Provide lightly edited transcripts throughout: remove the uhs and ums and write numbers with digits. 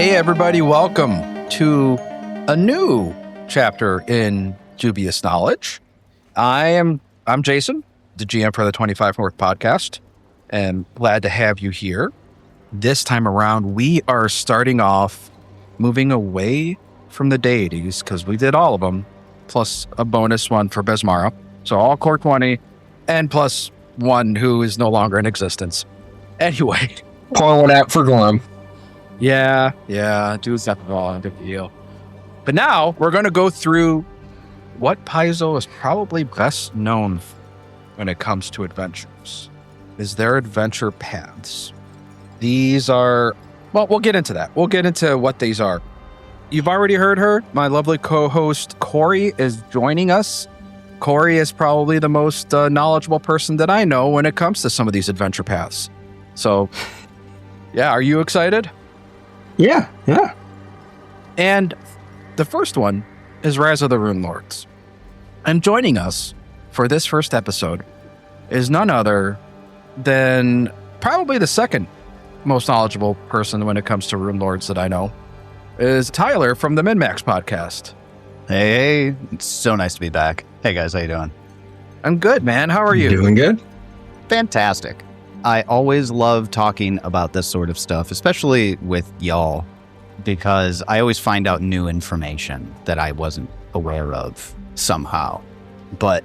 Hey everybody, welcome to a new chapter in Dubious Knowledge. I'm Jason, the GM for the 25 North Podcast, and glad to have you here. This time around, we are starting off moving away from the deities, because we did all of them, plus a bonus one for Besmara. So all core 20, and plus one who is no longer in existence. Anyway. Pour one out for Glum. Yeah, dude's got the ball on a big deal. But now we're going to go through what Paizo is probably best known for when it comes to adventures, is their adventure paths. These are, well, we'll get into that. We'll get into what these are. You've already heard her. My lovely co-host Cori is joining us. Cori is probably the most knowledgeable person that I know when it comes to some of these adventure paths. So, yeah, are you excited? Yeah. And the first one is Rise of the Runelords. And joining us for this first episode is none other than probably the second most knowledgeable person when it comes to Runelords that I know, is Tyler from the MNmaxed Podcast. Hey, it's so nice to be back. Hey guys, how you doing? I'm good, man. How are you? Doing good? Fantastic. I always love talking about this sort of stuff, especially with y'all, because I always find out new information that I wasn't aware of somehow. But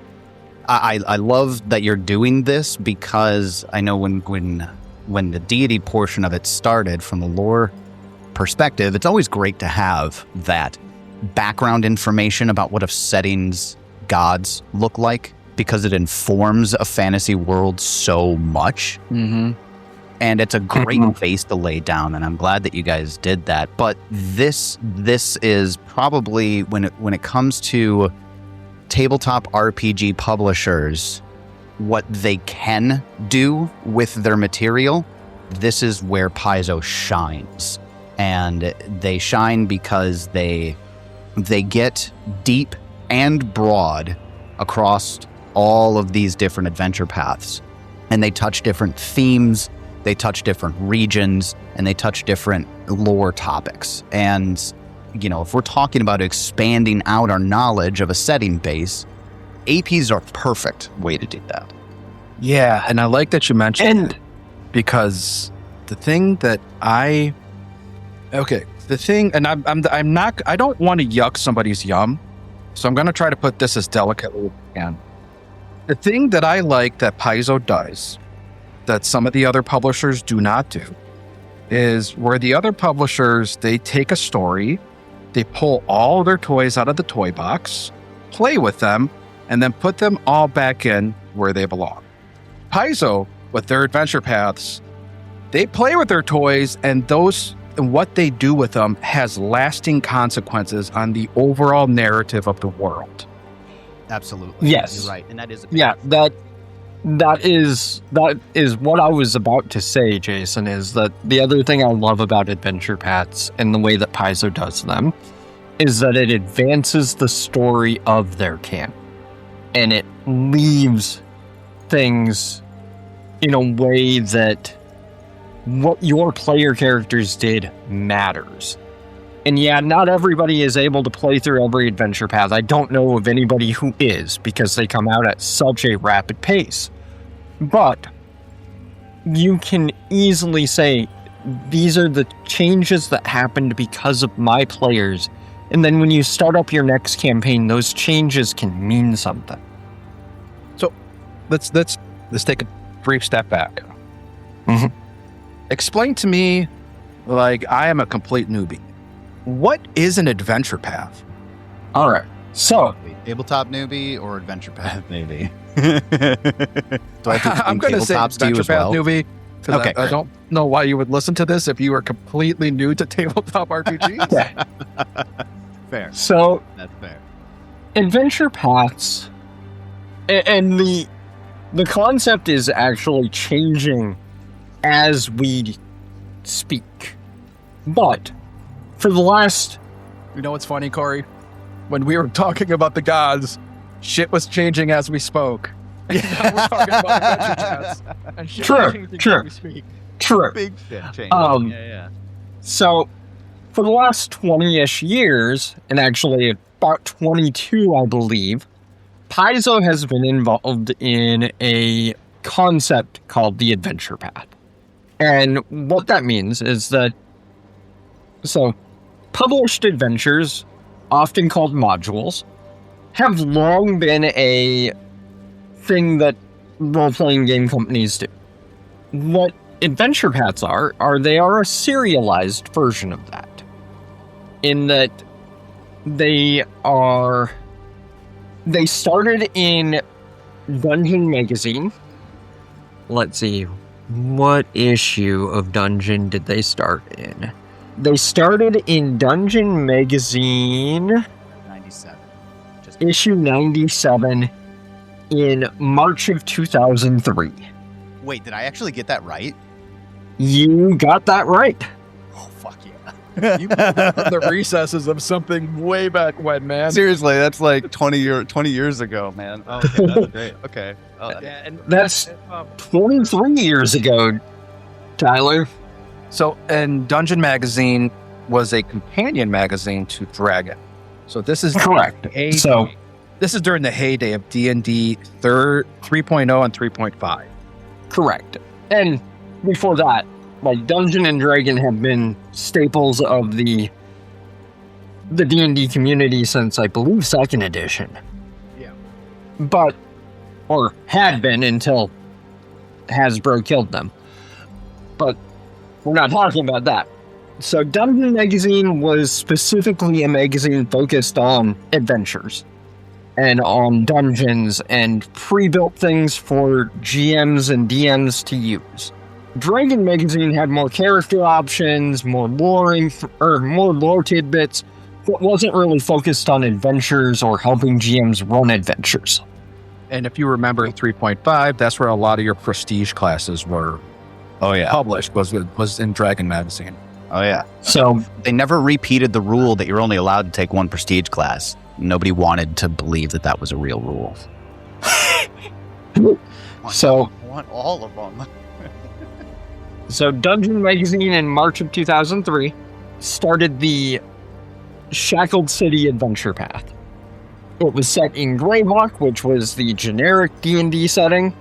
I love that you're doing this, because I know when the deity portion of it started from the lore perspective, it's always great to have that background information about what a setting's gods look like, because it informs a fantasy world so much. Mm-hmm. And it's a great base to lay down, and I'm glad that you guys did that. But this is probably, when it comes to tabletop RPG publishers, what they can do with their material, this is where Paizo shines. And they shine because they get deep and broad across all of these different adventure paths. And they touch different themes, they touch different regions, and they touch different lore topics. And, you know, if we're talking about expanding out our knowledge of a setting base, APs are a perfect way to do that. Yeah, and I like that you mentioned it, because the thing that I don't want to yuck somebody's yum, so I'm going to try to put this as delicately as I can. The thing that I like that Paizo does, that some of the other publishers do not do, is where the other publishers, they take a story, they pull all their toys out of the toy box, play with them, and then put them all back in where they belong. Paizo, with their adventure paths, they play with their toys, and what they do with them has lasting consequences on the overall narrative of the world. Absolutely. Yes. You're right. And that is that is what I was about to say, Jason, is that the other thing I love about adventure paths and the way that Paizo does them is that it advances the story of their canon. And it leaves things in a way that what your player characters did matters. And yeah, not everybody is able to play through every adventure path. I don't know of anybody who is, because they come out at such a rapid pace. But you can easily say, these are the changes that happened because of my players. And then when you start up your next campaign, those changes can mean something. So let's take a brief step back. Mm-hmm. Explain to me, like I am a complete newbie, what is an adventure path? All right. So, tabletop newbie or adventure path newbie? Do I have to I'm going to say adventure path newbie, because I don't know why you would listen to this if you were completely new to tabletop RPGs. Yeah. Fair. So, that's fair. Adventure paths, and the concept is actually changing as we speak. But for the last... You know what's funny, Cori? When we were talking about the gods, shit was changing as we spoke. Now we're talking about adventure paths. True. Big shit change. So, For the last 20-ish years, and actually about 22, I believe, Paizo has been involved in a concept called the Adventure Path. And what that means is that, so, published adventures, often called modules, have long been a thing that role-playing game companies do. What adventure paths are they are a serialized version of that. In that they started in Dungeon Magazine. Let's see, what issue of Dungeon did they start in? They started in Dungeon Magazine 97. issue 97 in March of 2003. Wait, did I actually get that right? You got that right. Oh, fuck yeah. You pulled that from the recesses of something way back when, man. Seriously, that's like 20 years ago, man. Oh, okay, that's great. Okay. Oh, Yeah, and That's 23 years ago, Tyler. so, and Dungeon Magazine was a companion magazine to Dragon. So this is Correct. So, this is during the heyday of D&D 3.0 and 3.5. correct. And before that, like, Dungeon and Dragon have been staples of the D&D community since, I believe, 2nd edition. Yeah. But, or had been until Hasbro killed them. But we're not talking about that. So Dungeon Magazine was specifically a magazine focused on adventures and on dungeons and pre-built things for GMs and DMs to use. Dragon Magazine had more character options, more lore tidbits, but wasn't really focused on adventures or helping GMs run adventures. And if you remember in 3.5, that's where a lot of your prestige classes were Oh, yeah. published, was in Dragon Magazine. Oh, yeah. So They never repeated the rule that you're only allowed to take one prestige class. Nobody wanted to believe that that was a real rule. So- I want all of them. So Dungeon Magazine in March of 2003 started the Shackled City Adventure Path. It was set in Greyhawk, which was the generic D&D setting,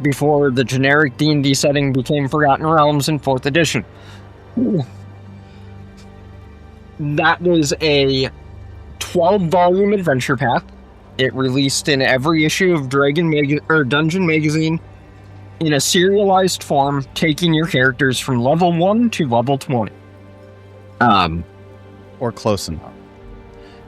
before the generic D&D setting became Forgotten Realms in 4th edition. That was a 12-volume adventure path. It released in every issue of Dungeon Magazine in a serialized form, taking your characters from level 1 to level 20. Or close enough.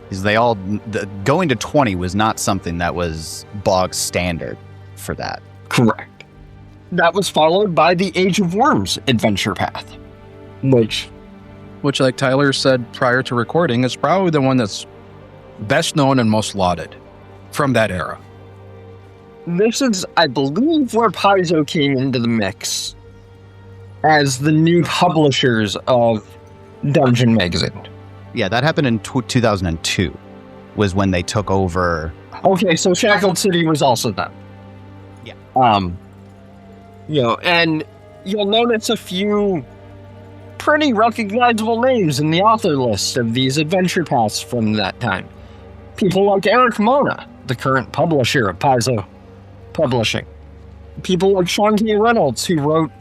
Because going to 20 was not something that was bog standard for that. Correct. That was followed by the Age of Worms adventure path, which, Like Tyler said prior to recording, is probably the one that's best known and most lauded from that era. this is, I believe, where Paizo came into the mix as the new publishers of Dungeon Magazine. Yeah, that happened in 2002 was when they took over. Okay, so Shackled City was also them. Yeah. And you'll notice a few pretty recognizable names in the author list of these adventure paths from that time. People like Eric Mona, the current publisher of Paizo Publishing. People like Sean T. Reynolds, who wrote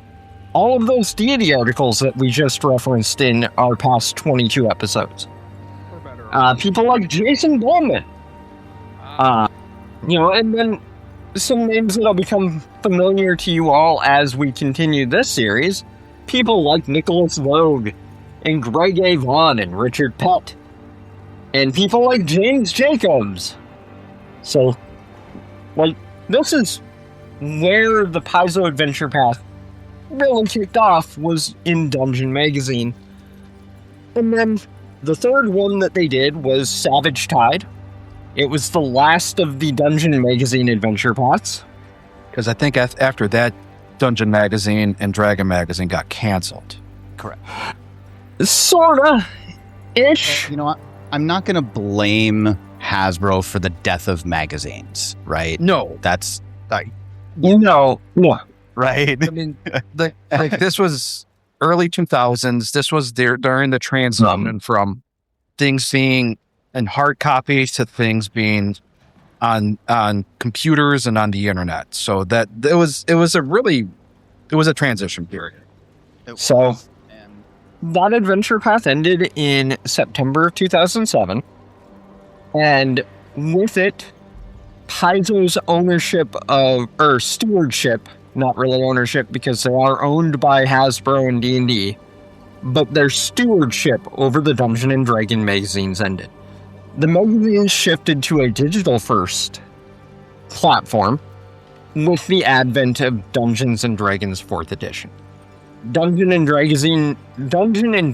all of those deity articles that we just referenced in our past 22 episodes. People like Jason Bowman. And then some names that'll become familiar to you all as we continue this series. People like Nicholas Vogue and Greg A. Vaughn and Richard Pett. And people like James Jacobs. So, this is where the Paizo Adventure Path really kicked off, was in Dungeon Magazine. And then the third one that they did was Savage Tide. It was the last of the Dungeon Magazine adventure paths. Because I think after that, Dungeon Magazine and Dragon Magazine got canceled. Correct. Sorta. Ish. You know what? I'm not going to blame Hasbro for the death of magazines, right? No. That's No. right. I mean, this was early 2000s. This was during the transition from things being in hard copy to things being on computers and on the internet. So that it was a transition period. So that adventure path ended in September of 2007, and with it, Paizo's ownership or stewardship, not really ownership because they are owned by Hasbro and D&D, but their stewardship over the Dungeon and Dragon magazines ended. The magazines shifted to a digital-first platform with the advent of Dungeons and Dragons 4th edition. Dungeon and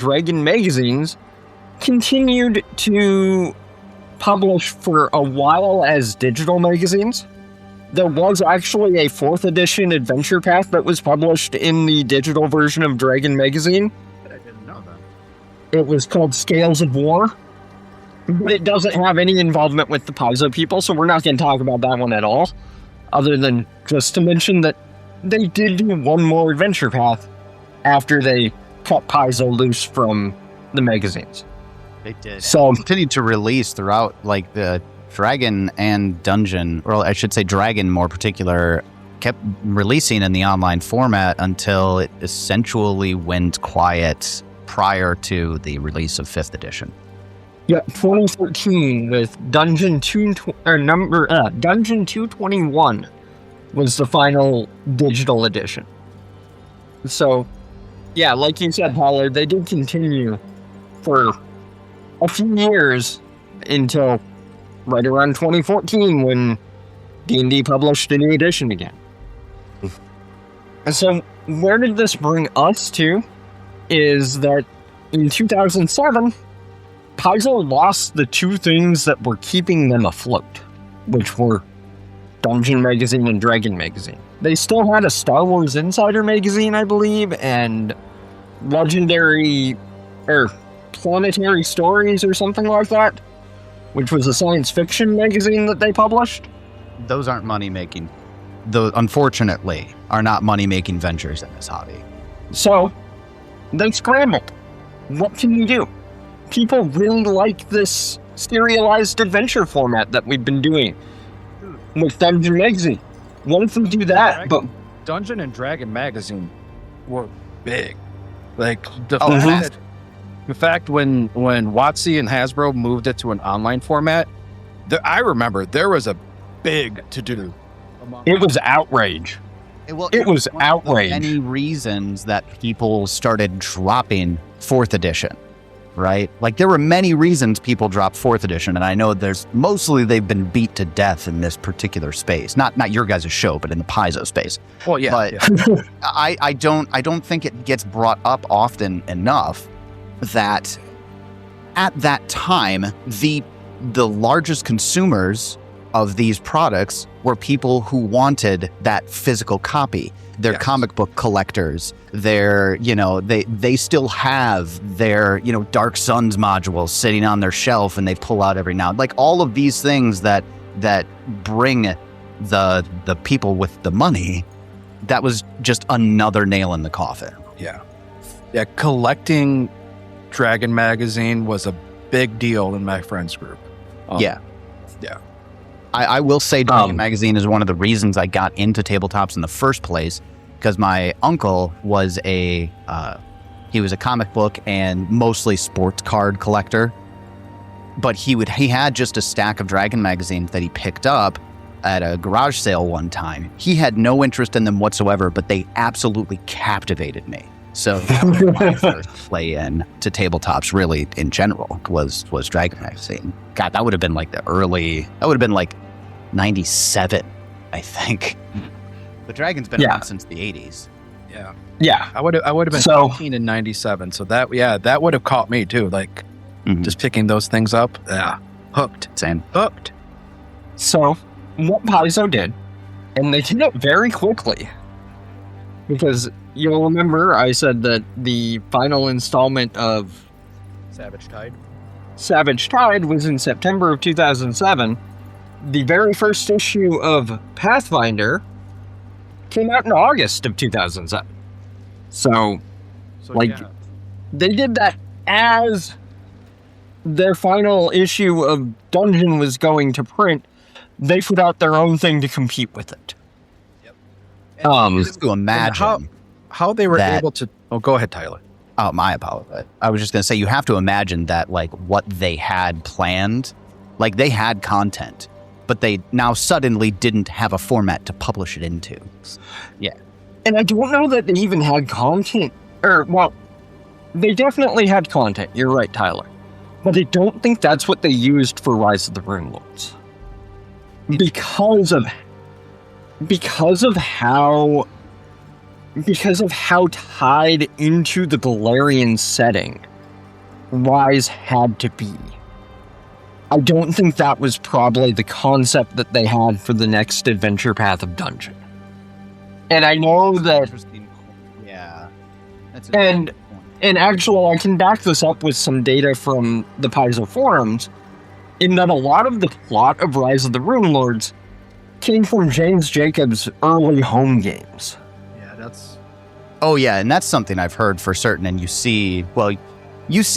Dragon magazines continued to publish for a while as digital magazines. There was actually a 4th edition adventure path that was published in the digital version of Dragon magazine. I didn't know that. It was called Scales of War, but it doesn't have any involvement with the Paizo people, so we're not going to talk about that one at all, other than just to mention that they did do one more adventure path after they cut Paizo loose from the magazines. They did. So Continued to release throughout, like the Dragon and Dungeon, or I should say Dragon more particular, kept releasing in the online format until it essentially went quiet prior to the release of 5th edition. yeah, 2013 with Dungeon 221 was the final digital edition. So, yeah, like you said, Pollard, they did continue for a few years until right around 2014 when D&D published a new edition again. And so where did this bring us to is that in 2007, Paizo lost the two things that were keeping them afloat, which were Dungeon Magazine and Dragon Magazine. They still had a Star Wars Insider magazine, I believe, and Legendary or Planetary Stories or something like that, which was a science fiction magazine that they published. Those aren't money-making. Those, unfortunately, are not money-making ventures in this hobby. So, they scrambled. What can you do? People really like this serialized adventure format that we've been doing with Dungeon Magazine. What if we do that? But Dungeon and Dragon magazine were big. Like the fact when WotC and Hasbro moved it to an online format, I remember there was a big to do. It was outrage. It was outrage. Many reasons that people started dropping 4th edition, right? Like there were many reasons people dropped 4th edition, and I know there's mostly they've been beat to death in this particular space. Not your guys' show, but in the Paizo space. Well, yeah. But yeah. I don't think it gets brought up often enough that at that time the largest consumers of these products were people who wanted that physical copy. They're comic book collectors. They're, they still have their, Dark Suns modules sitting on their shelf and they pull out every now. Like all of these things that bring the people with the money, that was just another nail in the coffin. Yeah. Yeah, collecting Dragon magazine was a big deal in my friends group. Yeah. I will say Dragon Magazine is one of the reasons I got into tabletops in the first place, because my uncle was he was a comic book and mostly sports card collector, but he had just a stack of Dragon magazines that he picked up at a garage sale one time. He had no interest in them whatsoever, but they absolutely captivated me. So that was my first play in to tabletops really in general was Dragon Magazine. God, that would have been like that would have been like 97, I think. The Dragon's been around since the 80s. Yeah. Yeah. I would have been 18 in 97. So that would have caught me too. Like just picking those things up. Yeah. Hooked. Same. Hooked. So what Paizo did, and they did it very quickly, because you'll remember I said that the final installment of Savage Tide was in September of 2007. The very first issue of Pathfinder came out in August of 2007. So So, Like, yeah. they did that as their final issue of Dungeon was going to print. They put out their own thing to compete with it. Just to imagine how they were that- able to... Oh, go ahead, Tyler. Oh, my apologies. I was just going to say, you have to imagine that, like, what they had planned, like, they had content, but they now suddenly didn't have a format to publish it into. Yeah. And I don't know that they even had content. Well, they definitely had content. You're right, Tyler. But I don't think that's what they used for Rise of the Runelords. Because of how tied into the Golarion setting Rise had to be. I don't think that was probably the concept that they had for the next adventure path of Dungeon. And I know that... Interesting. Yeah. That's And actually, I can back this up with some data from the Paizo forums, in that a lot of the plot of Rise of the Runelords came from James Jacobs' early home games. Yeah, that's... Oh, yeah, and that's something I've heard for certain, and you see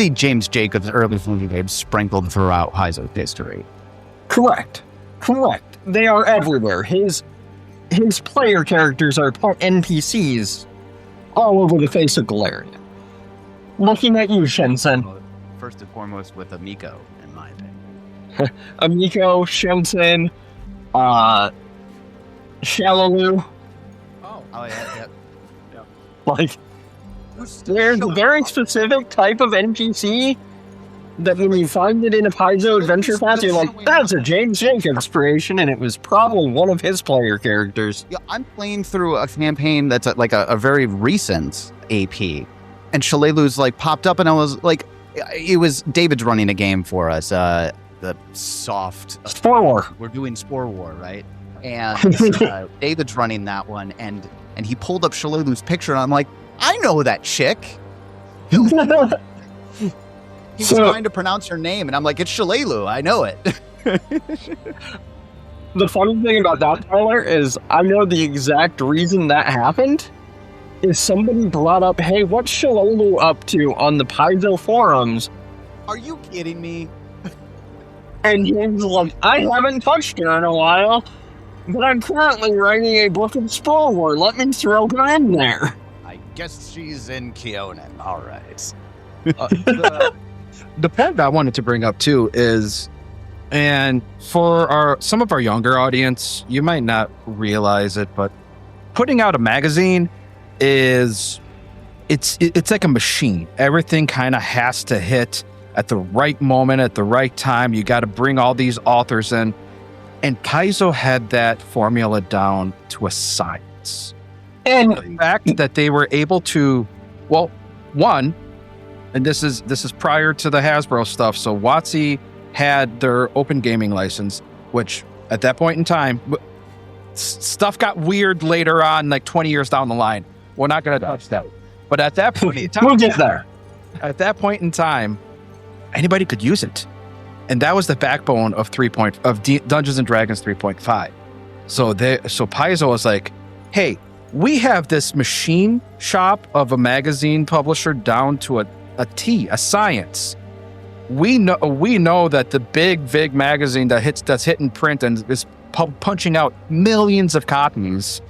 James Jacobs' early movie games sprinkled throughout Paizo's history. Correct. They are everywhere. His player characters are NPCs all over the face of Golarion. Looking at you, Shensen. First and foremost with Amico, in my opinion. Amico, Shensen, Shalalu. Oh, yeah. Like, there's a very specific type of NPC that when you find it in a Paizo adventure path, you're like, that's a James Jacobs inspiration, and it was probably one of his player characters. Yeah, I'm playing through a campaign that's a very recent AP, and Shalalu's like popped up, and I was like, it was David's running a game for us, the soft Spore War. We're doing Spore War, right? And David's running that one, and he pulled up Shalalu's picture, and I'm like, I know that chick. He was trying to pronounce her name, and I'm like, it's Shalalu. I know it. The funny thing about that, Tyler, is I know the exact reason that happened is somebody brought up, hey, what's Shalalu up to on the Paizo forums? Are you kidding me? And he was like, I haven't touched her in a while, but I'm currently writing a book of Spore War. Let me throw her in there. I guess she's in Keonan. All right. The point I wanted to bring up too is, and for some of our younger audience, you might not realize it, but putting out a magazine it's like a machine. Everything kind of has to hit at the right moment, at the right time. You got to bring all these authors in, and Paizo had that formula down to a science. And The fact that they were able to, well, one, and this is prior to the Hasbro stuff. So WotC had their open gaming license, which at that point in time, stuff got weird later on, like 20 years down the line. We're not going to touch that. But at that point in time, we'll get there. At that point in time, anybody could use it, and that was the backbone of Dungeons and Dragons 3.5. So Paizo was like, hey, we have this machine shop of a magazine publisher down to a T, a science. We know that the big magazine that's hitting print and is punching out millions of copies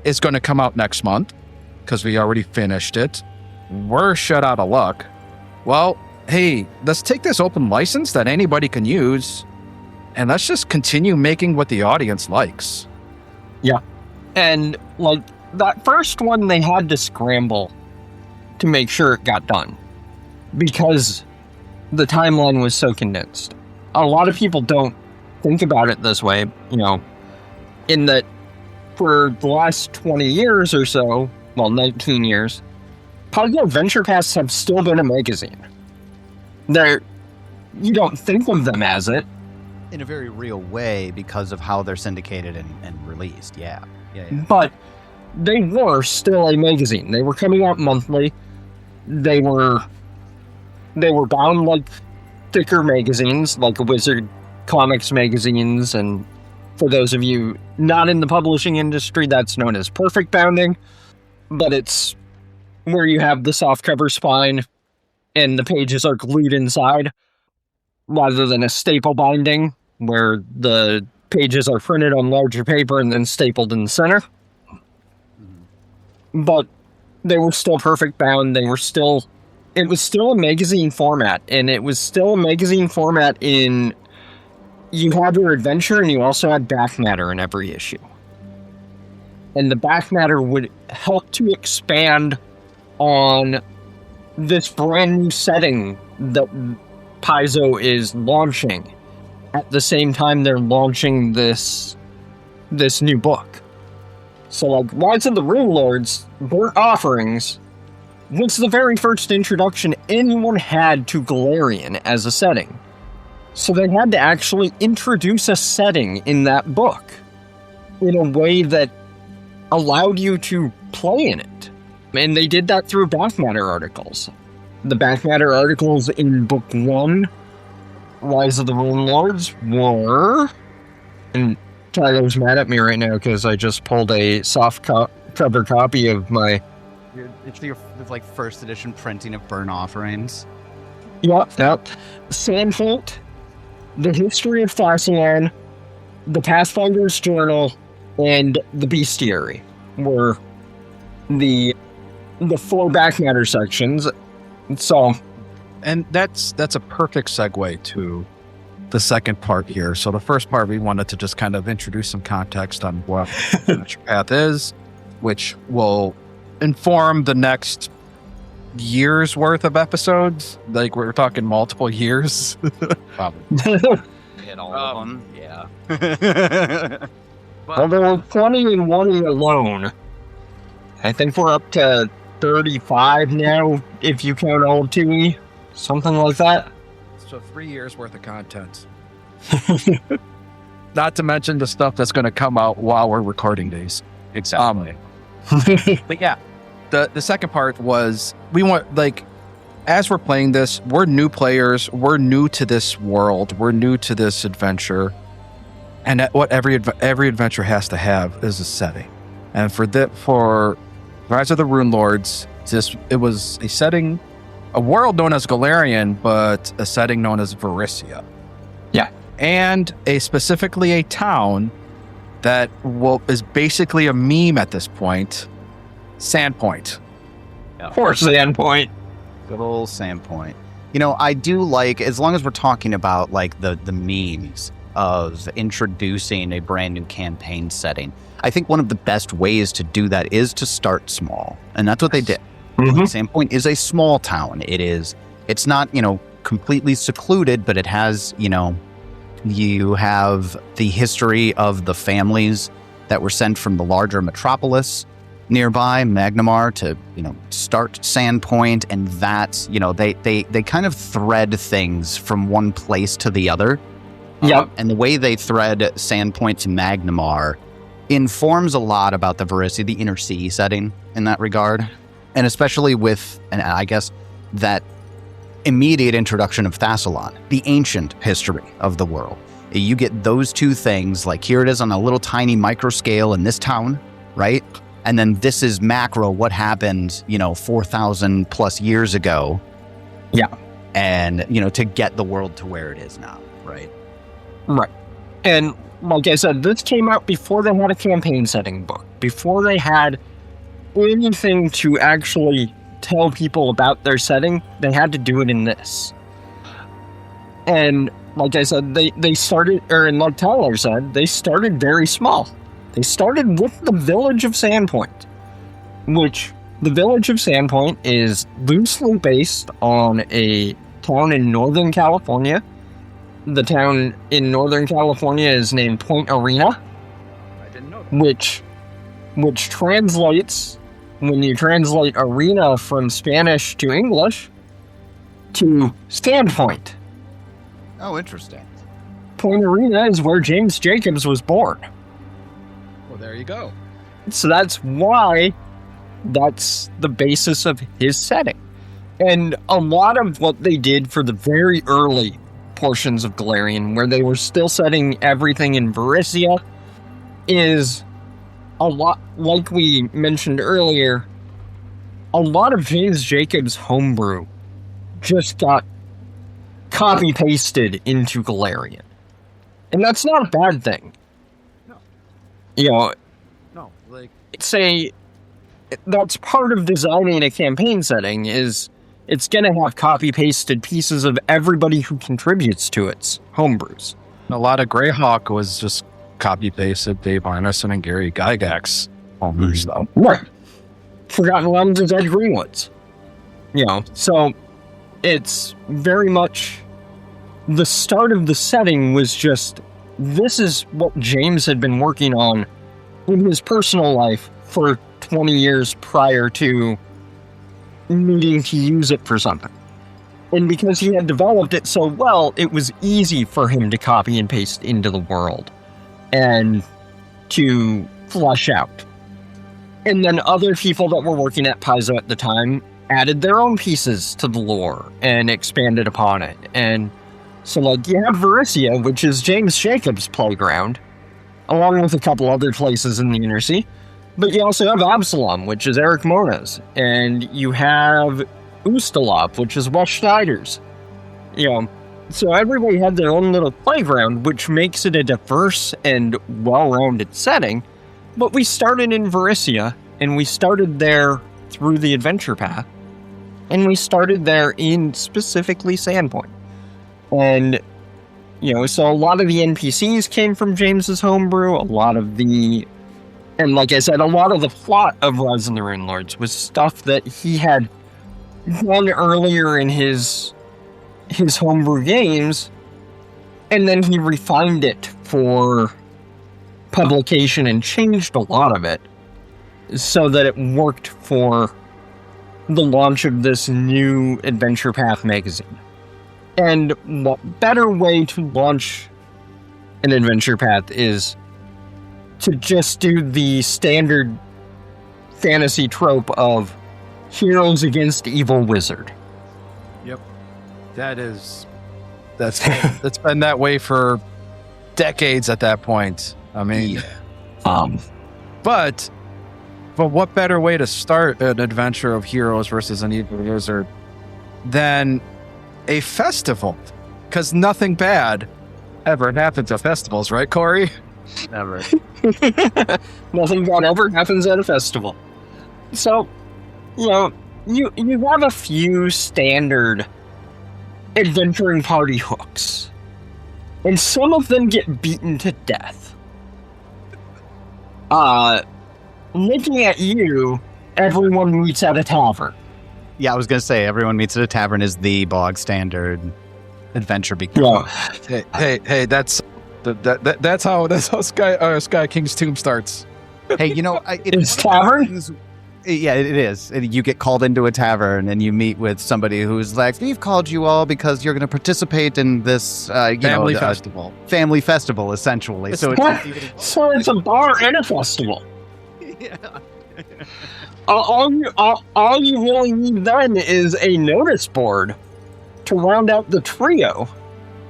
is going to come out next month because we already finished it. We're shut out of luck. Well, hey, let's take this open license that anybody can use, and let's just continue making what the audience likes. Yeah. And like that first one, they had to scramble to make sure it got done because the timeline was so condensed. A lot of people don't think about it this way, in that for the last 20 years or so, well, 19 years, Paizo Adventure Paths have still been a magazine. You don't think of them as it. In a very real way because of how they're syndicated and released. Yeah. But they were still a magazine. They were coming out monthly. They were bound like thicker magazines, like Wizard Comics magazines, and for those of you not in the publishing industry, that's known as perfect bounding. But it's where you have the softcover spine and the pages are glued inside, rather than a staple binding where the pages are printed on larger paper and then stapled in the center. But they were still perfect bound. It was still a magazine format, and it was still a magazine format in you had your adventure and you also had back matter in every issue. And the back matter would help to expand on this brand new setting that Paizo is launching. At the same time, they're launching this new book. So, like, Rise of the Runelords, Burnt Offerings, was the very first introduction anyone had to Golarion as a setting. So they had to actually introduce a setting in that book in a way that allowed you to play in it. And they did that through back matter articles. The back matter articles in Book 1, Rise of the Runelords, were... And Tyler's mad at me right now because I just pulled a soft cover copy of my... It's your like first edition printing of Burnt Offerings. Yep. Sandfort, The History of Thassalon, The Pathfinder's Journal, and The Bestiary were the 4 back matter sections. So, And that's a perfect segue to the second part here. So the first part, we wanted to just kind of introduce some context on what Adventure Path is, which will inform the next year's worth of episodes. Like, we're talking multiple years. Probably. Hit all of them. Yeah. well, there were 20 and 1 alone. I think we're up to 35 now, if you count all 2E. Something like that. So 3 years worth of content. Not to mention the stuff that's going to come out while we're recording these. Exactly. But yeah, the second part was, we want, like, as we're playing this, we're new players, we're new to this world, we're new to this adventure, and what every adventure has to have is a setting. And for Rise of the Runelords, it was a setting, a world known as Golarion, but a setting known as Varisia. Yeah. And specifically a town that is basically a meme at this point, Sandpoint. Poor Sandpoint. Good old Sandpoint. You know, I do like, as long as we're talking about like the memes of introducing a brand new campaign setting, I think one of the best ways to do that is to start small. And that's what they did. Mm-hmm. Sandpoint is a small town. It's not, completely secluded, but it has, you have the history of the families that were sent from the larger metropolis nearby, Magnamar, to, start Sandpoint, and that's, they kind of thread things from one place to the other. Yep. And the way they thread Sandpoint to Magnamar informs a lot about the Varisia, the inner sea setting in that regard. And especially with, and I guess, that immediate introduction of Thassalon, the ancient history of the world. You get those two things, like here it is on a little tiny micro scale in this town, right? And then this is macro, what happened, 4,000 plus years ago. Yeah. And, to get the world to where it is now, right? Right. And like I said, this came out before they had a campaign setting book, before they had anything to actually tell people about their setting. They had to do it in this. And like I said, they started, or like Tyler said, they started very small. They started with the village of Sandpoint, which the village of Sandpoint is loosely based on a town in Northern California. The town in Northern California is named Point Arena. I didn't know that. Which translates, when you translate arena from Spanish to English, to Standpoint. Oh, interesting. Point Arena is where James Jacobs was born. Well, there you go. So that's why that's the basis of his setting. And a lot of what they did for the very early portions of Golarion, where they were still setting everything in Varisia, is a lot, like we mentioned earlier, a lot of James Jacobs' homebrew just got copy-pasted into Golarion. And that's not a bad thing. No. You know, No, like that's part of designing a campaign setting, is it's going to have copy-pasted pieces of everybody who contributes to its homebrews. a lot of Greyhawk was just copy-pasted Dave Arneson and Gary Gygax's homebrews, though. Right. Forgotten Realms is Ed Greenwood's. You know, so it's very much the start of the setting was just, this is what James had been working on in his personal life for 20 years prior to needing to use it for something. And because he had developed it so well, it was easy for him to copy and paste into the world and to flush out. And then other people that were working at Paizo at the time added their own pieces to the lore and expanded upon it. And so, like, you have Varisia, which is James Jacobs' playground, along with a couple other places in the Inner Sea. But you also have Absalom, which is Eric Mona's. And you have Ustalop, which is Wes Schneider's. You know, so everybody had their own little playground, which makes it a diverse and well-rounded setting. But we started in Varisia, and we started there through the adventure path. And we started there in specifically Sandpoint. And, you know, so a lot of the NPCs came from James's homebrew, and like I said, a lot of the plot of Rise of the Runelords was stuff that he had done earlier in his homebrew games, and then he refined it for publication and changed a lot of it so that it worked for the launch of this new Adventure Path magazine. And what better way to launch an Adventure Path is to just do the standard fantasy trope of heroes against evil wizard. Yep. That's been that way for decades at that point. I mean, but what better way to start an adventure of heroes versus an evil wizard than a festival? Because nothing bad ever happens at festivals, right, Cori? Never. Nothing bad ever happens at a festival. So, you know, you have a few standard adventuring party hooks, and some of them get beaten to death. Looking at you, everyone meets at a tavern. Yeah, I was going to say, everyone meets at a tavern is the bog standard adventure beginning. Yeah. Hey, that's how Sky King's Tomb starts. Hey, you know, It's tavern? Yeah, it is. You get called into a tavern and you meet with somebody who's like, we've called you all because you're going to participate in this Family festival. Family festival, essentially. So it's a bar and a festival. Yeah. All you really need then is a notice board to round out the trio.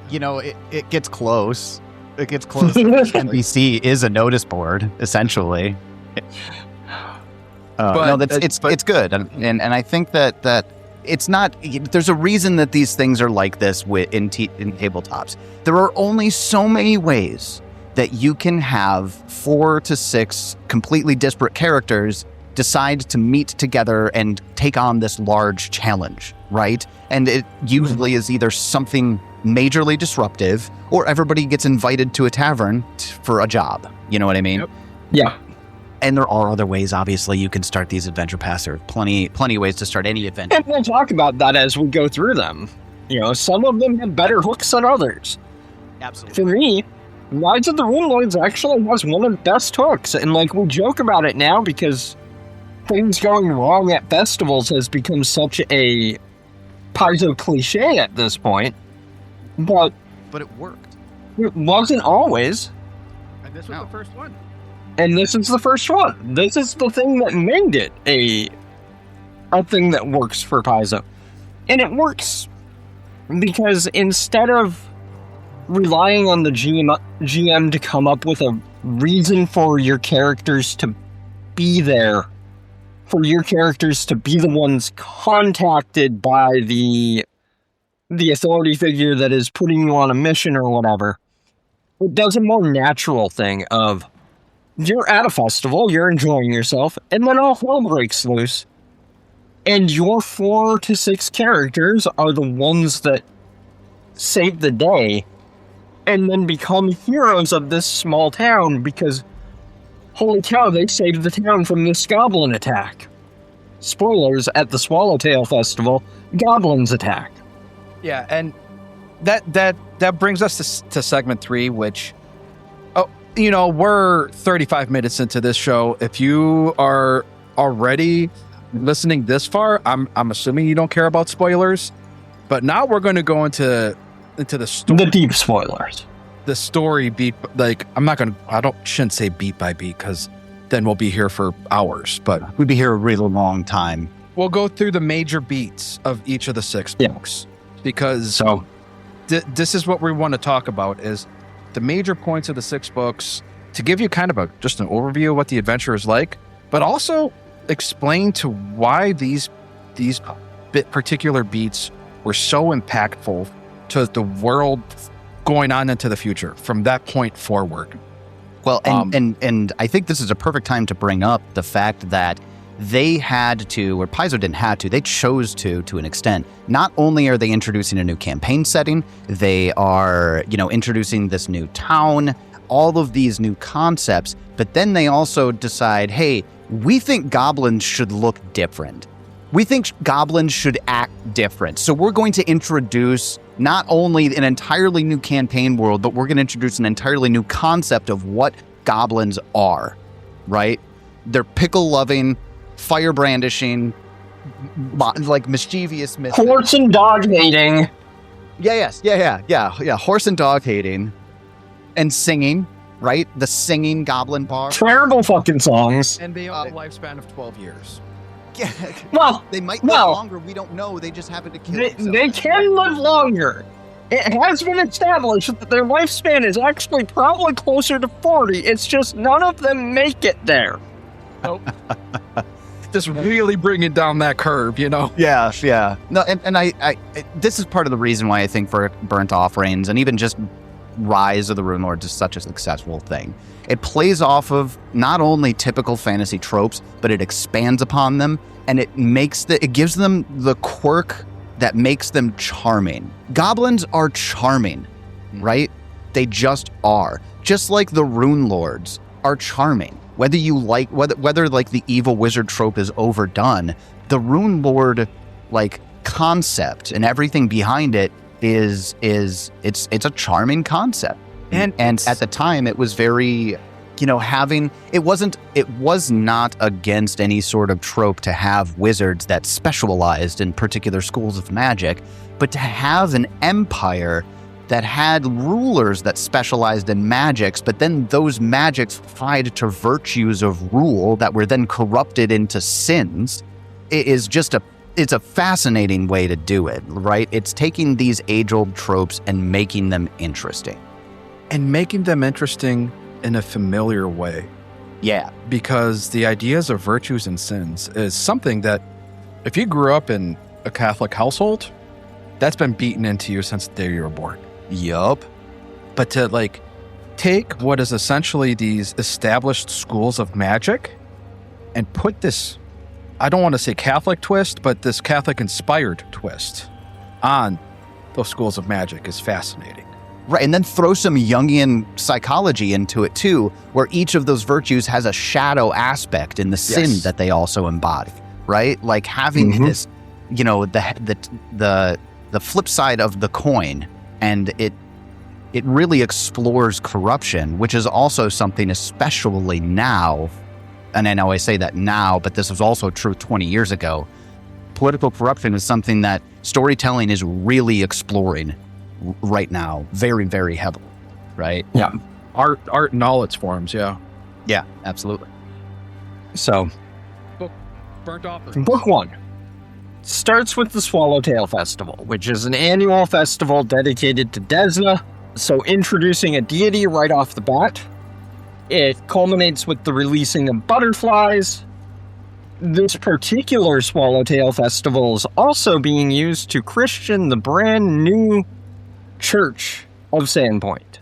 You know, it gets close. It gets close. NBC is a notice board, essentially. It's good, and I think that it's not. There's a reason that these things are like this in tabletops. There are only so many ways that you can have 4 to 6 completely disparate characters decide to meet together and take on this large challenge, right? And it usually is either something majorly disruptive or everybody gets invited to a tavern for a job. You know what I mean? Yep. Yeah. And there are other ways, obviously, you can start these adventure paths. There are plenty of ways to start any adventure. And we'll talk about that as we go through them. You know, some of them have better hooks than others. Absolutely. For me, Rise of the Runelords actually has one of the best hooks. And, like, we joke about it now because things going wrong at festivals has become such a Paizo cliche at this point. But it worked. It wasn't always. And this was the first one. And this is the first one. This is the thing that made it a thing that works for Paizo. And it works because instead of relying on the GM to come up with a reason for your characters to be there for your characters to be the ones contacted by the authority figure that is putting you on a mission or whatever. It does a more natural thing of, you're at a festival, you're enjoying yourself, and then all hell breaks loose. And your 4 to 6 characters are the ones that save the day, and then become heroes of this small town because, holy cow, they saved the town from this goblin attack. Spoilers, at the Swallowtail Festival, goblins attack. Yeah, and that brings us to segment 3, which, we're 35 minutes into this show. If you are already listening this far, I'm assuming you don't care about spoilers. But now we're going to go into the story. The deep spoilers. The story beat, shouldn't say beat by beat, because then we'll be here for hours. But We'd be here a really long time. we'll go through the major beats of each of the 6 books. Because So, this is what we want to talk about, is the major points of the 6 books, to give you kind of just an overview of what the adventure is like, but also explain to why these particular beats were so impactful to the world going on into the future from that point forward. Well, and I think this is a perfect time to bring up the fact that they had to, or Paizo didn't have to, they chose to an extent. Not only are they introducing a new campaign setting, they are, introducing this new town, all of these new concepts, but then they also decide, hey, we think goblins should look different. We think goblins should act different. So we're going to introduce not only an entirely new campaign world, but we're going to introduce an entirely new concept of what goblins are, right? They're pickle-loving, fire-brandishing, like mischievous... horse and dog hating. Yeah. Horse and dog hating. And singing, right? The singing goblin bar. Terrible fucking songs. And they have a lifespan of 12 years. Yeah. Well, they might live longer. We don't know. They just happen to kill themselves. They can live longer. It has been established that their lifespan is actually probably closer to 40. It's just none of them make it there. Nope. Just really bringing down that curve, Yeah. No, and I this is part of the reason why I think for Burnt Offerings and even just Rise of the Runelords is such a successful thing. It plays off of not only typical fantasy tropes, but it expands upon them, and it gives them the quirk that makes them charming. Goblins are charming, right? They just are. Just like the Runelords are charming. Whether you like whether like the evil wizard trope is overdone, the Runelord concept and everything behind it is it's a charming concept. And at the time it was very, it was not against any sort of trope to have wizards that specialized in particular schools of magic, but to have an empire that had rulers that specialized in magics, but then those magics tied to virtues of rule that were then corrupted into sins, it's a fascinating way to do it, right? It's taking these age-old tropes and making them interesting. And making them interesting in a familiar way. Yeah. Because the ideas of virtues and sins is something that, if you grew up in a Catholic household, that's been beaten into you since the day you were born. Yup. But to take what is essentially these established schools of magic and put this, I don't want to say Catholic twist, but this Catholic-inspired twist on those schools of magic is fascinating. Right, and then throw some Jungian psychology into it too, where each of those virtues has a shadow aspect in the sin that they also embody, right? Like having this, the flip side of the coin, and it really explores corruption, which is also something, especially now, and I know I say that now, but this was also true 20 years ago. Political corruption is something that storytelling is really exploring right now, very, very heavily, right? Yeah. Art in all its forms, yeah. Yeah, absolutely. So, Burnt Offerings. Book 1 starts with the Swallowtail Festival, which is an annual festival dedicated to Desna, so introducing a deity right off the bat. It culminates with the releasing of butterflies. this particular Swallowtail Festival is also being used to Christian the brand new Church of Sandpoint.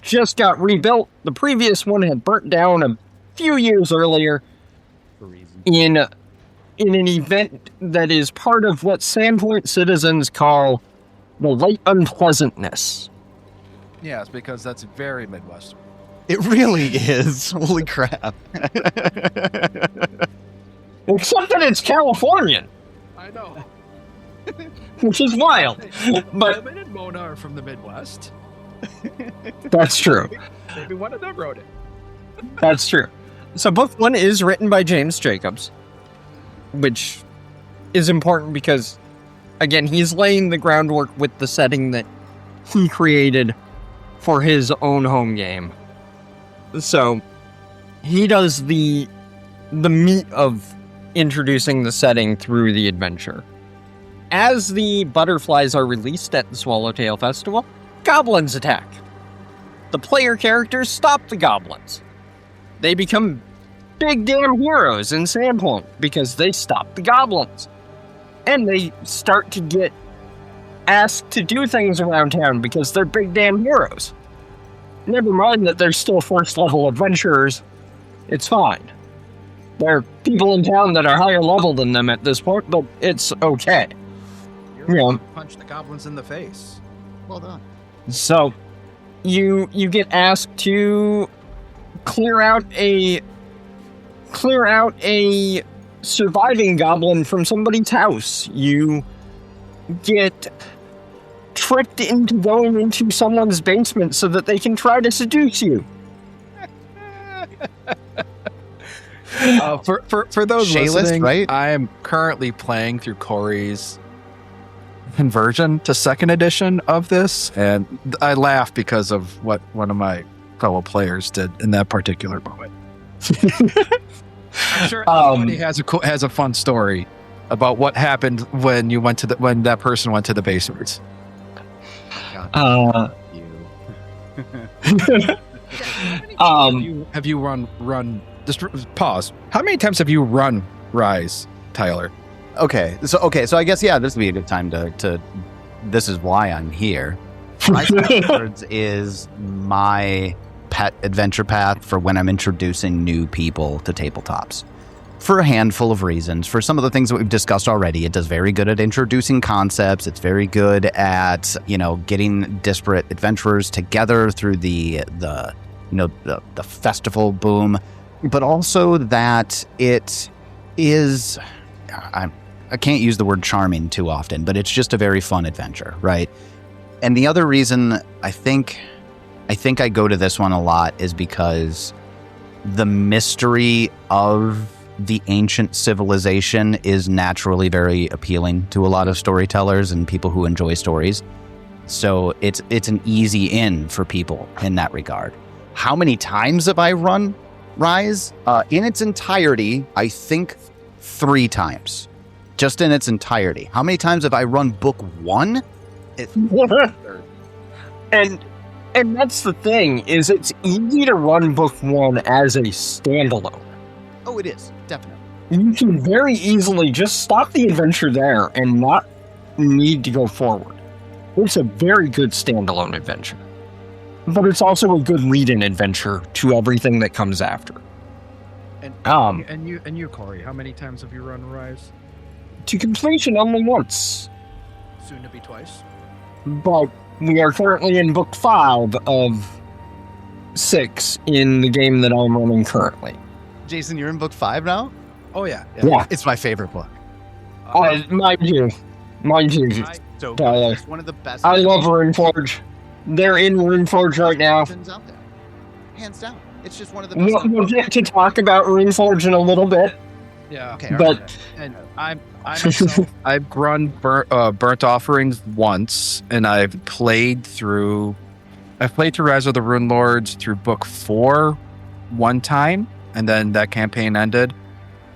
Just got rebuilt. The previous one had burnt down a few years earlier in an event that is part of what Sandpoint citizens call the Light Unpleasantness. Yes, because that's very Midwestern. It really is. Holy crap. Except that it's Californian, I know. which is wild. But Lemon and Mona are from the Midwest. that's true. Maybe one of them wrote it. That's true. So book 1 is written by James Jacobs, which is important because, again, he's laying the groundwork with the setting that he created for his own home game. So he does the meat of introducing the setting through the adventure. As the butterflies are released at the Swallowtail Festival, goblins attack. The player characters stop the goblins. They become big damn heroes in Sandpoint because they stop the goblins. And they start to get asked to do things around town because they're big damn heroes. Never mind that they're still first level adventurers. It's fine. There are people in town that are higher level than them at this point, but it's okay. You punch the goblins in the face. Well done. So, you get asked to clear out a surviving goblin from somebody's house. You get tricked into going into someone's basement so that they can try to seduce you. For those Shayless, listening, right? I am currently playing through Cori's conversion to 2nd edition of this, and I laugh because of what one of my fellow players did in that particular moment. I'm sure everybody has a fun story about what happened when that person went to the basement. Have you run? Just pause. How many times have you run Rise, Tyler? Okay, so I guess this would be a good time to. This is why I'm here. Runelords is my pet adventure path for when I'm introducing new people to tabletops. For a handful of reasons. For some of the things that we've discussed already, it does very good at introducing concepts. It's very good at, getting disparate adventurers together through the festival boom. But also that it is, I can't use the word charming too often, but it's just a very fun adventure, right? And the other reason I think I go to this one a lot is because the mystery of the ancient civilization is naturally very appealing to a lot of storytellers and people who enjoy stories. So it's an easy in for people in that regard. How many times have I run Rise? In its entirety, I think 3 times. Just in its entirety. How many times have I run book 1? And that's the thing, is it's easy to run book 1 as a standalone. Oh, it is. Definitely. You can very easily just stop the adventure there and not need to go forward. It's a very good standalone adventure. But it's also a good lead-in adventure to everything that comes after. And you, Cori, how many times have you run Rise? To completion only once. Soon to be twice. But we are currently in book 5 of 6 in the game that I'm running currently. Jason, you're in book 5 now? Oh, yeah. Yeah. It's my favorite book. Mine too. Tyler. It's one of the best. I love Runeforge. They're in Runeforge right now. Out there. Hands down. It's just one of the best. We'll get to talk about Runeforge in a little bit. Yeah. Okay. But and I'm myself, I've run Burnt Offerings once, and I've played through Rise of the Runelords through book 4 one time, and then that campaign ended,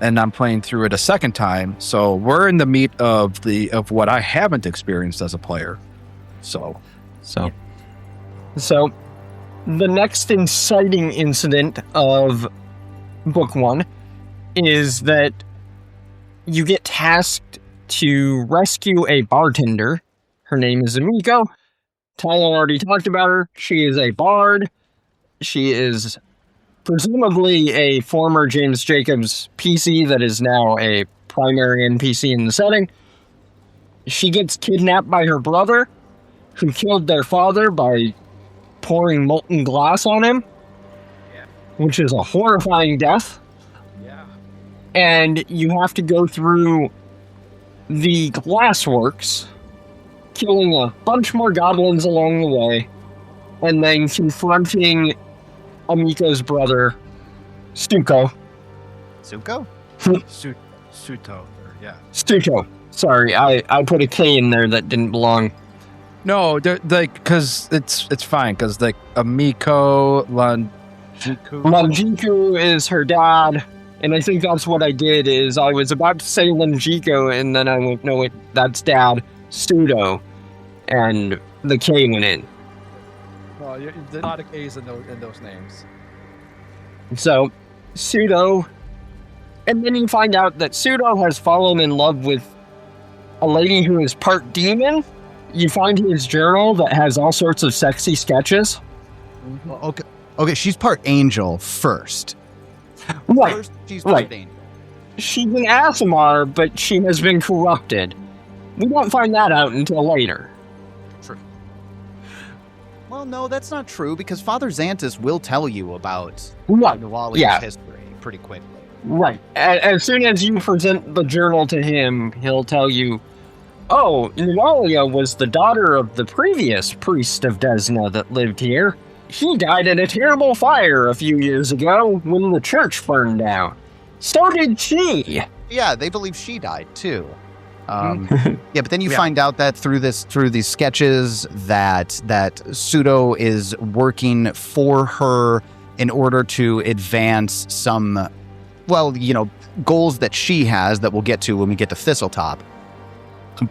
and I'm playing through it a second time. So we're in the meat of what I haven't experienced as a player. So the next inciting incident of book 1 is that you get tasked to rescue a bartender. Her name is Amiko. Tyler already talked about her. She is a bard. She is presumably a former James Jacobs PC that is now a primary NPC in the setting. She gets kidnapped by her brother, who killed their father by pouring molten glass on him, which is a horrifying death. Yeah. And you have to go through the glassworks, killing a bunch more goblins along the way, and then confronting Amiko's brother, Stuko. Zuko? Suto. Yeah. Stuko. Sorry, I put a K in there that didn't belong. No, because it's fine, because Amiko, Lanjiku. Lanjiku is her dad, and I think that's what I did, is I was about to say Lanjiku, and then I went, no, that's dad, Pseudo, and the K went in. Well, there's a lot of K's in those names. So, Pseudo, and then you find out that Pseudo has fallen in love with a lady who is part demon. You find his journal that has all sorts of sexy sketches. Okay, she's part angel first. Right. First, she's part angel. She's an Asimar, but she has been corrupted. We won't find that out until later. True. Well, no, that's not true, because Father Xantus will tell you about Nualia's history pretty quickly. Right. As soon as you present the journal to him, he'll tell you, oh, Nualia was the daughter of the previous priest of Desna that lived here. He died in a terrible fire a few years ago when the church burned down. So did she. Yeah, they believe she died too. Yeah, but then you find out that through these sketches that Pseudo is working for her in order to advance some, goals that she has that we'll get to when we get to Thistletop.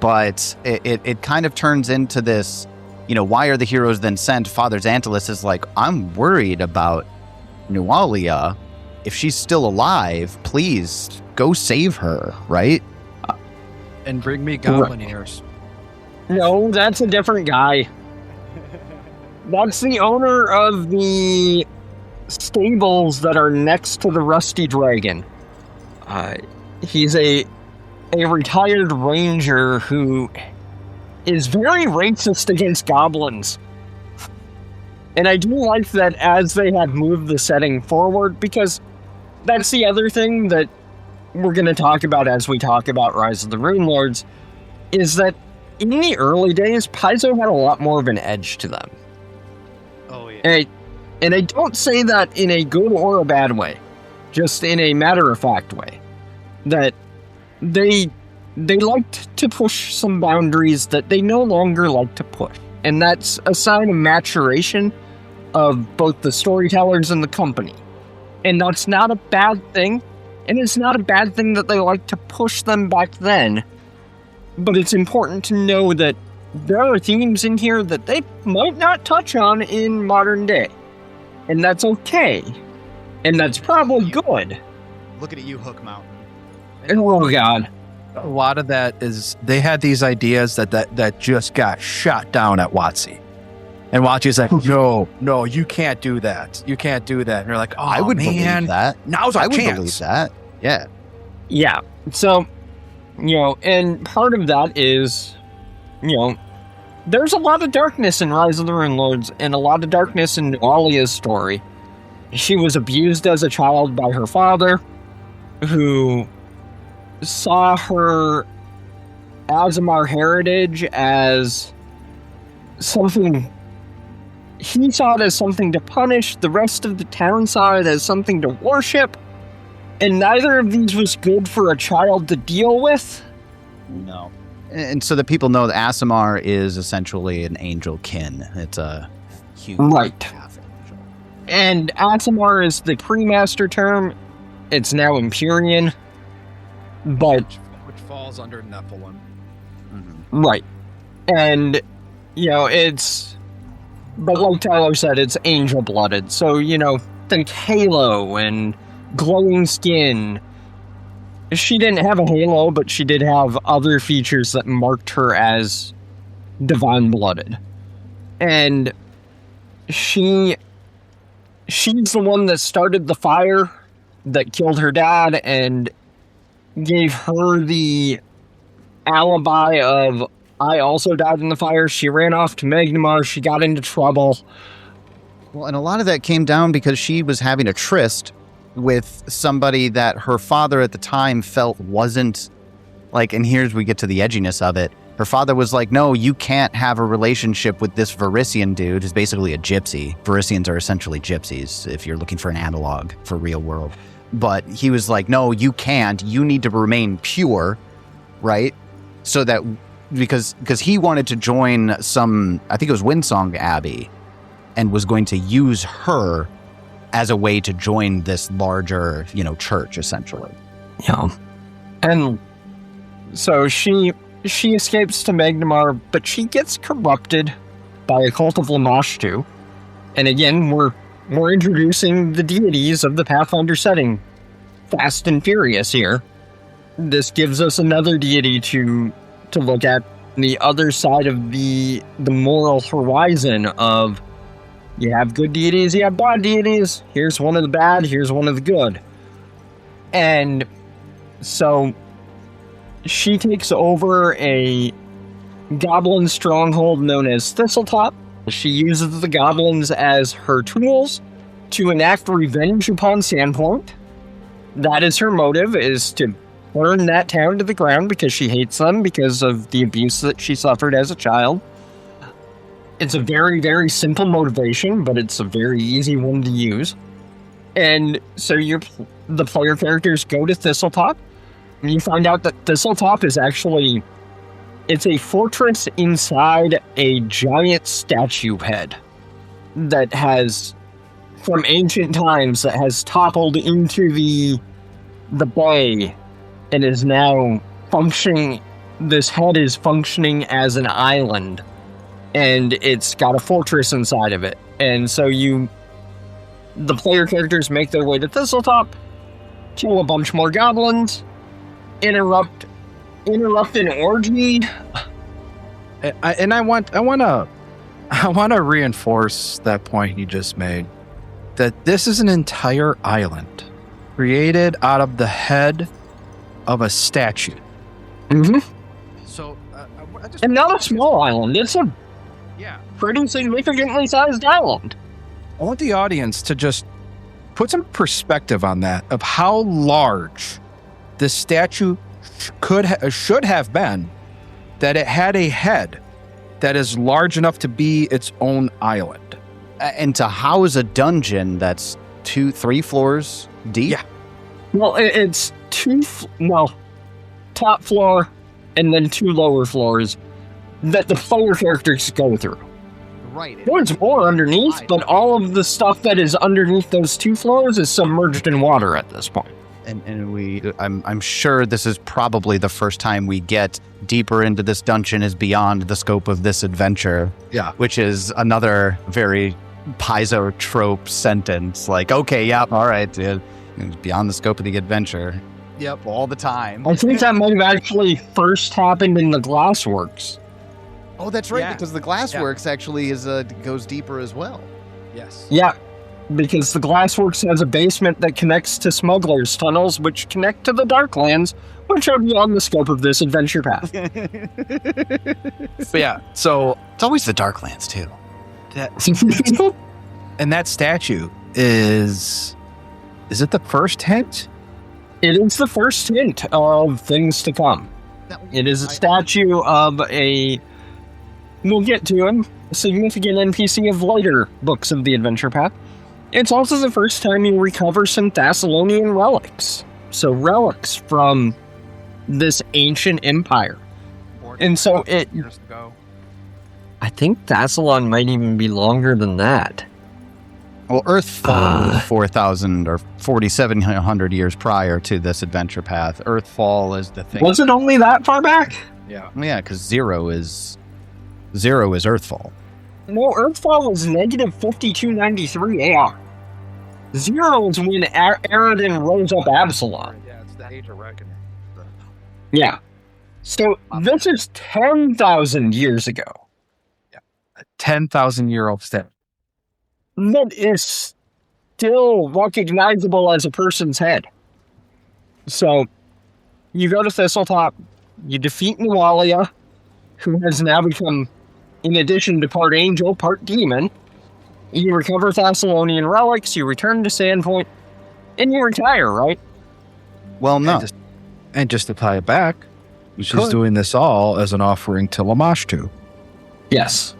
But it kind of turns into this, why are the heroes then sent? Father Xantalus is like, I'm worried about Nualia. If she's still alive, please go save her, right? And bring me goblin ears. No, that's a different guy. That's the owner of the stables that are next to the Rusty Dragon. He's a retired ranger who is very racist against goblins. And I do like that as they have moved the setting forward, because that's the other thing that we're going to talk about as we talk about Rise of the Runelords, is that in the early days, Paizo had a lot more of an edge to them. Oh, yeah. And I don't say that in a good or a bad way, just in a matter-of-fact way. That they liked to push some boundaries that they no longer like to push. And that's a sign of maturation of both the storytellers and the company. And that's not a bad thing. And it's not a bad thing that they like to push them back then. But it's important to know that there are themes in here that they might not touch on in modern day. And that's okay. And that's probably good. Looking at you, Hook Mountain. Oh, God. A lot of that is they had these ideas that just got shot down at WotC. And WotC's like, no, you can't do that. You can't do that. And you're like, oh, I would believe that. Now's our chance. I would believe that. Yeah. Yeah. So, and part of that is, there's a lot of darkness in Rise of the Runelords and a lot of darkness in Nualia's story. She was abused as a child by her father, who saw her Aasimar heritage as something. He saw it as something to punish, the rest of the town saw it as something to worship, and neither of these was good for a child to deal with. No. And so that people know that Aasimar is essentially an angel kin. It's a human half angel. And Aasimar is the pre-master term. It's now Empyrean. But which falls under Nephilim. Mm-hmm. Right. And, it's... But like Tyler said, it's angel-blooded. So, think Halo and glowing skin. she didn't have a halo, but she did have other features that marked her as divine-blooded. And she's the one that started the fire that killed her dad and gave her the alibi of, I also died in the fire. She ran off to Magnemar. She got into trouble. Well, and a lot of that came down because she was having a tryst with somebody that her father at the time felt wasn't like, and here's we get to the edginess of it. Her father was like, no, you can't have a relationship with this Varisian dude who's basically a gypsy. Varisians are essentially gypsies, if you're looking for an analog for real world. But he was like, no, you can't. You need to remain pure, right? So that, because he wanted to join some, I think it was Windsong Abbey, and was going to use her as a way to join this larger, church, essentially. Yeah. And so she escapes to Magnemar, but she gets corrupted by a cult of Lamashtu. And again, we're introducing the deities of the Pathfinder setting fast and furious here. This gives us another deity to look at, the other side of the moral horizon of, you have good deities, you have bad deities, here's one of the bad, here's one of the good. And so she takes over a goblin stronghold known as Thistletop. She uses the goblins as her tools to enact revenge upon Sandpoint. That is her motive, is to burn that town to the ground because she hates them because of the abuse that she suffered as a child. It's a very, very simple motivation, but it's a very easy one to use. And so the player characters go to Thistletop, and you find out that Thistletop is actually, it's a fortress inside a giant statue head that has, from ancient times, that has toppled into the bay and is now functioning. This head is functioning as an island, and it's got a fortress inside of it. And so the player characters make their way to Thistletop, kill a bunch more goblins, interrupt an orgy. I want to reinforce that point you just made, that this is an entire island created out of the head of a statue. Mm-hmm. So, and not a small island. It's a yeah, pretty significantly sized island. I want the audience to just put some perspective on that, of how large this statue should have been, that it had a head that is large enough to be its own island. And to house a dungeon that's 2-3 floors deep? Yeah. Well, it's top floor and then 2 lower floors that the player characters go through. Right. There's more underneath, but all of the stuff that is underneath those 2 floors is submerged in water at this point. And I'm sure this is probably the first time we get deeper into this dungeon is beyond the scope of this adventure. Yeah. Which is another very Paizo trope sentence. Like, okay, yeah, all right, dude. It's beyond the scope of the adventure. Yep, all the time. I think that might have actually first happened in the Glassworks. Oh, that's right, Yeah. because the Glassworks actually goes deeper as well. Yes. Yeah, because the Glassworks has a basement that connects to Smuggler's Tunnels, which connect to the Darklands, which are beyond the scope of this adventure path. But yeah, so It's always the Darklands, too. and that statue is it the first hint? It is the first hint of things to come. It is a statue of we'll get to him, a significant NPC of later books of the adventure path. It's also the first time you recover some Thessalonian relics. So relics from this ancient empire. And so years ago. I think Thassalon might even be longer than that. Well, Earthfall was 4,000 or 4,700 years prior to this adventure path. Earthfall is the thing. Was it only that far back? Yeah. Yeah, because zero is Earthfall. No, Earthfall was negative 5293 AR. 0 is when Aradin rose up Absalon. Yeah, the Age of Reckoning. Yeah. So this is 10,000 years ago. 10,000-year-old step. That is still recognizable as a person's head. So you go to Thistletop, you defeat Nualia, who has now become, in addition to part angel, part demon. You recover Thessalonian relics, you return to Sandpoint, and you retire, right? Well, no. And just to tie it back, she's doing this all as an offering to Lamashtu. Yes.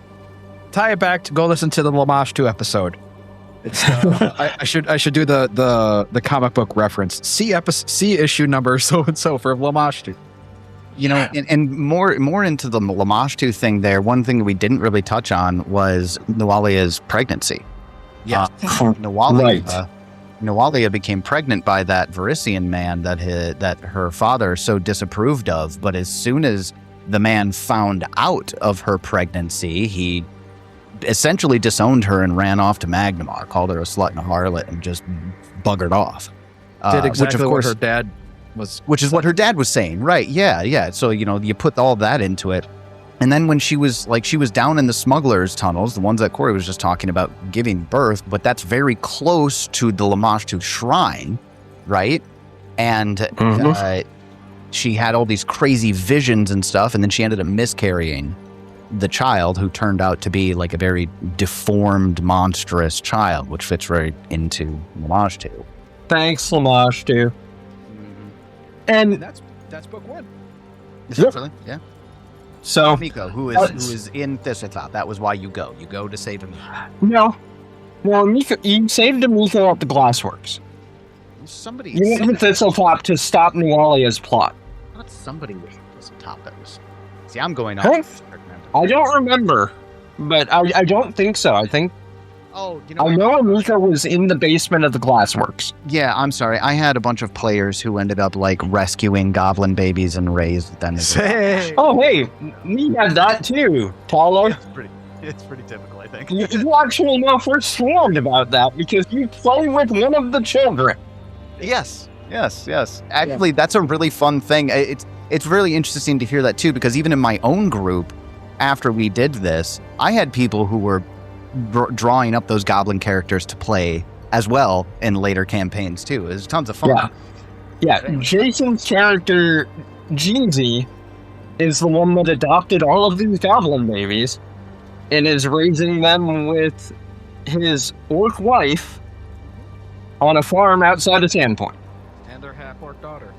Tie it back to go listen to the Lamashtu episode. It's I should do the comic book reference. See issue number so and so for Lamashtu. You know, and more into the Lamashtu thing there, one thing we didn't really touch on was Nualia's pregnancy. Yeah. Nualia became pregnant by that Varisian man that her father so disapproved of, but as soon as the man found out of her pregnancy, he essentially disowned her and ran off to Magnamar, called her a slut and a harlot, and just buggered off. Did exactly which, of course, what her dad was... Which is what her dad was saying, right? Yeah. So, you put all that into it. And then when she was down in the smugglers' tunnels, the ones that Cori was just talking about giving birth, but that's very close to the Lamashtu shrine, right? And she had all these crazy visions and stuff, and then she ended up miscarrying the child, who turned out to be like a very deformed, monstrous child, which fits right into Lamashtu. Thanks, Lamashtu. And that's book one. Essentially, yeah. So Miko, who is in Thistletop, that was why you go. You go to save Miko. No. Well, Miko, you saved Miko at the Glassworks. Somebody. You went with Thistletop to stop Nualia's plot. Not somebody with Thistletop that was. See, I'm going Huh? off. I don't remember, but I don't think so. I think Oh, I know Miko was in the basement of the Glassworks. Yeah, I'm sorry. I had a bunch of players who ended up like rescuing goblin babies and raised them. Oh, hey, we had that too, Talo. It's pretty typical, I think. You actually know firsthand about that because you play with one of the children. Yes. Actually, that's a really fun thing. It's really interesting to hear that too, because even in my own group, after we did this, I had people who were drawing up those goblin characters to play as well in later campaigns too. It was tons of fun. Yeah. Jason's character, Jeezy, is the one that adopted all of these goblin babies and is raising them with his orc wife on a farm outside of Sandpoint. And their half-orc daughter.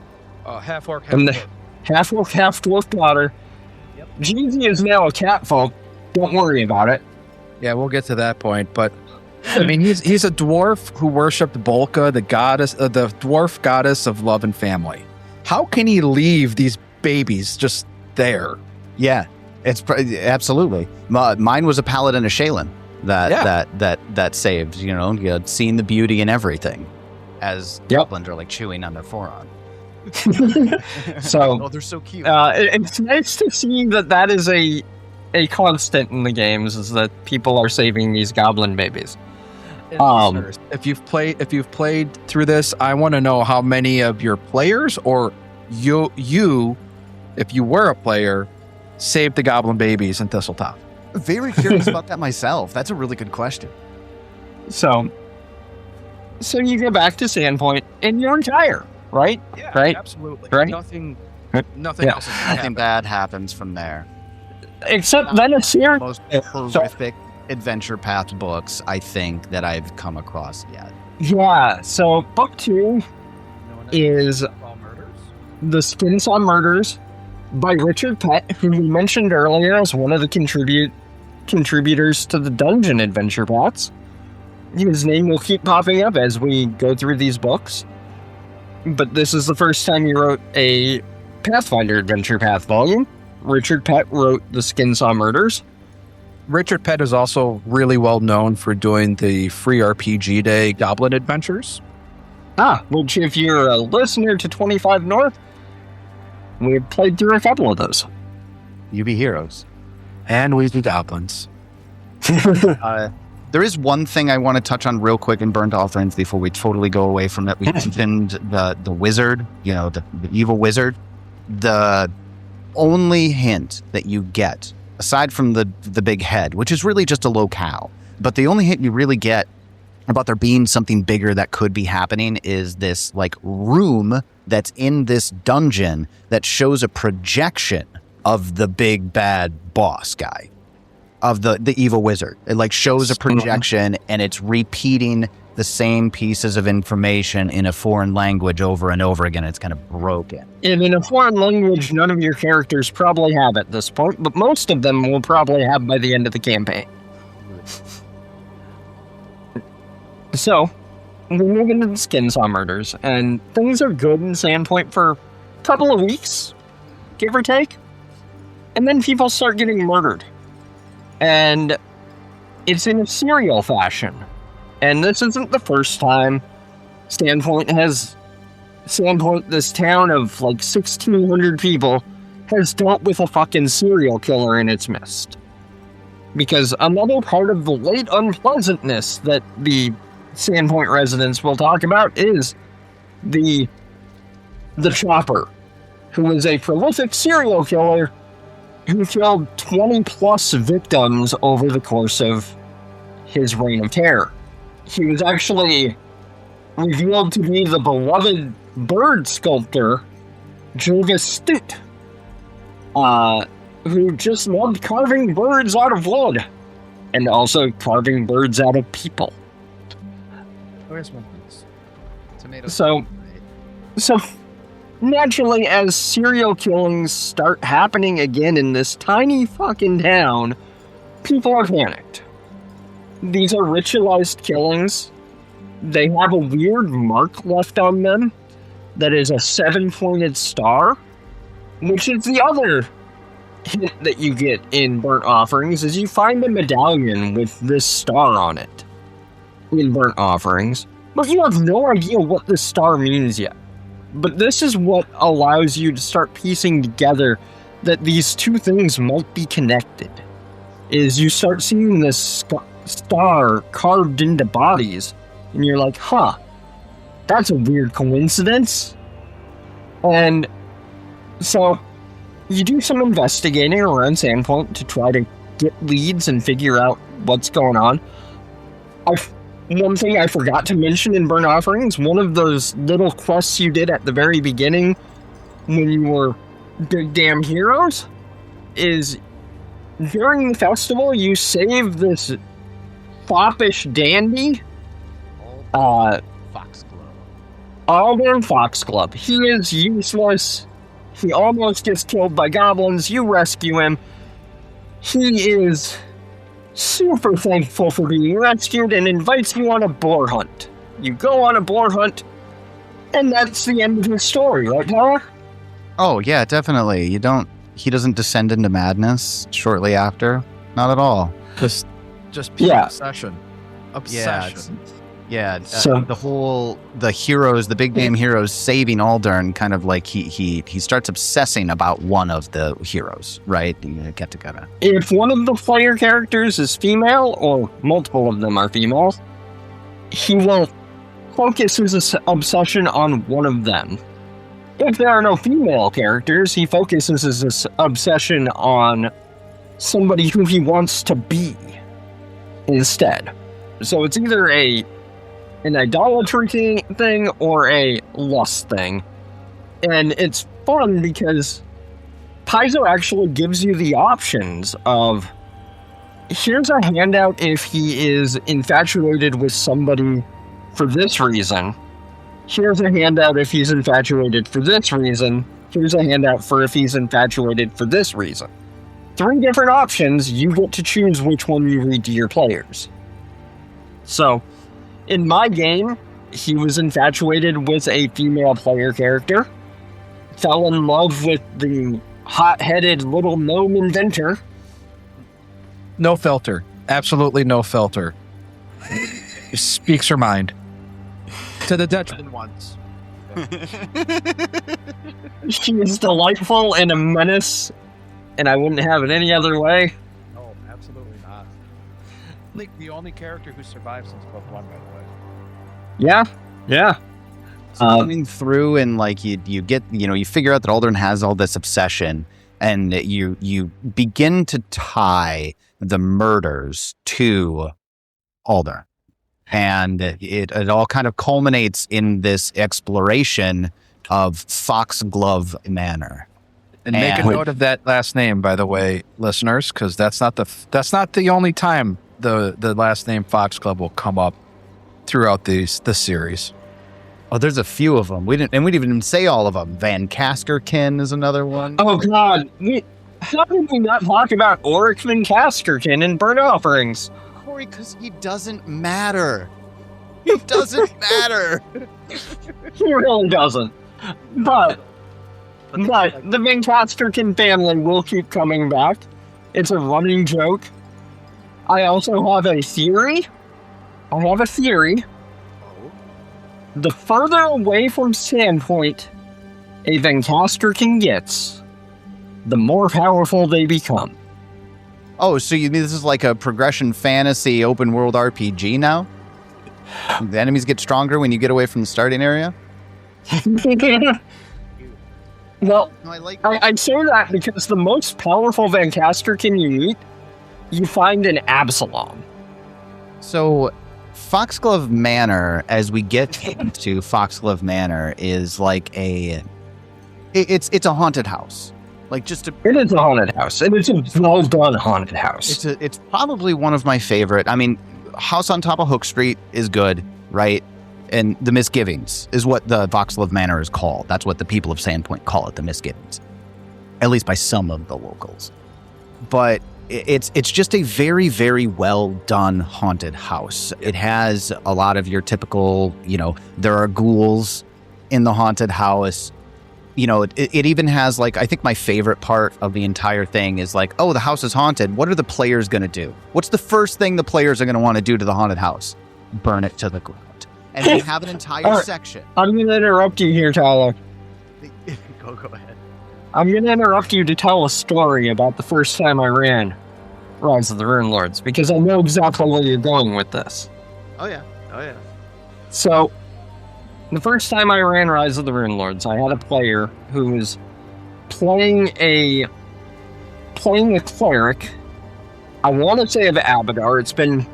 Half-orc, And the half-orc, half-dwarf daughter. Yep. Jeezy is now a catfolk. Don't worry about it. Yeah, we'll get to that point, but I mean, he's a dwarf who worshipped Bolka, the goddess, the dwarf goddess of love and family. How can he leave these babies just there? Yeah, it's absolutely. Mine was a paladin of Shaylin that saved. You had seen the beauty in everything, as goblins are like chewing on their forearm. So, oh, they're so cute. It's nice to see that is a constant in the games, is that people are saving these goblin babies. If you've played through this, I want to know how many of your players or you, if you were a player, saved the goblin babies in Thistletop. Very curious about that myself. That's a really good question. So you go back to Sandpoint and you're entire, right? Yeah, right? Absolutely. Right? Nothing Yeah. else. Nothing bad happens from there. Except then a series. Most horrific adventure path books I think that I've come across yet. Yeah. So book 2 is The Skinsaw Murders by Richard Pett, who we mentioned earlier as one of the contributors to the Dungeon Adventure Paths. His name will keep popping up as we go through these books. But this is the first time he wrote a Pathfinder Adventure Path volume. Richard Pett wrote The Skinsaw Murders. Richard Pett is also really well known for doing the free RPG Day Goblin Adventures. Which if you're a listener to 25 North, we played through a couple of those. You be heroes. And we be goblins. There is one thing I want to touch on real quick in Burnt Offerings before we totally go away from it. We mentioned the wizard, the evil wizard. The only hint that you get, aside from the big head, which is really just a locale, but the only hint you really get about there being something bigger that could be happening is this like room that's in this dungeon that shows a projection of the big bad boss guy, of the evil wizard. It like shows a projection and it's repeating the same pieces of information in a foreign language over and over again. It's kind of broken. And in a foreign language, none of your characters probably have at this point, but most of them will probably have by the end of the campaign. So, we move into the Skinsaw murders, and things are good in Sandpoint for a couple of weeks, give or take. And then people start getting murdered. And it's in a serial fashion. And this isn't the first time Sandpoint, this town of like 1,600 people, has dealt with a fucking serial killer in its midst. Because another part of the late unpleasantness that the Sandpoint residents will talk about is the Chopper, who is a prolific serial killer who killed 20 plus victims over the course of his reign of terror. He was actually revealed to be the beloved bird sculptor, Jovis Stute, who just loved carving birds out of wood, and also carving birds out of people. Where's my piece? Tomato. So naturally, as serial killings start happening again in this tiny fucking town, people are panicked. These are ritualized killings. They have a weird mark left on them that is a 7-pointed star, which is the other hint that you get in Burnt Offerings, is you find a medallion with this star on it in Burnt Offerings, but you have no idea what this star means yet. But this is what allows you to start piecing together that these two things might be connected. Is you start seeing this star carved into bodies, and you're like, that's a weird coincidence. And so you do some investigating around Sandpoint to try to get leads and figure out what's going on. One thing I forgot to mention in Burnt Offerings, one of those little quests you did at the very beginning when you were big damn heroes, is during the festival you save this foppish dandy, Alden Foxglove. He is useless. He almost gets killed by goblins. You rescue him. He is super thankful for being rescued and invites you on a boar hunt. You go on a boar hunt, and that's the end of his story, right, Tyler? Oh, yeah, definitely. He doesn't descend into madness shortly after. Not at all. Just pure obsession. Yeah. So the big name heroes saving Aldern, kind of like he starts obsessing about one of the heroes, right? You get together. If one of the player characters is female, or multiple of them are females, he will focus his obsession on one of them. If there are no female characters, he focuses his obsession on somebody who he wants to be instead. So it's either an idolatry thing or a lust thing. And it's fun because Paizo actually gives you the options of, here's a handout if he is infatuated with somebody for this reason. Here's a handout if he's infatuated for this reason. Here's a handout for if he's infatuated for this reason. 3 different options, you get to choose which one you read to your players. So, in my game, he was infatuated with a female player character, fell in love with the hot-headed little gnome inventor. No filter. Absolutely no filter. Speaks her mind. To the detriment ones. She is delightful and a menace, and I wouldn't have it any other way. No, absolutely not. the only character who survived since book 1, by the way. Yeah. Coming through and like you get, you figure out that Aldrin has all this obsession, and you begin to tie the murders to Aldrin. And it all kind of culminates in this exploration of Foxglove Manor. And make a note of that last name, by the way, listeners, because that's not the only time the last name Foxglove will come up throughout the series. Oh, there's a few of them. We didn't even say all of them. Van Kaskerkin is another one. Oh God, how did we not talk about Ulrich Van Kaskerkin in Burnt Offerings? Corey, because he doesn't matter. He doesn't matter. He really doesn't. But the Van Kaskerkin family will keep coming back. It's a running joke. I also have a theory. The further away from Sandpoint a Van Kaskerkin gets, the more powerful they become. Oh, so you mean this is like a progression fantasy open world RPG now? The enemies get stronger when you get away from the starting area? Well, No, I'd say that because the most powerful Van Kaskerkin you meet, you find in Absalom. So, Foxglove Manor, as we get into Foxglove Manor, is like it's a haunted house. Like It is a haunted house, and it's a well-done haunted house. It's probably one of my favorite. I mean, House on Top of Hook Street is good, right? And the Misgivings is what the Foxglove Manor is called. That's what the people of Sandpoint call it, the Misgivings. At least by some of the locals. But it's just a very, very well done haunted house. It has a lot of your typical, there are ghouls in the haunted house. It even has, like, I think my favorite part of the entire thing is like, oh, the house is haunted. What are the players going to do? What's the first thing the players are going to want to do to the haunted house? Burn it to the ground. And they have an entire section. I'm going to interrupt you here, Tyler. Go ahead. I'm going to interrupt you to tell a story about the first time I ran Rise of the Runelords, because I know exactly where you're going with this. Oh, yeah. So, the first time I ran Rise of the Runelords, I had a player who was playing a cleric. I want to say of Abadar. It's been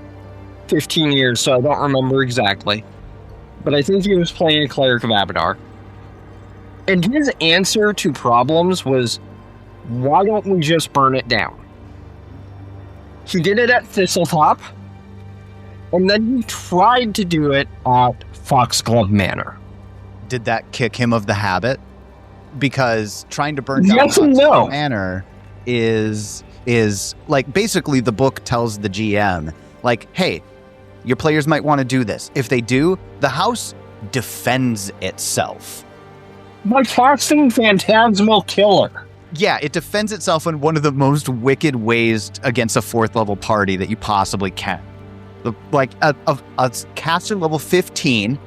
15 years, so I don't remember exactly. But I think he was playing a cleric of Abadar. And his answer to problems was, why don't we just burn it down? He did it at Thistletop, and then he tried to do it at Foxglove Manor. Did that kick him of the habit? Because trying to burn down Yes and Foxglove no. Manor is like, basically the book tells the GM, like, hey, your players might want to do this. If they do, the house defends itself. By casting Phantasmal Killer. Yeah, it defends itself in one of the most wicked ways against a 4th level party that you possibly can. Like a caster level 15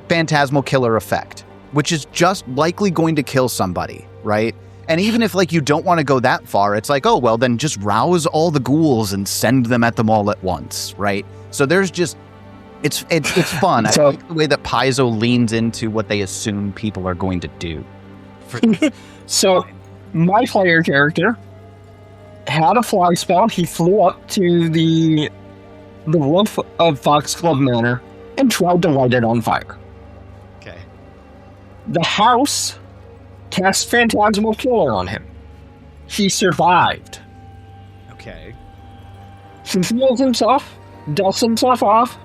Phantasmal Killer effect, which is just likely going to kill somebody, right? And even if, like, you don't want to go that far, it's like, oh, well, then just rouse all the ghouls and send them at them all at once, right? So there's just, it's fun. So, I like the way that Paizo leans into what they assume people are going to do. So, my player character had a fly spell. He flew up to the roof of Foxglove Manor and tried to light it on fire. Okay. The house cast Phantasmal Killer on him. He survived. Okay. He heals himself, dusts himself off,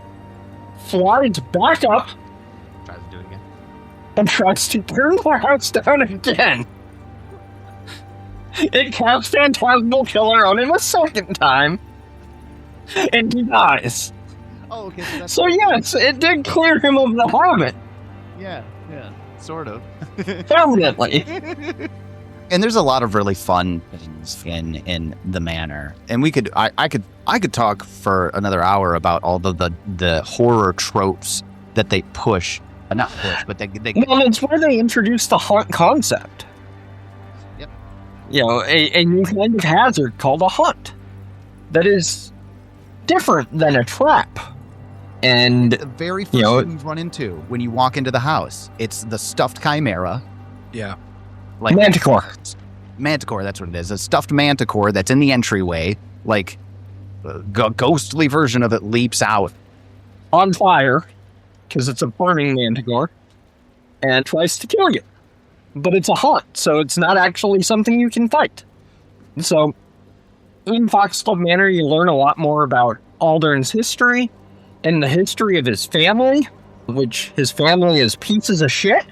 flies back up, Tries to do it again. and tries to burn the house down again. It casts Phantasmal Killer on him a second time, and he dies. Oh, okay. So yes, it did clear him of the habit. Yeah, sort of. Permanently. And there's a lot of really fun things in the manor, and I could talk for another hour about all the horror tropes that they push. Not push, but they. Well, it's where they introduced the hunt concept. Yep. A new kind of hazard called a hunt. That is different than a trap. And The very first thing you run into when you walk into the house, it's the stuffed chimera. Yeah. Like Manticore. Manticore, that's what it is. A stuffed manticore that's in the entryway. Like, a ghostly version of it leaps out. On fire, because it's a burning manticore, and tries to kill you. But it's a hunt, so it's not actually something you can fight. So, in Foxglove Manor, you learn a lot more about Aldern's history, and the history of his family, which his family is pieces of shit.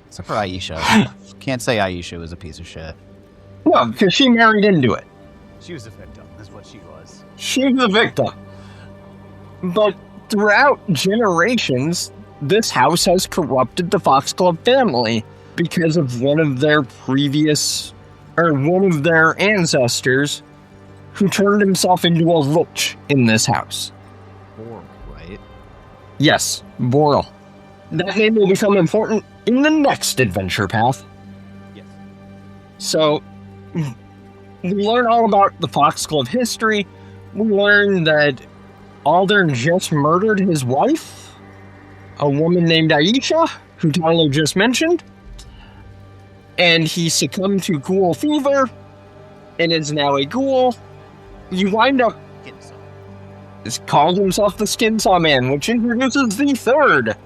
Except for Aisha. Can't say Aisha was a piece of shit. No, because she married into it. She was a victim, is what she was. She's the victim. But throughout generations, this house has corrupted the Foxglove family because of one of their ancestors who turned himself into a roach in this house. Boral, right? Yes, Boral. That name will become important in the next adventure path. Yes. So, we learn all about the Foxglove history. We learn that Aldern just murdered his wife, a woman named Aisha, who Tyler just mentioned. And he succumbed to ghoul fever and is now a ghoul. You wind up... calls himself the Skinsaw Man, which introduces the third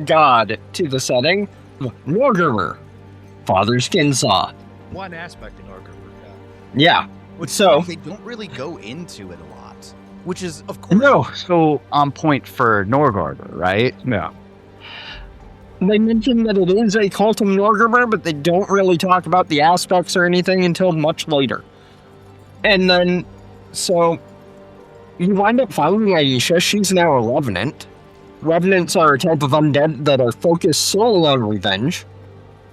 god to the setting, Norgrimmar, Father Skinsaw. One aspect of Norgrimmar, Yeah. Which So- they don't really go into it a lot. Which is, of course, No. so on point for Norgrimmar, right? Yeah. They mention that it is a cult of Norgrimmar, but they don't really talk about the aspects or anything until much later. And then, so, you wind up finding Aisha. She's now a Revenant. Revenants are a type of undead that are focused solely on revenge.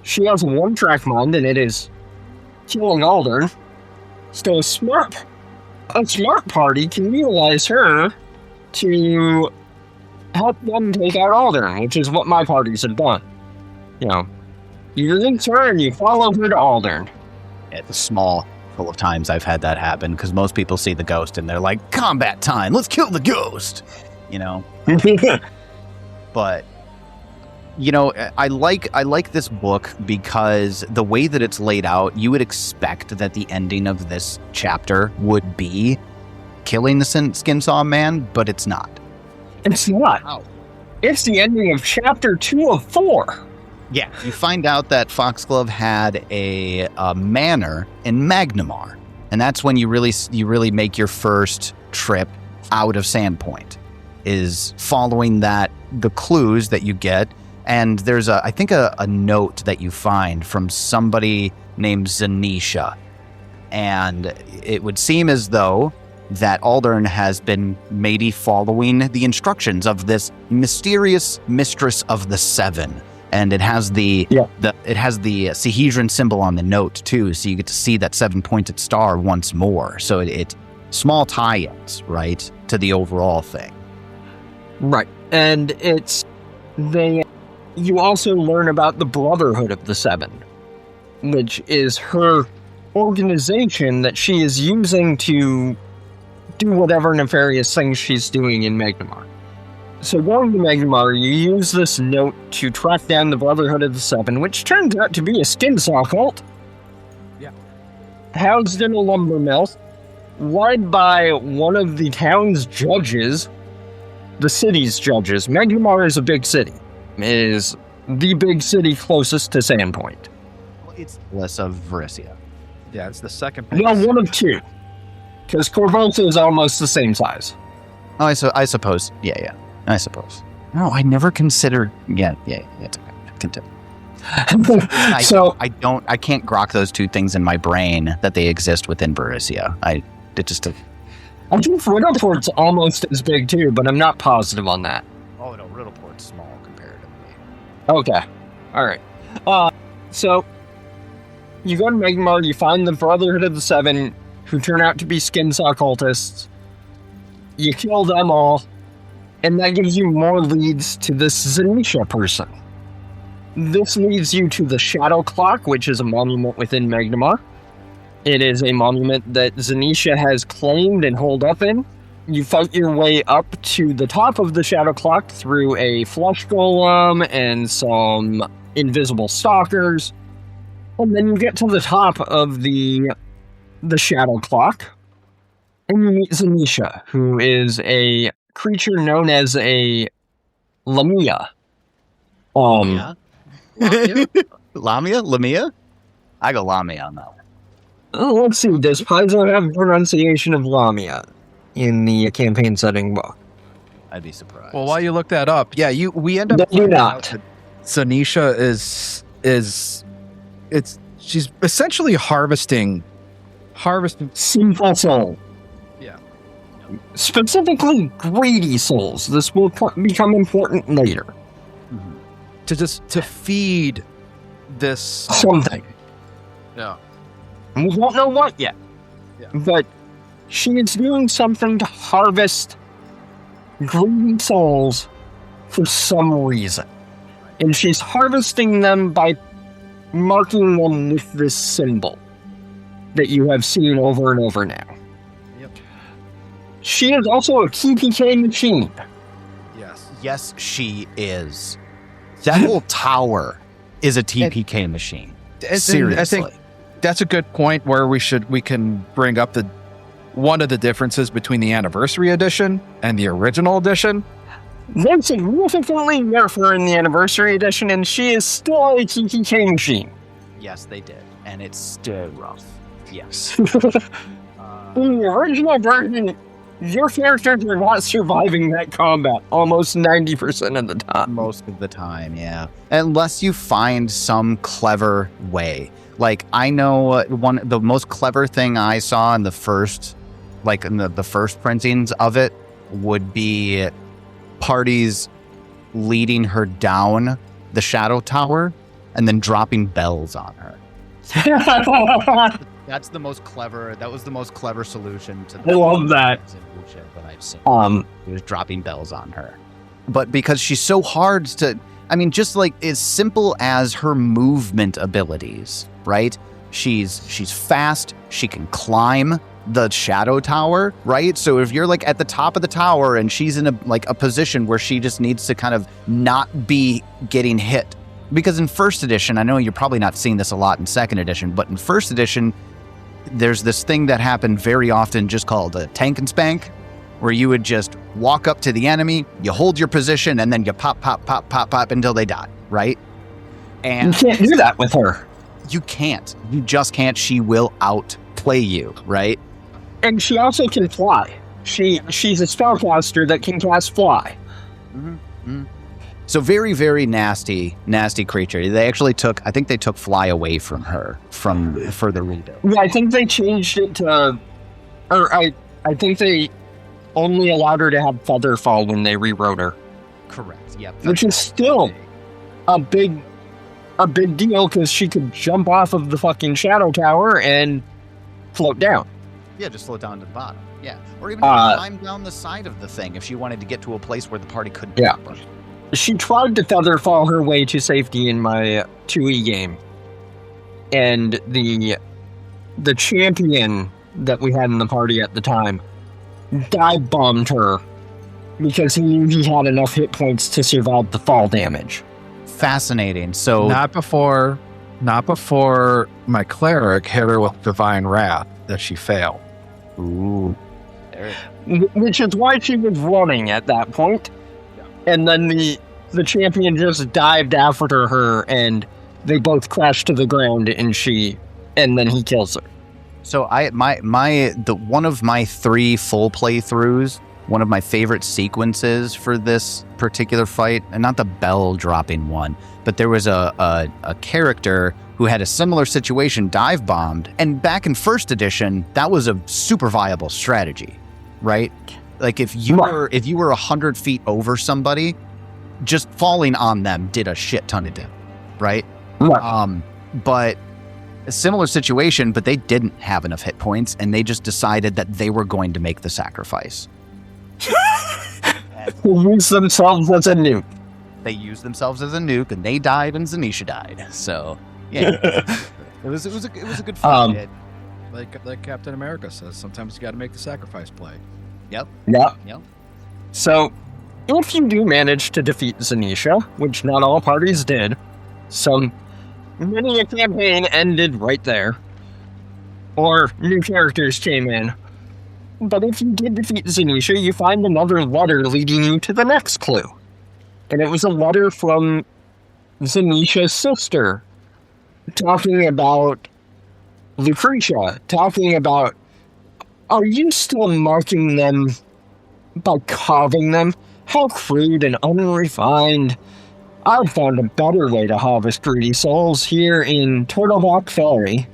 She has a one-track mind, and it is killing Aldern. So a smart party can utilize her to help them take out Aldern, which is what my parties have done. You know, you link her and you follow her to Aldern. At the small full of times I've had that happen, because most people see the ghost and they're like, combat time, let's kill the ghost, you know? But, you know, I like this book because the way that it's laid out, you would expect that the ending of this chapter would be killing the Skinsaw Man, but it's not. It's not. Wow. It's the ending of chapter 2 of 4. Yeah, you find out that Foxglove had a manor in Magnamar, and that's when you really make your first trip out of Sandpoint, is following the clues that you get. And there's I think a note that you find from somebody named Zanisha, and it would seem as though that Aldern has been maybe following the instructions of this mysterious mistress of the Seven. And it has the Sahedron symbol on the note too, so you get to see that 7-pointed star once more. So it small tie-ins, right, to the overall thing. Right. And you also learn about the Brotherhood of the Seven, which is her organization that she is using to do whatever nefarious things she's doing in Magnamar. So going to Magnamar, you use this note to track down the Brotherhood of the Seven, which turns out to be a skinsaw cult. Yeah. Housed in a lumber mill, led by one of the town's judges, the city's judges. Magnamar is a big city. It is the big city closest to Sandpoint. Well, it's less of Varisia. Yeah, it's the second. Well, one of two. Because Corvosa is almost the same size. Oh, I suppose. Yeah. I suppose. No, I never considered. Yeah. It's okay. Continue. I can't grok those two things in my brain that they exist within Varisia. I think Riddleport's almost as big too, but I'm not positive on that. Oh no, Riddleport's small comparatively. Okay. Alright. So, you go to Magnamar, you find the Brotherhood of the Seven, who turn out to be skinsaw cultists. You kill them all, and that gives you more leads to this Zanisha person. This leads you to the Shadow Clock, which is a monument within Magnamar. It is a monument that Zanisha has claimed and holed up in, you fight your way up to the top of the Shadow Clock through a flesh golem and some invisible stalkers. And then you get to the top of the Shadow Clock, and you meet Zanisha, who is a creature known as a Lamia. Yeah. Lamia? I go Lamia on that one. Let's see, does Paizo have pronunciation of Lamia in the campaign setting book? I'd be surprised. Well, while you look that up, we end up They do finding not. out that Zanisha she's essentially harvesting Sinful soul. Yeah. Specifically greedy souls. This will become important later. to feed this Something. Yeah. We won't know what yet. Yeah. But she is doing something to harvest greedy souls for some reason. And she's harvesting them by marking them with this symbol that you have seen over and over now. Yep. She is also a TPK machine. Yes. Yes, she is. That whole tower is a TPK machine. Seriously. I think that's a good point where we can bring up one of the differences between the anniversary edition and the original edition. They're significantly nerfer in the anniversary edition, and she is still a TPK machine. Yes, they did. And it's still rough. Yes. In the original version, your characters are not surviving that combat almost 90% of the time. Most of the time, yeah. Unless you find some clever way. Like, I know the most clever thing I saw in the first, in the first printings of it would be parties leading her down the Shadow Tower and then dropping bells on her. That was the most clever solution to the I love that. bullshit that I've seen. Um, It was dropping bells on her. But because she's so hard to, just as simple as her movement abilities, right? She's fast, she can climb the Shadow Tower, right? So if you're at the top of the tower and she's in a position where she just needs to kind of not be getting hit. Because in first edition, I know you're probably not seeing this a lot in second edition, but in first edition, there's this thing that happened very often just called a tank and spank, where you would just walk up to the enemy, you hold your position, and then you pop until they die, right? you And can't do that with her. you can't. You just can't. She will outplay you, right? And she also can fly. She's a spellcaster that can cast fly. So very, very nasty creature. I think they took fly away from her for the rebuild. Yeah, I think they changed it to, I think they only allowed her to have feather fall when they rewrote her, Correct. Yep. which is still a big deal because she could jump off of the fucking Shadow Tower and float down. Yeah, just slow down to the bottom. Yeah. Or even climb down the side of the thing if she wanted to get to a place where the party couldn't Yeah. jump her. She tried to feather fall her way to safety in my 2E game, and the champion that we had in the party at the time dive bombed her because he knew he had enough hit points to survive the fall damage. Fascinating. So Not before my cleric hit her with divine wrath that she failed. ooh. There Which is why she was running at that point. And then the champion just dived after her, and they both crashed to the ground, and then he kills her. So one of my 3 full playthroughs, one of my favorite sequences for this particular fight, and not the bell dropping one, but there was a character who had a similar situation dive bombed, and back in first edition, that was a super viable strategy, right? Like if you were 100 feet over somebody, just falling on them did a shit ton of damage, right? Right. But a similar situation, but they didn't have enough hit points, and they just decided that they were going to make the sacrifice. They use themselves as a nuke. They used themselves as a nuke, and they died, and Zanisha died. So yeah, it was a good fight. Like Captain America says, sometimes you got to make the sacrifice play. Yep. Yep. Yep. So, if you do manage to defeat Zanisha, which not all parties did, many a campaign ended right there, or new characters came in. But if you did defeat Zanisha, you find another letter leading you to the next clue. And it was a letter from Zanisha's sister, talking about Lucretia, talking about, are you still marking them by carving them? How crude and unrefined. I found a better way to harvest greedy souls here in Turtleback Ferry.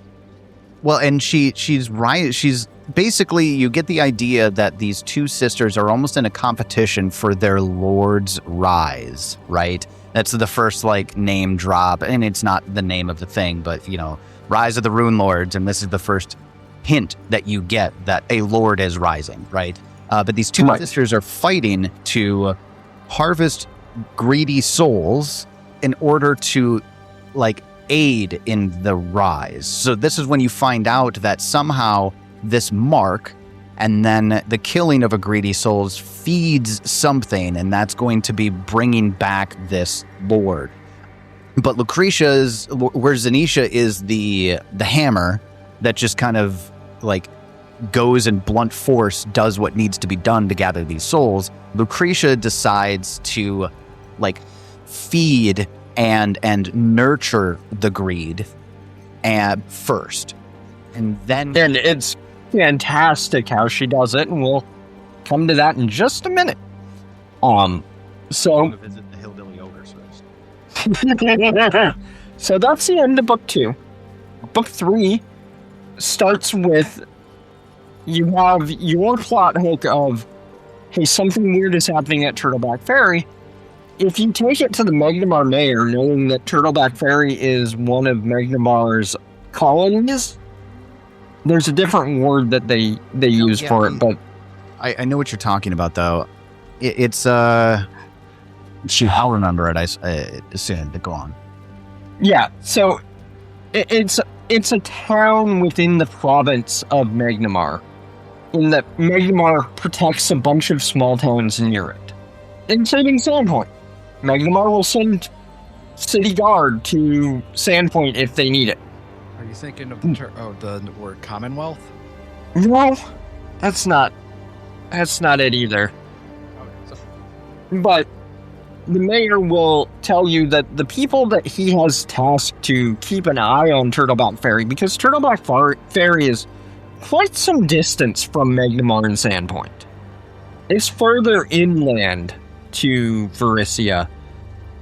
Well, and she's right. She's basically, you get the idea that these two sisters are almost in a competition for their lord's rise, right? That's the first, name drop, and it's not the name of the thing, but, Rise of the Runelords, and this is the first hint that you get that a lord is rising, right? But these two sisters are fighting to harvest greedy souls in order to, aid in the rise. So this is when you find out that somehow this mark and then the killing of a greedy souls feeds something, and that's going to be bringing back this lord. But where Zanisha is the hammer that just kind of goes in blunt force, does what needs to be done to gather these souls. Lucretia decides to feed and nurture the greed first, and it's fantastic how she does it, and we'll come to that in just a minute. So visit the hillbilly ogres first. So that's the end of book 2. Book 3 starts with, you have your plot hook of, hey, something weird is happening at Turtleback Ferry. If you take it to the Magnamar mayor, knowing that Turtleback Ferry is one of Magnamar's colonies, there's a different word that they use for it, but I know what you're talking about, though. It's I'll remember it. I said to go on. Yeah, so it's a town within the province of Magnamar, in that Magnamar protects a bunch of small towns near it, including Sandpoint. Magnamar will send city guard to Sandpoint if they need it. Are you thinking of the word Commonwealth? No, that's not it either. Okay, But the mayor will tell you that the people that he has tasked to keep an eye on Turtleback Ferry, because Turtleback Ferry is quite some distance from Magnamar and Sandpoint. It's further inland to Varisia.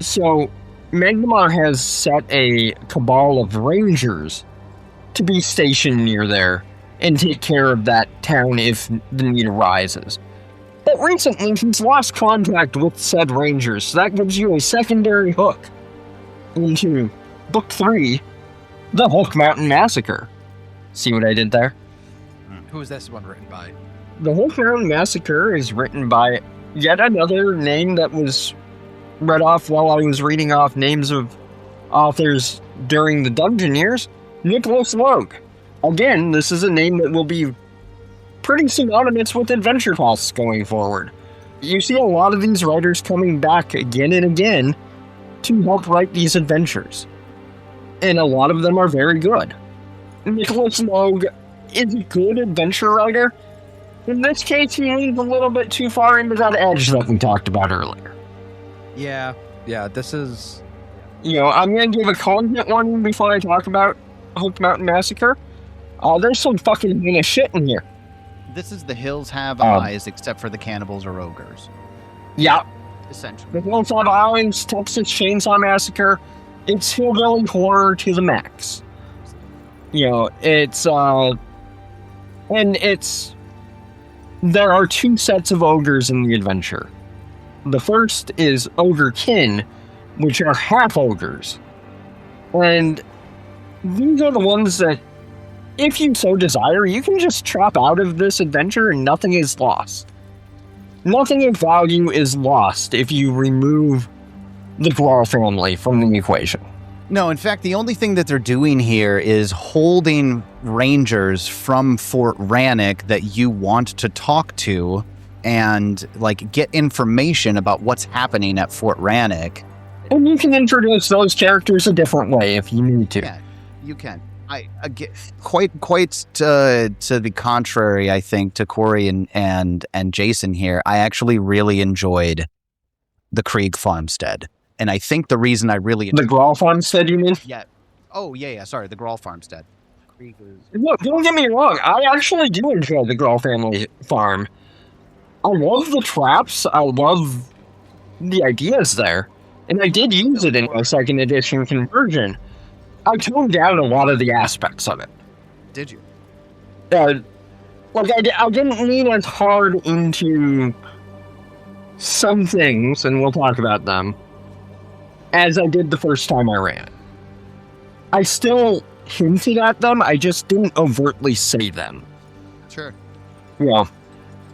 So Magnamar has set a cabal of rangers to be stationed near there and take care of that town if the need arises. But recently, he's lost contact with said rangers, so that gives you a secondary hook into Book 3, The Hulk Mountain Massacre. See what I did there? Who is this one written by? The Hulk Mountain Massacre is written by yet another name that was read off while I was reading off names of authors during the dungeon years, Nicholas Logue. Again, this is a name that will be pretty synonymous with Adventure Pulse going forward. You see a lot of these writers coming back again and again to help write these adventures. And a lot of them are very good. Nicholas Logue is a good adventure writer. In this case, he leans a little bit too far into that edge that we talked about earlier. Yeah, this is... I'm going to give a content warning before I talk about Hulk Mountain Massacre. There's some fucking heinous shit in here. This is The Hills Have Eyes, except for the cannibals or ogres. Yeah. Essentially. The Hills Have Eyes, Texas Chainsaw Massacre. It's hillbilly horror to the max. There are 2 sets of ogres in the adventure. The first is Ogre Kin, which are half ogres. And these are the ones that, if you so desire, you can just chop out of this adventure and nothing is lost. Nothing of value is lost if you remove the Glor family from the equation. No, in fact, the only thing that they're doing here is holding rangers from Fort Rannoch that you want to talk to and like get information about what's happening at Fort Rannoch. And you can introduce those characters a different way if you need to. Yeah, you can. I get quite to the contrary. I think to Cori and Jason here, I actually really enjoyed the Krieg farmstead, and I think the reason I really The Grawl farmstead, you mean? yeah. Oh yeah. Sorry, the Grawl farmstead. Krieg is... Look, don't get me wrong. I actually do enjoy the Grawl family farm. I love the traps. I love the ideas there. And I did use it in my second edition conversion. I toned down a lot of the aspects of it. Did you? I didn't lean as hard into some things, and we'll talk about them, as I did the first time I ran it. I still hinted at them, I just didn't overtly say them. Sure. Well,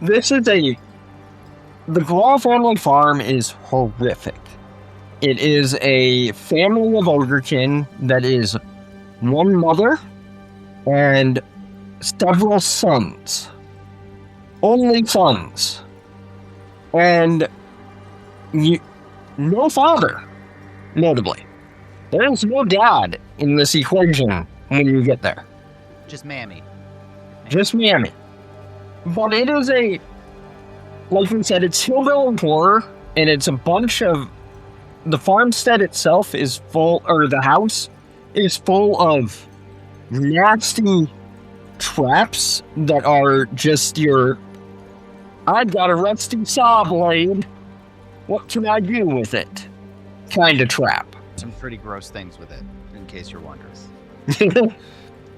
the Grawl family farm is horrific. It is a family of Ogrekin that is one mother and several sons. Only sons. And no father, notably. There is no dad in this equation when you get there. Just Mammy. Just Mammy. But it is like we said, it's hillbilly horror, and it's a bunch of... The farmstead itself is full, or the house is full of nasty traps that are just your, I've got a rusty saw blade, what can I do with it? Kind of trap. Some pretty gross things with it, in case you're wondering.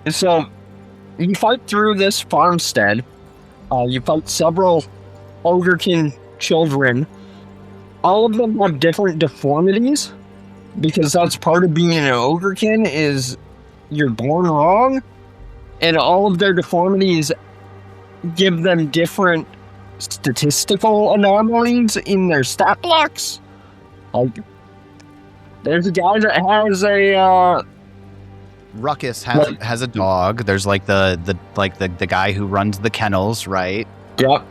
So, you fight through this farmstead, you fight several Ogrekin children. All of them have different deformities, because that's part of being an Ogrekin, is you're born wrong, and all of their deformities give them different statistical anomalies in their stat blocks. Like, there's a guy that has a Ruckus has a dog. There's like the guy who runs the kennels, right? Yep.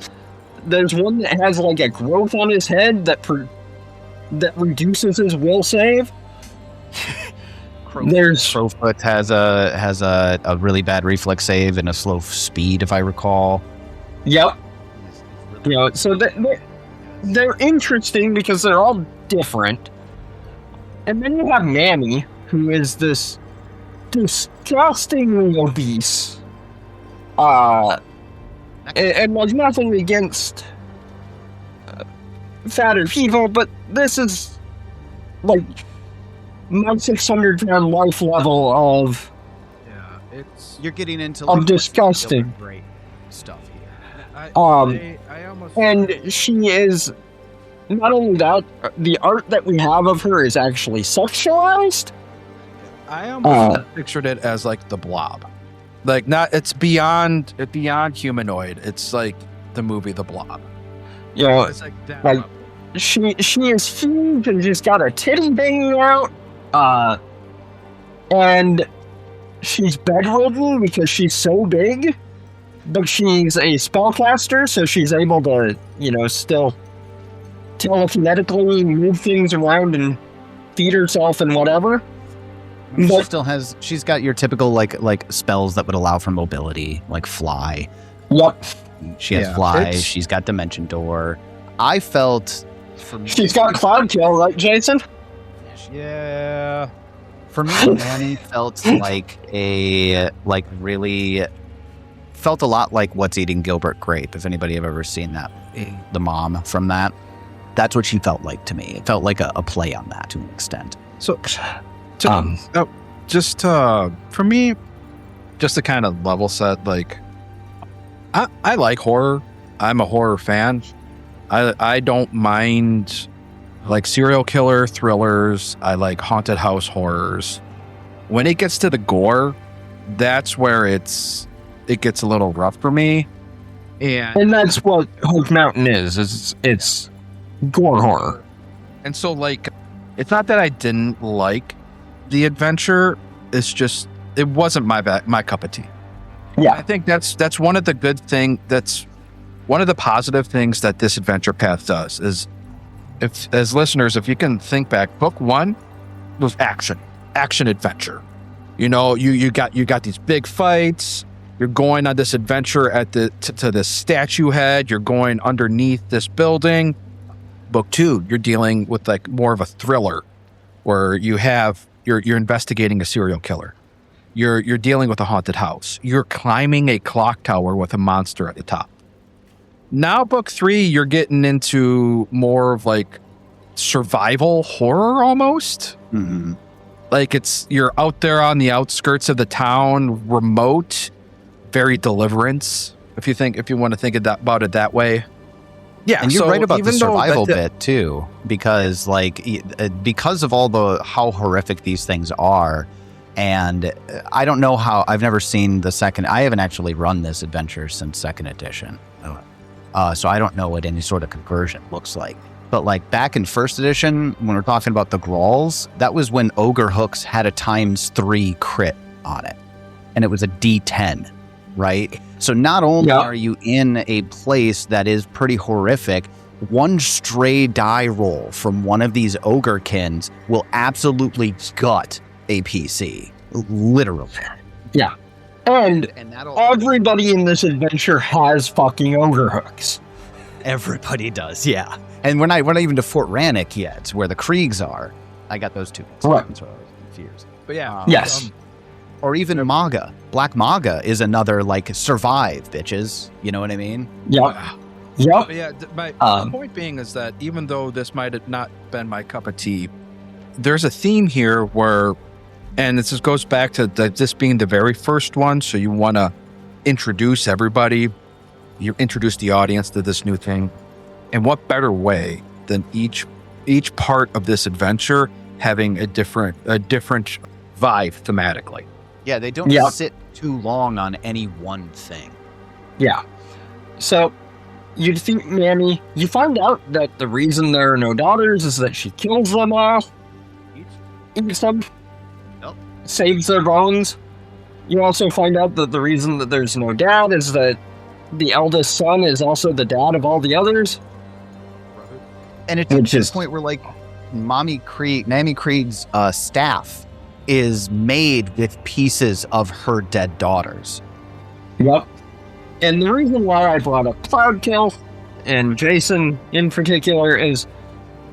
There's one that has like a growth on his head that reduces his will save. Crowfoot has a really bad reflex save and a slow speed, if I recall. Yep. So they're interesting because they're all different. And then you have Mammy, who is this disgustingly obese. And like nothing against fatter people, but this is like my 600-pound life level of you're getting into of disgusting great stuff here. And she is not only that, the art that we have of her is actually sexualized. I almost pictured it as like the Blob. Like it's beyond humanoid. It's like the movie The Blob. It's like that. Like she is huge and she's got a titty hanging out. And she's bedridden because she's so big, but she's a spellcaster, so she's able to, still telekinetically move things around and feed herself and whatever. She's got your typical like spells that would allow for mobility, like fly. Yep. She has fly. She's got dimension door. I felt she's got cloud kill, right, Jason? Yeah. For me, Annie felt felt a lot like What's Eating Gilbert Grape. If anybody have ever seen that, the mom from that, that's what she felt like to me. It felt like a play on that to an extent. So. For me, just to kind of level set, like, I like horror. I'm a horror fan. I don't mind, like, serial killer thrillers. I like haunted house horrors. When it gets to the gore, that's where it gets a little rough for me. And that's what Hook Mountain is. It's gore horror. And so, like, it's not that I didn't like the adventure, it's just it wasn't my cup of tea. Yeah, I think that's one of the good thing. That's one of the positive things that this adventure path does is, if as listeners, if you can think back, book 1 was action adventure. You know, you got these big fights. You're going on this adventure at to this statue head. You're going underneath this building. Book 2, you're dealing with like more of a thriller, where you're investigating a serial killer. You're dealing with a haunted house. You're climbing a clock tower with a monster at the top. Now, book 3, you're getting into more of like survival horror almost. Mm-hmm. Like you're out there on the outskirts of the town, remote, very Deliverance. If you want to think about it that way. Yeah, and you're so right about the even though survival bit too, because because of all how horrific these things are. And I don't know how, I've never seen the second, I haven't actually run this adventure since 2nd edition. So I don't know what any sort of conversion looks like. But like back in 1st edition, when we're talking about the Grolls, that was when Ogre Hooks had a ×3 crit on it. And it was a D10, right? So not only are you in a place that is pretty horrific, one stray die roll from one of these Ogrekins will absolutely gut a PC. Literally. Yeah. And everybody in this adventure has fucking Ogre Hooks. Everybody does, yeah. And we're not even to Fort Rannoch yet, where the Kriegs are. I got those two. Right. That's what I was confused. But yeah. Yes. Or even Maga. Black Maga is another, like, survive, bitches. You know what I mean? Yep. Yep. But yeah, my point being is that even though this might have not been my cup of tea, there's a theme here where, and this just goes back to this being the very first one, so you want to introduce everybody, you introduce the audience to this new thing. And what better way than each part of this adventure having a different vibe thematically? Yeah, they don't sit too long on any one thing. Yeah. So you defeat Mammy. You find out that the reason there are no daughters is that she kills them all. Eats them. Nope. Saves their bones. You also find out that the reason that there's no dad is that the eldest son is also the dad of all the others. And it's to the point where, like, Mammy Creed's staff is made with pieces of her dead daughters. Yep. And the reason why I brought up Cloudkill, and Jason in particular, is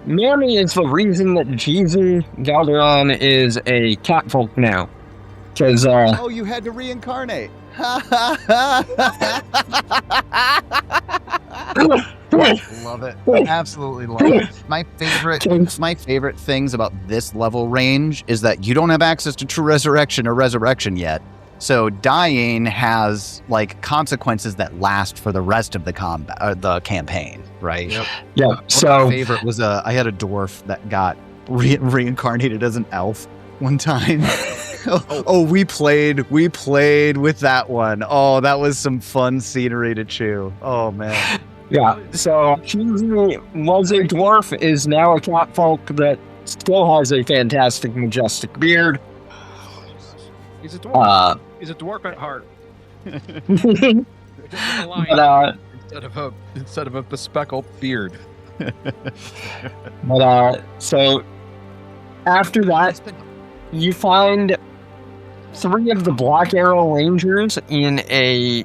Mammy is the reason that Jason Golarion is a catfolk now. Because, oh, you had to reincarnate. Love it. Absolutely love it. My favorite things about this level range is that you don't have access to true resurrection or resurrection yet. So dying has like consequences that last for the rest of the campaign, right? Yep. Yeah. So my favorite was I had a dwarf that got reincarnated as an elf one time. we played with that one. Oh, that was some fun scenery to chew. Oh man. Yeah, so she was a dwarf, is now a catfolk that still has a fantastic, majestic beard. He's a dwarf. He's a dwarf at heart. Instead of a bespeckled beard. So after that, you find 3 of the Black Arrow Rangers in a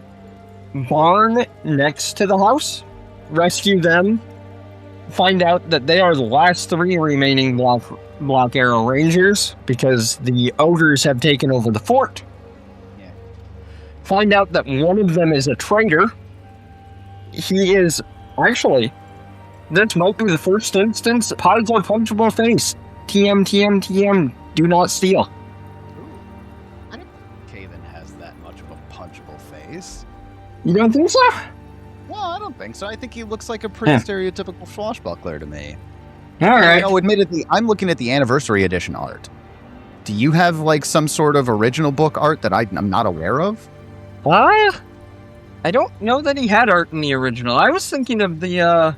barn next to the house. Rescue them. Find out that they are the last 3 remaining Black Arrow Rangers because the ogres have taken over the fort. Yeah. Find out that one of them is a traitor. He is actually, this might be the first instance, Paizo punchable face. TM, do not steal. I don't think Kaven has that much of a punchable face. You don't think so? Well, I don't think so. I think he looks like a pretty stereotypical swashbuckler to me. All right. Oh, admittedly, I'm looking at the anniversary edition art. Do you have like some sort of original book art that I'm not aware of? What? I don't know that he had art in the original. I was thinking of the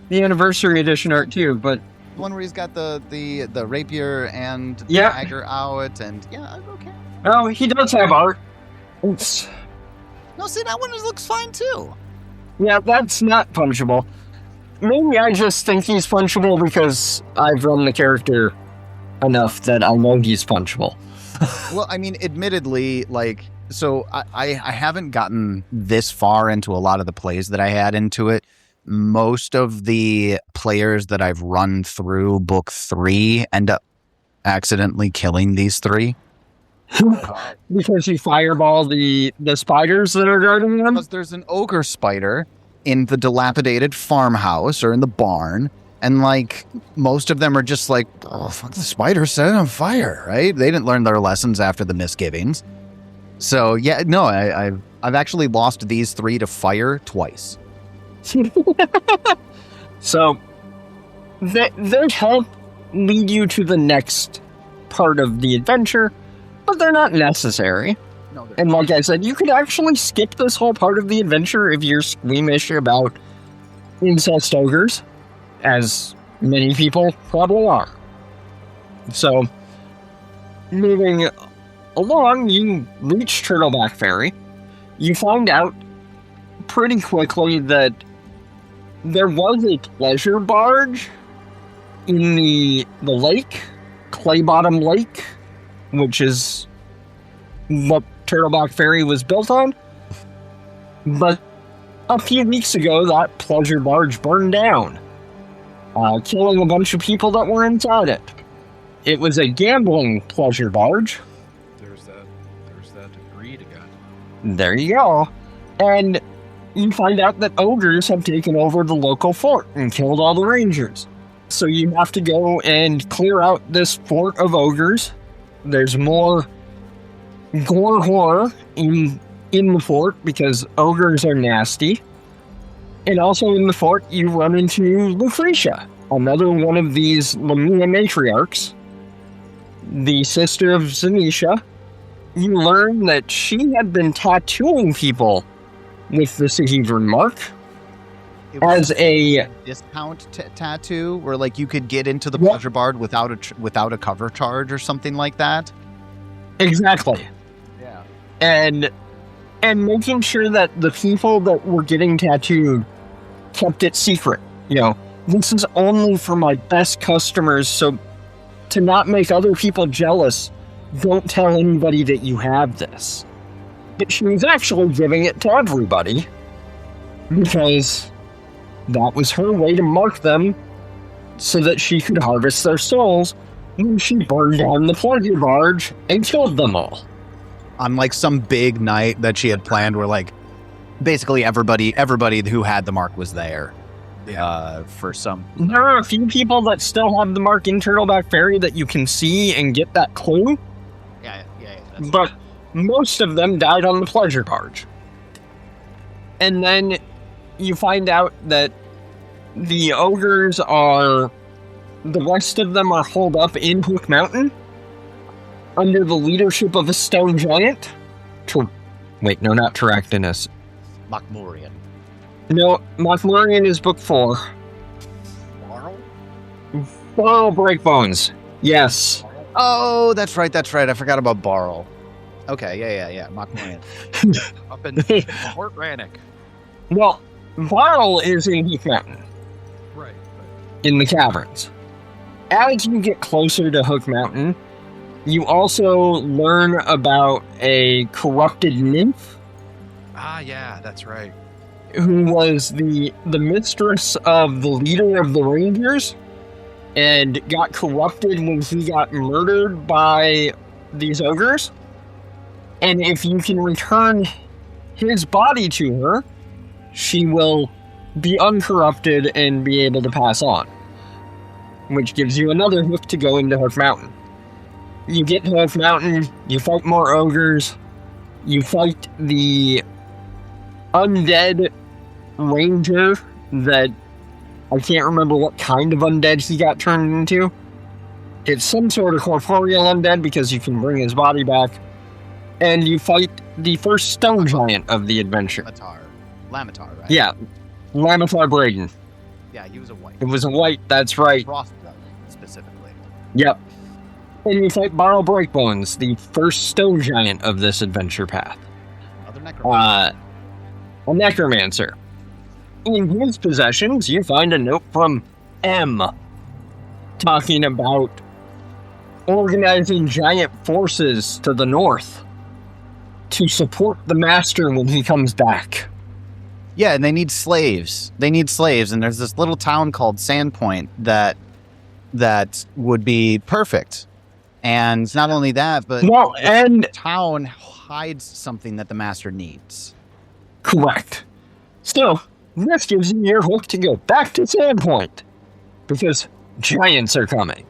anniversary edition art too, but the one where he's got the rapier and the dagger out, and okay. Oh, he does have art. Oops. No, see, that one looks fine too. Yeah, that's not punchable. Maybe I just think he's punchable because I've run the character enough that I know he's punchable. Well, I mean, admittedly, like, so I haven't gotten this far into a lot of the plays that I had into it. Most of the players that I've run through book 3 end up accidentally killing these 3. Because you fireball the spiders that are guarding them? Because there's an ogre spider in the dilapidated farmhouse or in the barn, and like most of them are just like, oh fuck, the spider set it on fire, right? They didn't learn their lessons after the misgivings. So yeah, no, I've actually lost these 3 to fire twice. So they help lead you to the next part of the adventure, but they're not necessary. No, And like I said, you could actually skip this whole part of the adventure if you're squeamish about incest ogres, as many people probably are. So, moving along, you reach Turtleback Ferry. You find out pretty quickly that there was a pleasure barge in the lake, Clay Bottom Lake, which is what Turtleback Ferry was built on. But a few weeks ago, that pleasure barge burned down, killing a bunch of people that were inside it. It was a gambling pleasure barge. There's that greed again. There you go. And you find out that ogres have taken over the local fort and killed all the rangers. So you have to go and clear out this fort of ogres. There's more gore horror in the fort because ogres are nasty. And also in the fort, you run into Lucretia, another one of these Lamia matriarchs, the sister of Zanisha. You learn that she had been tattooing people with the Sahedron mark It was as a discount tattoo where like you could get into the pleasure barge without a cover charge or something like that. exactly, Yeah. and making sure that the people that were getting tattooed kept it secret. You know, this is only for my best customers, so to not make other people jealous, don't tell anybody that you have this. But she was actually giving it to everybody because that was her way to mark them so that she could harvest their souls when she burned down the pleasure barge and killed them all. On like some big night that she had planned where like basically everybody who had the mark was there. For some. There are a few people that still have the mark in Turtleback Ferry that you can see and get that clue, Yeah. but most of them died on the pleasure barge. And then you find out that the ogres the rest of them are holed up in Hook Mountain under the leadership of a stone giant. Wait, no, not Terractinus. Makmurian. No, Mothmorian is book 4. Barrel Breakbones. Yes. Oh, that's right. I forgot about Barl. Okay, yeah. Makmurian. Up in Fort Rannoch. Well, Barrel is in Hook Mountain, Right. in the caverns. As you get closer to Hook Mountain, you also learn about a corrupted nymph Ah, yeah, that's right. who was the mistress of the leader of the Rangers and got corrupted when he got murdered by these ogres. And if you can return his body to her, she will be uncorrupted and be able to pass on, which gives you another hook to go into Hook Mountain. You get to Hook Mountain, you fight more ogres, you fight the undead ranger that I can't remember what kind of undead he got turned into. It's some sort of corporeal undead because you can bring his body back. And you fight the first stone giant of the adventure. Lamatar, right? Yeah, Lamatar Braden. Yeah, he was a white. It was a white, that's right. Frost specifically. Yep. And you fight Barrel Breakbones, the first stone giant of this adventure path. Other necromancer. A necromancer. in his possessions, you find a note from M talking about organizing giant forces to the north to support the master when he comes back. Yeah, and they need slaves. And there's this little town called Sandpoint that would be perfect. And not only that, but the town hides something that the master needs. Correct. So, this gives you your hook to go back to Sandpoint, because giants are coming.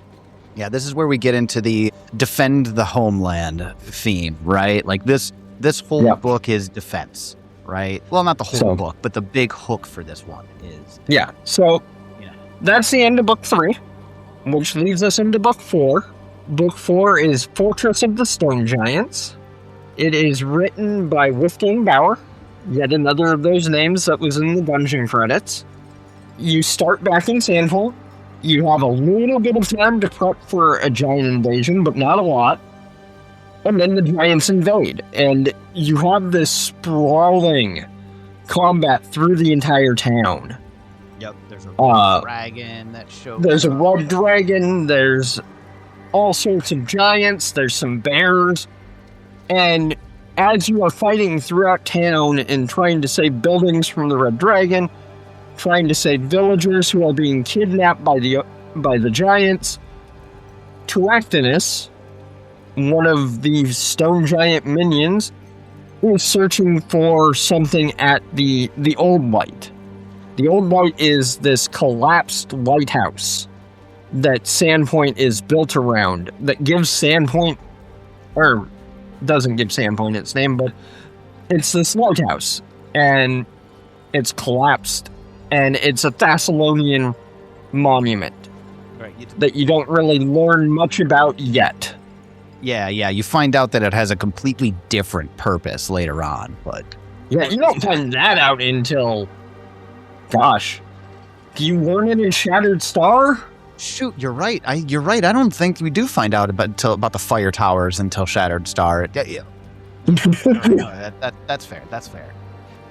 Yeah, this is where we get into the defend the homeland theme, right? Like this whole book is defense, right? Well, not the whole book, but the big hook for this one is... Yeah, so that's the end of book 3, which leads us into book 4. Book 4 is Fortress of the Stone Giants. It is written by Wolfgang Bauer, yet another of those names that was in the dungeon credits. You start back in Sandpoint. You have a little bit of time to prep for a giant invasion, but not a lot. And then the giants invade, and you have this sprawling combat through the entire town. Yep, there's a red dragon that shows. There's a red dragon, there's all sorts of giants, there's some bears. And as you are fighting throughout town and trying to save buildings from the red dragon, trying to save villagers who are being kidnapped by the giants, Tuactinus, one of the stone giant minions, is searching for something at the Old Light. The Old Light is this collapsed lighthouse that Sandpoint is built around, that gives Sandpoint, or doesn't give Sandpoint its name, but it's this lighthouse, and it's collapsed, and it's a Thessalonian monument that you don't really learn much about yet. Yeah, you find out that it has a completely different purpose later on, but... Yeah, you don't find that out until... Gosh. Do you learn it in Shattered Star? Shoot, you're right. I don't think we do find out about the fire towers until Shattered Star. Yeah. That's fair.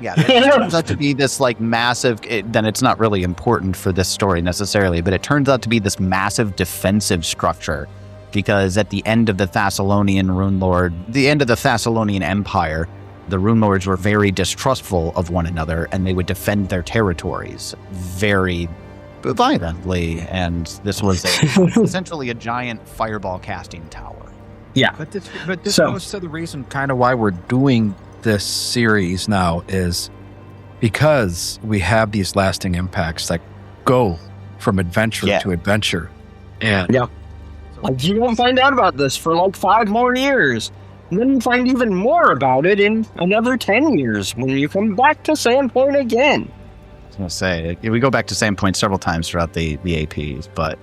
Yeah, it turns out to be this like massive. Then it's not really important for this story necessarily, but it turns out to be this massive defensive structure, because at the end of the Thessalonian Empire, the Runelords were very distrustful of one another, and they would defend their territories very violently, and this was essentially a giant fireball casting tower. Yeah. But this goes to the reason kind of why we're doing this series now, is because we have these lasting impacts that go from adventure to adventure. And like, you won't find out about this for like 5 more years. And then you find even more about it in another 10 years when you come back to Sandpoint again. I was going to say, we go back to Sandpoint several times throughout the APs, but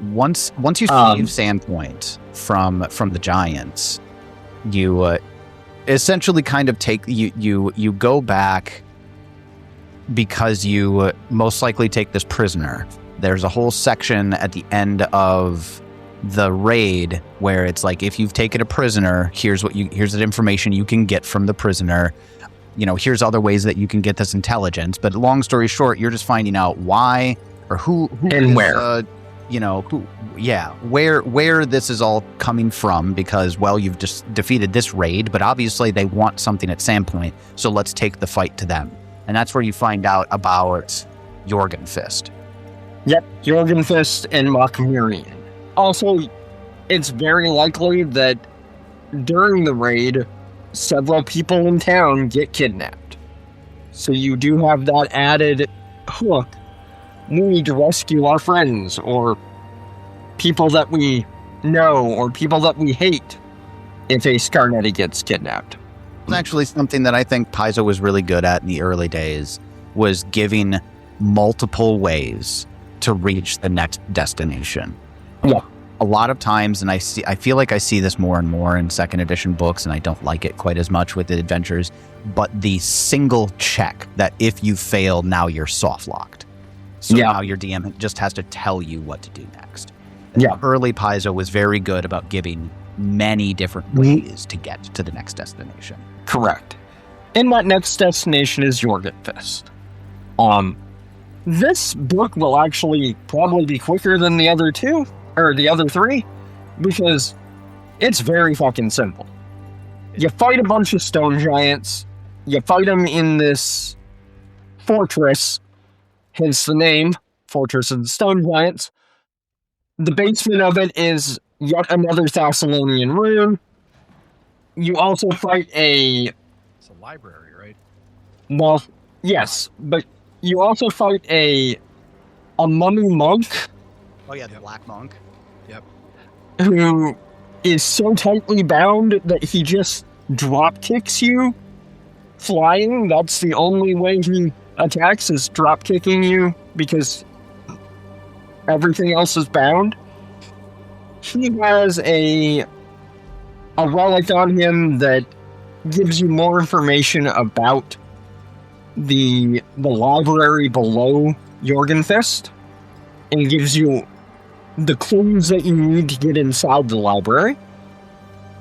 once you leave Sandpoint from the giants, you essentially kind of you go back because you most likely take this prisoner. There's a whole section at the end of the raid where it's like, if you've taken a prisoner, here's the information you can get from the prisoner. Here's other ways that you can get this intelligence. But long story short, you're just finding out why or who and where. Where this is all coming from, because, well, you've just defeated this raid, but obviously they want something at Sandpoint, so let's take the fight to them. And that's where you find out about Jorgenfist. Yep, Jorgenfist and Machmirian. Also, it's very likely that during the raid, several people in town get kidnapped. So you do have that added hook. We need to rescue our friends, or people that we know, or people that we hate, if a Scarnetti gets kidnapped. It's actually something that I think Paizo was really good at in the early days, was giving multiple ways to reach the next destination. Yeah. A lot of times, and I feel like I see this more and more in second edition books, and I don't like it quite as much with the adventures, but the single check that if you fail, now you're soft locked. So now your DM just has to tell you what to do next. Early Paizo was very good about giving many different ways to get to the next destination. Correct. And that next destination is Jorgenfist. This book will actually probably be quicker than the other two, or the other three, because it's very fucking simple. You fight a bunch of stone giants, you fight them in this fortress, hence the name, Fortress of the Stone Giants. The basement of it is yet another Thessalonian rune. You also fight It's a library, right? well, yes, but you also fight a mummy monk Oh yeah, the Black Monk. who is so tightly bound that he just drop kicks you flying. That's the only way he attacks, is drop kicking you, because everything else is bound. He has a relic on him that gives you more information about the library below Jorgenfest, and gives you the clues that you need to get inside the library.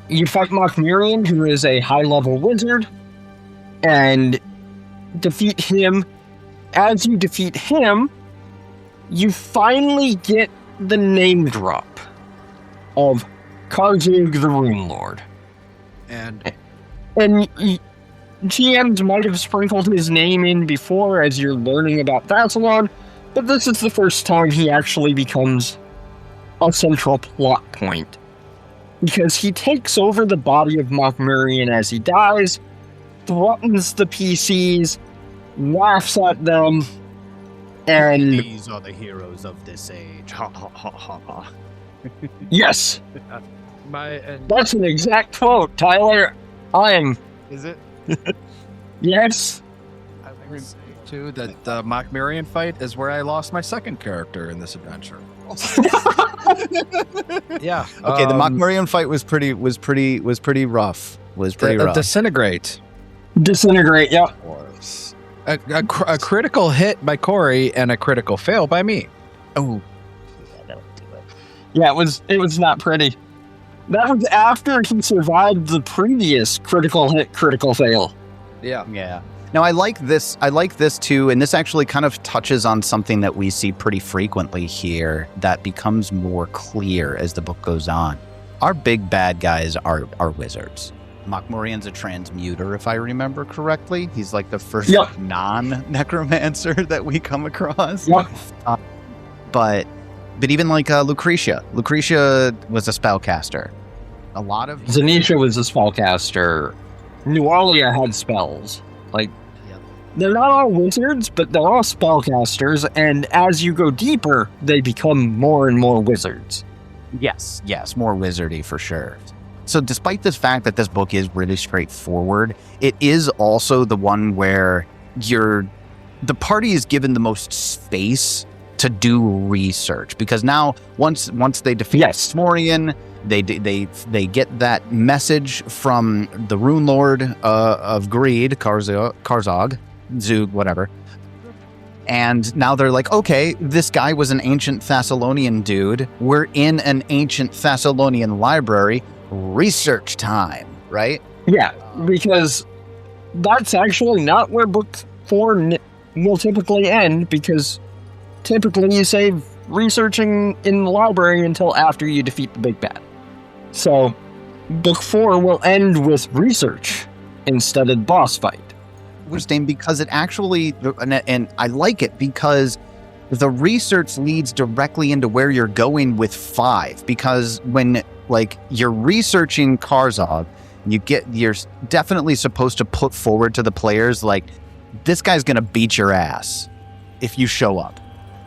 You fight Mokmurian, who is a high-level wizard, and defeat him. As you defeat him, you finally get the name drop of Karzug the Runelord. And GMs might have sprinkled his name in before as you're learning about Thassalon, but this is the first time he actually becomes a central plot point. Because he takes over the body of Mokmurian as he dies, threatens the PCs, laughs at them, and These are the heroes of this age. Ha ha ha ha ha. yes, and that's an exact quote, Tyler. Is it? Yes. I would say too that the Mokmurian fight is where I lost my second character in this adventure. Yeah. Okay, the Mokmurian fight was pretty rough. Disintegrate. Disintegrate, yep. Was a critical hit by Cori and a critical fail by me. Oh. Yeah, it was not pretty. That was after he survived the previous critical hit, critical fail. Yeah. Yeah. Now I like this too, and this actually kind of touches on something that we see pretty frequently here that becomes more clear as the book goes on. Our big bad guys are wizards. Mokmurian's a transmuter, if I remember correctly. He's like the first non-necromancer that we come across. Yep. But even like Lucretia. Lucretia was a spellcaster. A lot of Zanisha was a spellcaster. Nualia had spells. Like, they're not all wizards, but they're all spellcasters, and as you go deeper, they become more and more wizards. Yes, more wizardy for sure. So despite this fact that this book is really straightforward, it is also the one where the party is given the most space to do research, because now once they defeat Mokmurian, they get that message from the Runelord of Greed, Karzog, Zug, whatever. And now they're like, okay, this guy was an ancient Thessalonian dude. We're in an ancient Thessalonian library. Research time, right? Yeah, because that's actually not where book 4 will typically end, because typically you save researching in the library until after you defeat the big bad. So, book 4 will end with research instead of boss fight. Interesting, because it actually, and I like it because the research leads directly into where you're going with 5. Because when you're researching Karzog, you're definitely supposed to put forward to the players this guy's gonna beat your ass if you show up.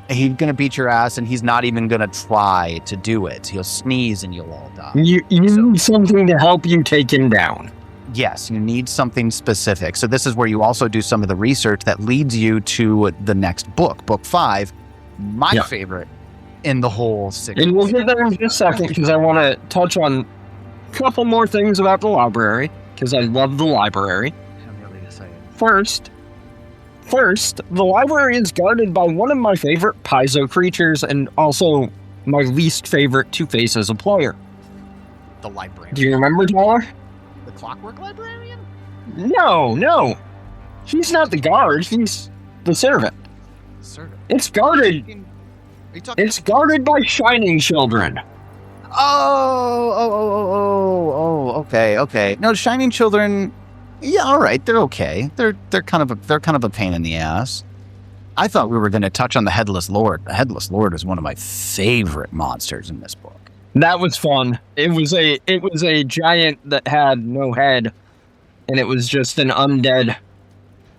He's gonna beat your ass, and he's not even gonna try to do it. He'll sneeze, and you'll all die. You need something to help you take him down. Yes, you need something specific. So this is where you also do some of the research that leads you to the next book, book 5, my favorite in the whole series. And we'll get there in just a second, because I want to touch on a couple more things about the library, because I love the library. I'm really excited. First, the library is guarded by one of my favorite Paizo creatures, and also my least favorite Two-Face as a player. The librarian. Do you remember, Tyler? The Clockwork Librarian? No. He's not the guard. He's the servant. Servant. It's guarded. Are you talking? It's guarded by shining children. Okay. No, Shining Children. Yeah, all right. They're okay. They're kind of a pain in the ass. I thought we were going to touch on the Headless Lord. The Headless Lord is one of my favorite monsters in this book. That was fun. It was a giant that had no head, and it was just an undead. It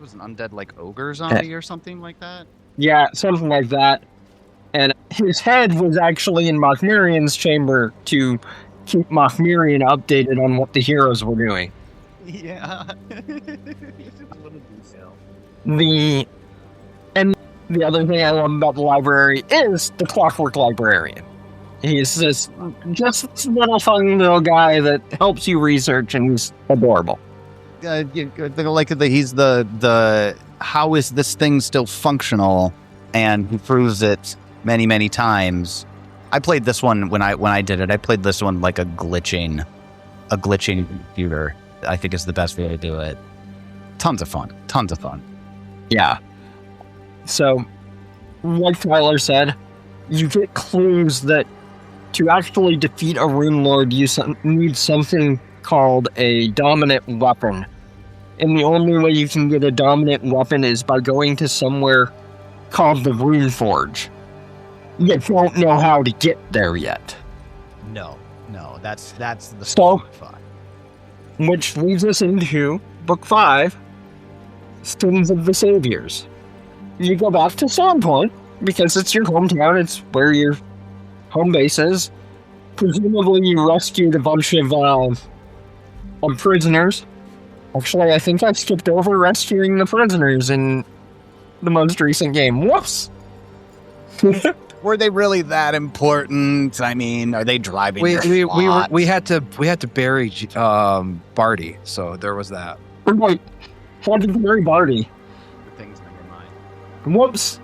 was an undead like ogre zombie or something like that. Yeah, something like that. And his head was actually in Mothmirion's chamber to keep Mothmirion updated on what the heroes were doing. Yeah. The other thing I love about the library is the Clockwork Librarian. He's just this little fun little guy that helps you research, and he's adorable. He's the how is this thing still functional, and he proves it many times. I played this one when I did it. I played this one like a glitching computer. I think is the best way to do it. Tons of fun. Yeah. So, like Tyler said, you get clues that to actually defeat a Runelord, you need something called a dominant weapon. And the only way you can get a dominant weapon is by going to somewhere called the Runeforge. You don't know how to get there yet. No, that's the So, book 5. Which leads us into Book 5, Sins of the Saviors. You go back to Sandpoint, because it's your hometown, it's where your home base is. Presumably you rescued a bunch of prisoners. Actually, I think I skipped over rescuing the prisoners in the most recent game. Whoops! Were they really that important? I mean, are they driving your plot? we had to bury Barty, so there was that. Right. Had to bury Barty. Things never mind. Whoops.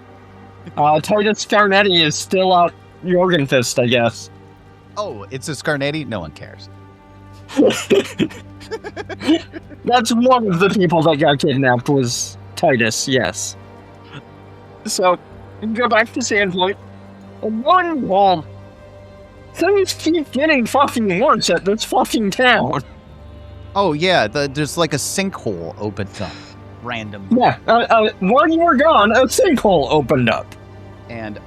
Titus Scarnetti is still out Jorgenfist, I guess. Oh, it's a Scarnetti? No one cares. That's one of the people that got kidnapped was Titus, yes. So, go back to Sandpoint. And things keep getting fucking worse at this fucking town. Oh, yeah, there's like a sinkhole opened up. Random. Yeah, while you were gone, a sinkhole opened up. And,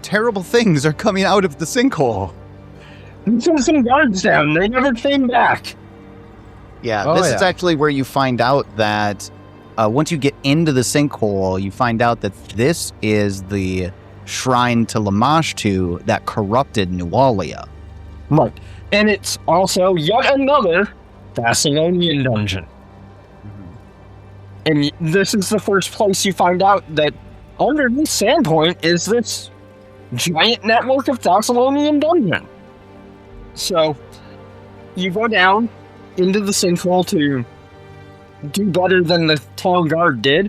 terrible things are coming out of the sinkhole. There's some guards down, they never came back. Yeah, this is actually where you find out that once you get into the sinkhole, you find out that this is the shrine to Lamashtu that corrupted Nualia. Right. And it's also yet another Thessalonian dungeon. And this is the first place you find out that underneath Sandpoint is this giant network of Thessalonian dungeon. So, you go down into the sinkhole to do better than the town guard did,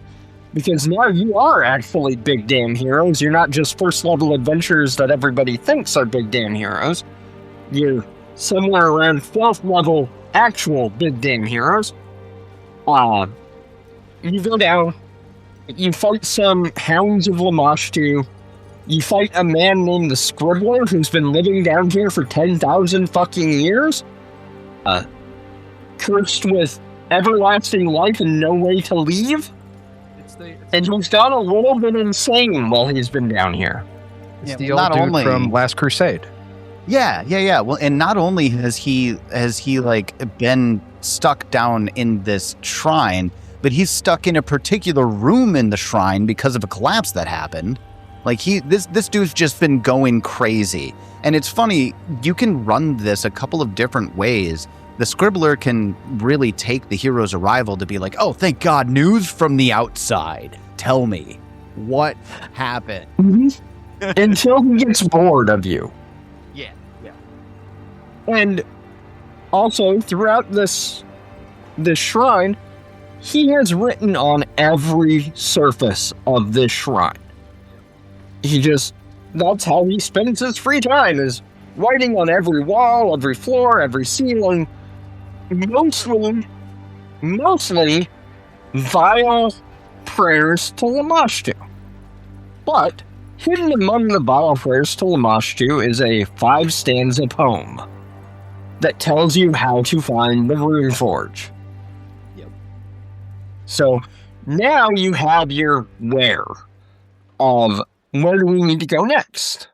because now you are actually big damn heroes. You're not just first level adventurers that everybody thinks are big damn heroes. You're somewhere around 12th level actual big damn heroes. You go down, you fight some hounds of Lamashtu, you fight a man named the Scribbler who's been living down here for 10,000 fucking years, cursed with everlasting life and no way to leave, and he's gone a little bit insane while he's been down here. It's the old dude from Last Crusade. Yeah. Well, and not only has he like been stuck down in this shrine, but he's stuck in a particular room in the shrine because of a collapse that happened. Like this dude's just been going crazy. And it's funny, you can run this a couple of different ways. The Scribbler can really take the hero's arrival to be like, oh, thank God, news from the outside. Tell me, what happened? Mm-hmm. Until he gets bored of you. Yeah. And also, throughout this shrine, he has written on every surface of this shrine. That's how he spends his free time, is writing on every wall, every floor, every ceiling. Mostly vile, prayers to Lamashtu. But hidden among the bottle prayers to Lamashtu is a 5-stanza poem that tells you how to find the Rune Forge. Yep. So now you have your where of where do we need to go next?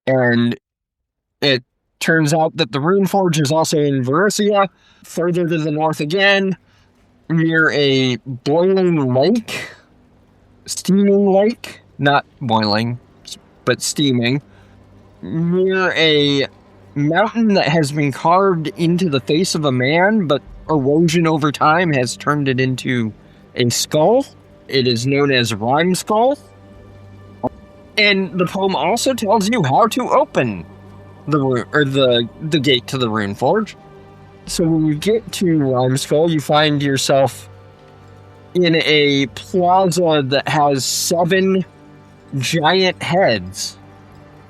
And it turns out that the Rune Forge is also in Verusia, further to the north again, near a boiling lake, steaming lake, not boiling, but steaming, near a mountain that has been carved into the face of a man, but erosion over time has turned it into a skull. It is known as Rhyme Skull. And the poem also tells you how to open the gate to the Rune Forge. So when you get to Rhyme Skull, you find yourself in a plaza that has 7 giant heads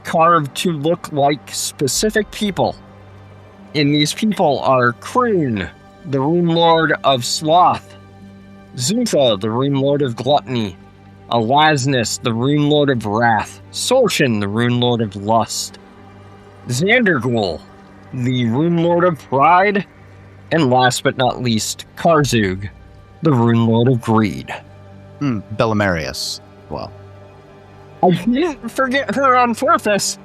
carved to look like specific people. And these people are Kroon, the Rune Lord of Sloth, Zutha, the Rune Lord of Gluttony, Alasnus, the Rune Lord of Wrath, Solshin, the Rune Lord of Lust, Xandergul, the Rune Lord of Pride, and last but not least, Karzug, the Rune Lord of Greed. Bellamarius. Well, I didn't forget her on purpose,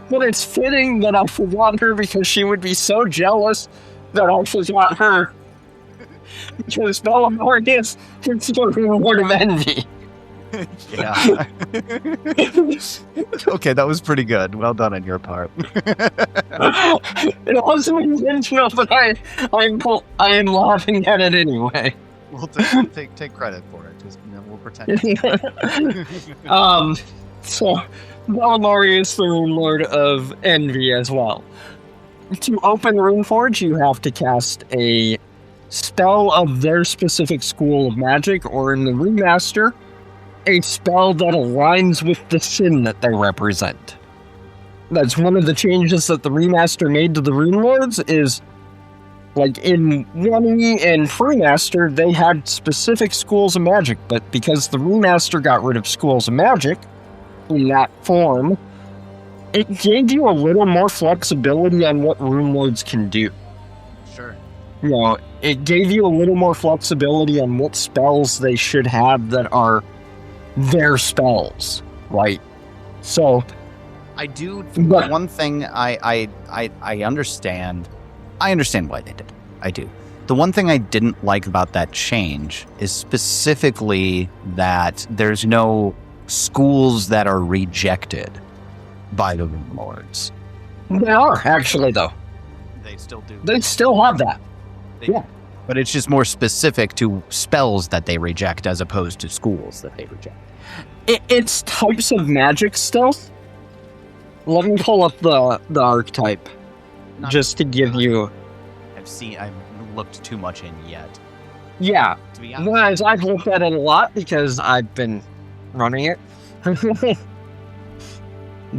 but it's fitting that I forgot her because she would be so jealous that I forgot her. Because Bellamarius is the Rune Lord of Envy. yeah. Okay, that was pretty good. Well done on your part. It wasn't intentional, but I am laughing at it anyway. We'll take credit for it. Just, we'll pretend. So Bellamari is the Rune Lord of Envy as well. To open Runeforge, you have to cast a spell of their specific school of magic, or in the Rune Master, a spell that aligns with the sin that they represent. That's one of the changes that the Remaster made to the Runelords is, like in 1E and Freemaster, they had specific schools of magic, but because the Remaster got rid of schools of magic in that form, it gave you a little more flexibility on what Runelords can do. Sure. You know, it gave you a little more flexibility on what spells they should have that are their spells, right? So I do. But one thing I understand. I understand why they did it. I do. The one thing I didn't like about that change is specifically that there's no schools that are rejected by the Runelords. they are, actually, though. They still do. They still have that. Yeah. But it's just more specific to spells that they reject as opposed to schools that they reject. It's types of magic stealth. Let me pull up the archetype, just to give you... I've looked too much in yet. Yeah, To be honest. I've looked at it a lot because I've been running it.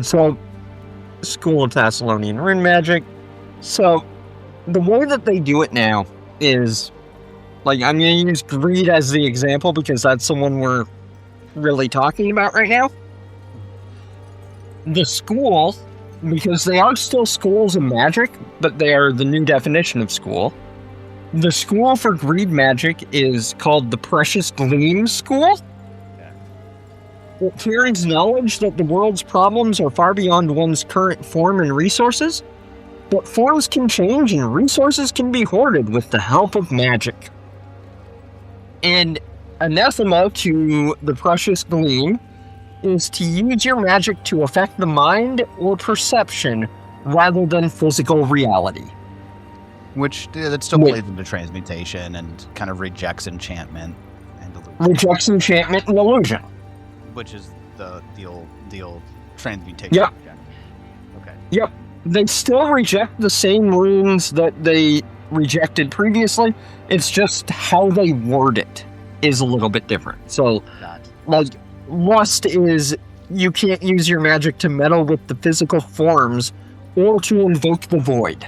So, School of Thessalonian Rune Magic. So, the way that they do it now is, like, I'm going to use Greed as the example because that's the one we're really talking about right now. The school, because they are still schools of magic, but they are the new definition of school. The school for Greed Magic is called the Precious Gleam School. It carries knowledge that the world's problems are far beyond one's current form and resources, but forms can change and resources can be hoarded with the help of magic. And anathema to the Precious Gleam is to use your magic to affect the mind or perception rather than physical reality. Which that still plays into transmutation and kind of rejects enchantment and illusion. Rejects enchantment and illusion. Which is the old transmutation. Yep. Okay. Yep. They still reject the same runes that they rejected previously. It's just how they word it is a little bit different. So, like, Lust is you can't use your magic to meddle with the physical forms or to invoke the void.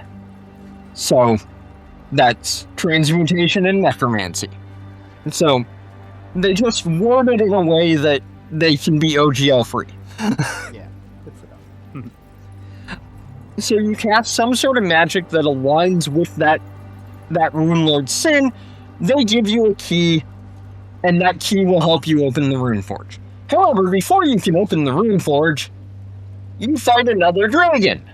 So, that's transmutation and necromancy. And so, They just word it in a way that they can be OGL free. Yeah, good for them. So you cast some sort of magic that aligns with that Runelord sin. They give you a key, and that key will help you open the Runeforge. However, before you can open the Runeforge, you fight another dragon.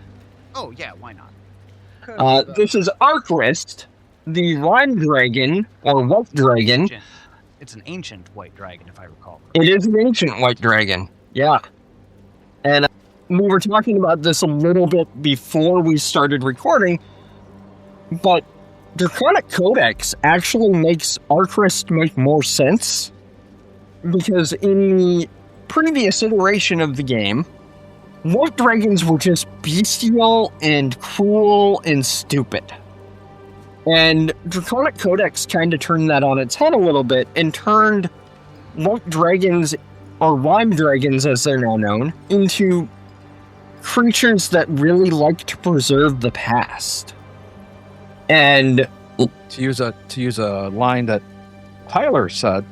Oh yeah, why not? This is Archrist, the Rhyme Dragon, or White Dragon. It's an ancient white dragon, if I recall. It is an ancient white dragon, yeah. And we were talking about this a little bit before we started recording, but Draconic Codex actually makes Archrist make more sense, because in the previous iteration of the game, white dragons were just bestial and cruel and stupid. And Draconic Codex kind of turned that on its head a little bit and turned white dragons, or rhyme dragons as they're now known, into creatures that really like to preserve the past. And to use a line that Tyler said,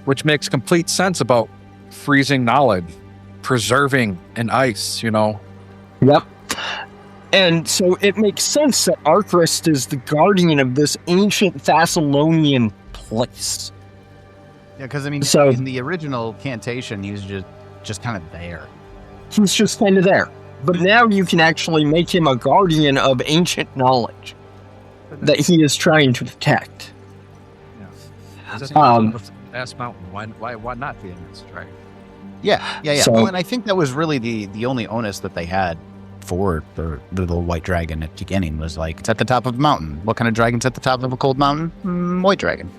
which makes complete sense about freezing knowledge, preserving in ice, Yep. And so it makes sense that Archrist is the guardian of this ancient Thessalonian place. Yeah, because in the original Cantation, he was just kind of there. He's just kind of there. But now you can actually make him a guardian of ancient knowledge that he is trying to protect. Ass Mountain. Why not be in this, right? Yeah. So, well, and I think that was really the only onus that they had for the little white dragon at the beginning, was like, it's at the top of a mountain. What kind of dragon's at the top of a cold mountain? White dragon.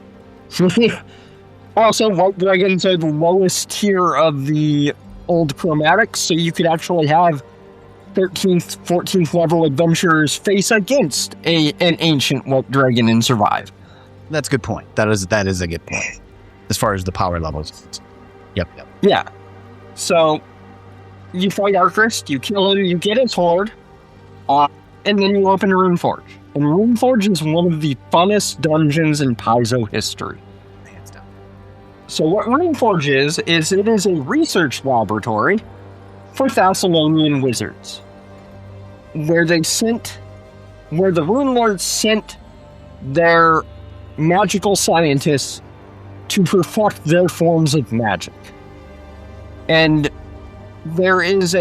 Also, white dragons are the lowest tier of the old chromatics, so you could actually have 13th, 14th level adventurers face against an ancient white dragon and survive. That's a good point. That is a good point. As far as the power levels. Yep. Yeah. So, you fight Archrist, you kill him, you get his horde, and then you open Runeforge. And Runeforge is one of the funnest dungeons in Paizo history. Hands down. So what Runeforge is it is a research laboratory for Thessalonian wizards, where the Runelords sent their magical scientists to perfect their forms of magic. And there is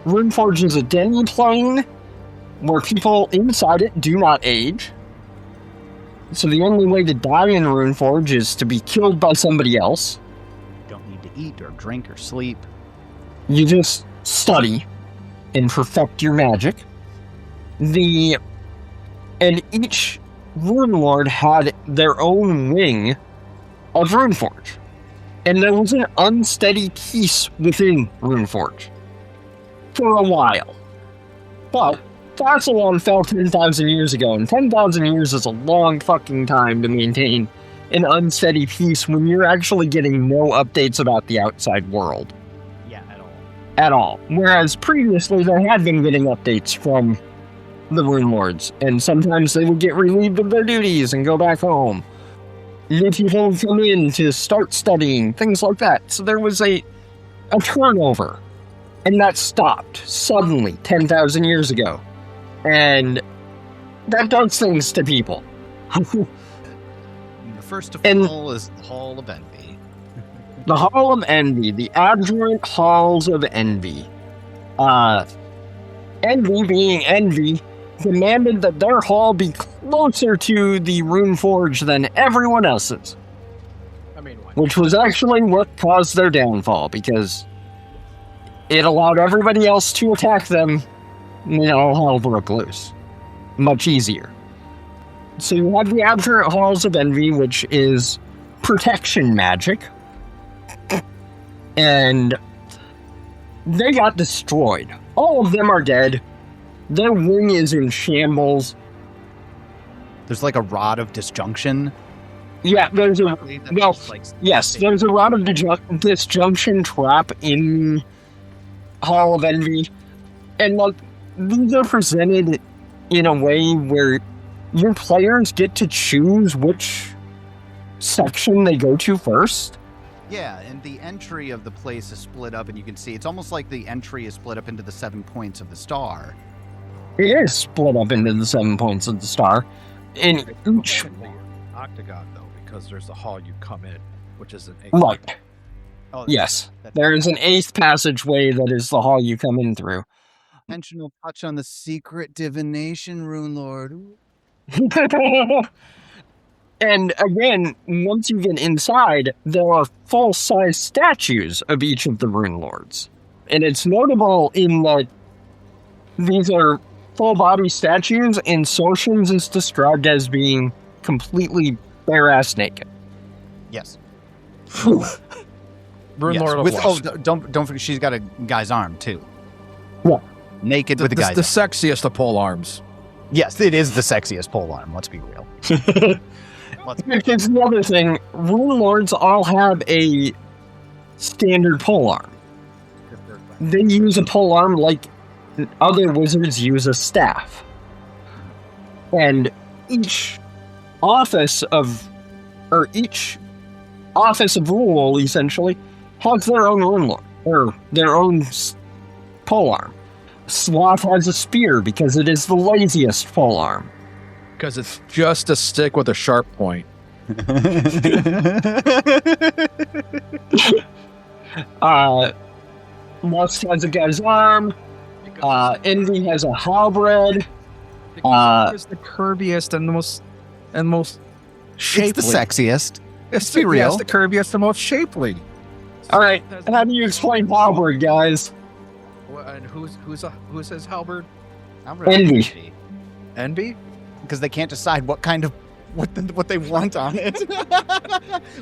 Runeforge is a den plane where people inside it do not age. So the only way to die in Runeforge is to be killed by somebody else. You don't need to eat or drink or sleep. You just study and perfect your magic. And each Runelord had their own wing of Runeforge. And there was an unsteady peace within Runeforge for a while. But Thassalon fell 10,000 years ago, and 10,000 years is a long fucking time to maintain an unsteady peace when you're actually getting no updates about the outside world. Yeah, At all. Whereas previously they had been getting updates from the Runelords, and sometimes they would get relieved of their duties and go back home. New people would come in to start studying, things like that. So there was a turnover, and that stopped suddenly 10,000 years ago. And that does things to people. The first of all is the Hall of Envy. The Hall of Envy, the Abjurant Halls of Envy. Envy, being Envy, demanded that their hall be closer to the Runeforge than everyone else's. Which was actually what caused their downfall, because it allowed everybody else to attack them. Hell broke loose. Much easier. So you have the Abjurant Halls of Envy, which is protection magic. And they got destroyed. All of them are dead. Their wing is in shambles. There's like a rod of disjunction. Yeah, there's a rod of disjunction trap in Hall of Envy. And these are presented in a way where your players get to choose which section they go to first. Yeah, and the entry of the place is split up, and you can see it's almost like the entry is split up into the 7 points of the star. It is split up into the 7 points of the star. In each octagon, though, because there's the hall you come in, which is an 8. right. Oh, Yes, there is an 8th passageway that is the hall you come in through. Intentional touch on the secret divination, Runelord. And again, once you get inside, there are full-size statues of each of the Runelords. And it's notable in that these are full-body statues, and Socians is described as being completely bare-ass naked. Yes. Runelord of Lust. don't forget, she's got a guy's arm too. Yeah. Naked with a guy's the sexiest of pole arms. Yes, it is the sexiest pole arm. Let's be real. It's the other thing. Runelords all have a standard pole arm. They use a pole arm like other wizards use a staff. And each office of rule, essentially, has their own Runelord, or their own pole arm. Sloth has a spear because it is the laziest pole arm. Because it's just a stick with a sharp point. Lust has a guy's arm. Envy has a halberd. It's the curviest and the most shapely. It's the sexiest. It's be real. Yes, the curviest and most shapely. All right, how do you explain halberd, guys? And who's his halberd? Envy. Envy? Because they can't decide what kind of what they want on it.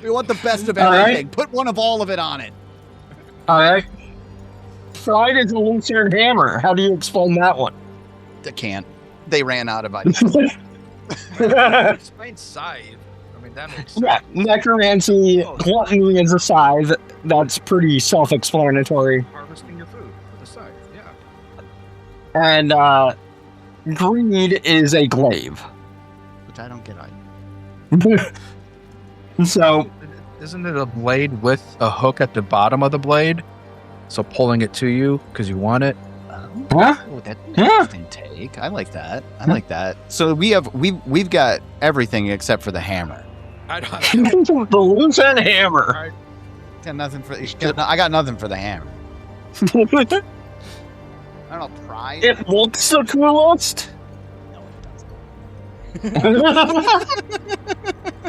We want the best of everything. Right. Put one of all of it on it. All right. Pride is a Lucian hammer. How do you explain that one? They can't. They ran out of ideas. Explain scythe. I mean, that makes sense. Yeah, necromancy, gluttony is a scythe. That's pretty self-explanatory. Harvesting your food with a scythe, yeah. And greed is a glaive. Which I don't get either. So, isn't it a blade with a hook at the bottom of the blade? So pulling it to you because you want it. Huh? Oh, that's an interesting take. I like that. I like that. So we've got everything except for the hammer. The Lucian hammer. Got nothing for. I got nothing for the hammer. I don't know. Pride. It looks the coolest.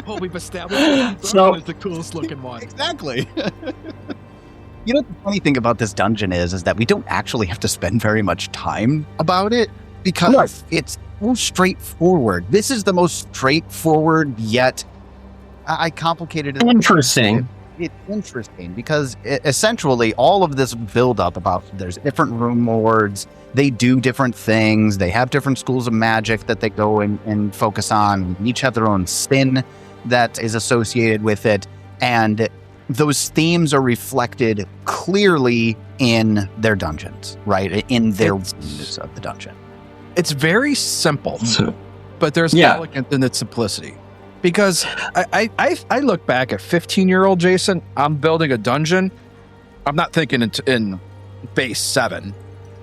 Well, we've established so, the coolest looking one. Exactly. You know, the funny thing about this dungeon is that we don't actually have to spend very much time about it because it's so straightforward. This is the most straightforward yet I complicated it. Interesting. It's interesting because essentially all of this build up about there's different Runelords, they do different things, they have different schools of magic that they go and focus on, each have their own sin that is associated with it, and those themes are reflected clearly in their dungeons, right? In their views of the dungeon. It's very simple, but there's elegance in its simplicity. Because I look back at 15-year-old Jason, I'm building a dungeon. I'm not thinking in base 7.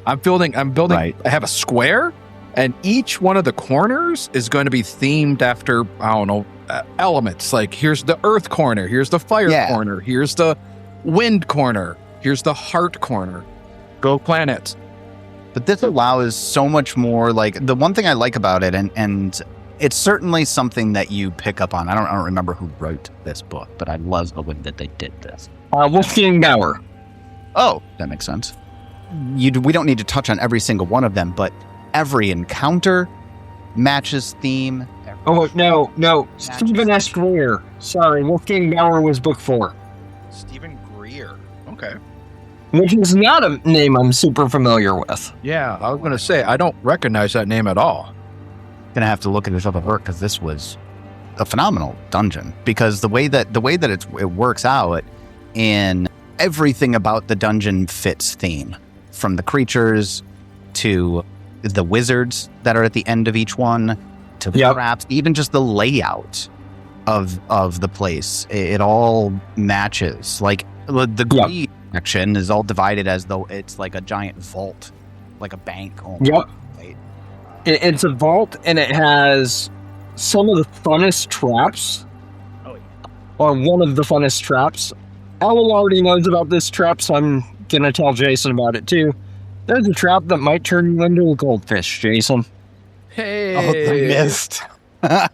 I'm building, right. I have a square, and each one of the corners is going to be themed after, I don't know, elements. Like, here's the earth corner, here's the fire corner, here's the wind corner, here's the heart corner. Go planets. But this allows so much more, like, the one thing I like about it, and it's certainly something that you pick up on. I don't remember who wrote this book, but I love the way that they did this. Wolfgang Bauer. Oh, that makes sense. We don't need to touch on every single one of them, but every encounter matches theme. Oh, no. Stephen S. Greer. Sorry, Wolfgang Bauer was book 4. Stephen Greer. Okay. Which is not a name I'm super familiar with. Yeah, I was going to say, I don't recognize that name at all. Gonna have to look at this up at work because this was a phenomenal dungeon. Because the way that it works out in everything about the dungeon fits theme, from the creatures to the wizards that are at the end of each one to perhaps even just the layout of the place. It all matches. Like the greed section is all divided as though it's like a giant vault, like a bank almost. Yep. Right? It's a vault, and it has some of the funnest traps. Oh, yeah. Or one of the funnest traps. Owl already knows about this trap, so I'm gonna tell Jason about it too. There's a trap that might turn you into a goldfish, Jason. Hey. Oh, the mist. I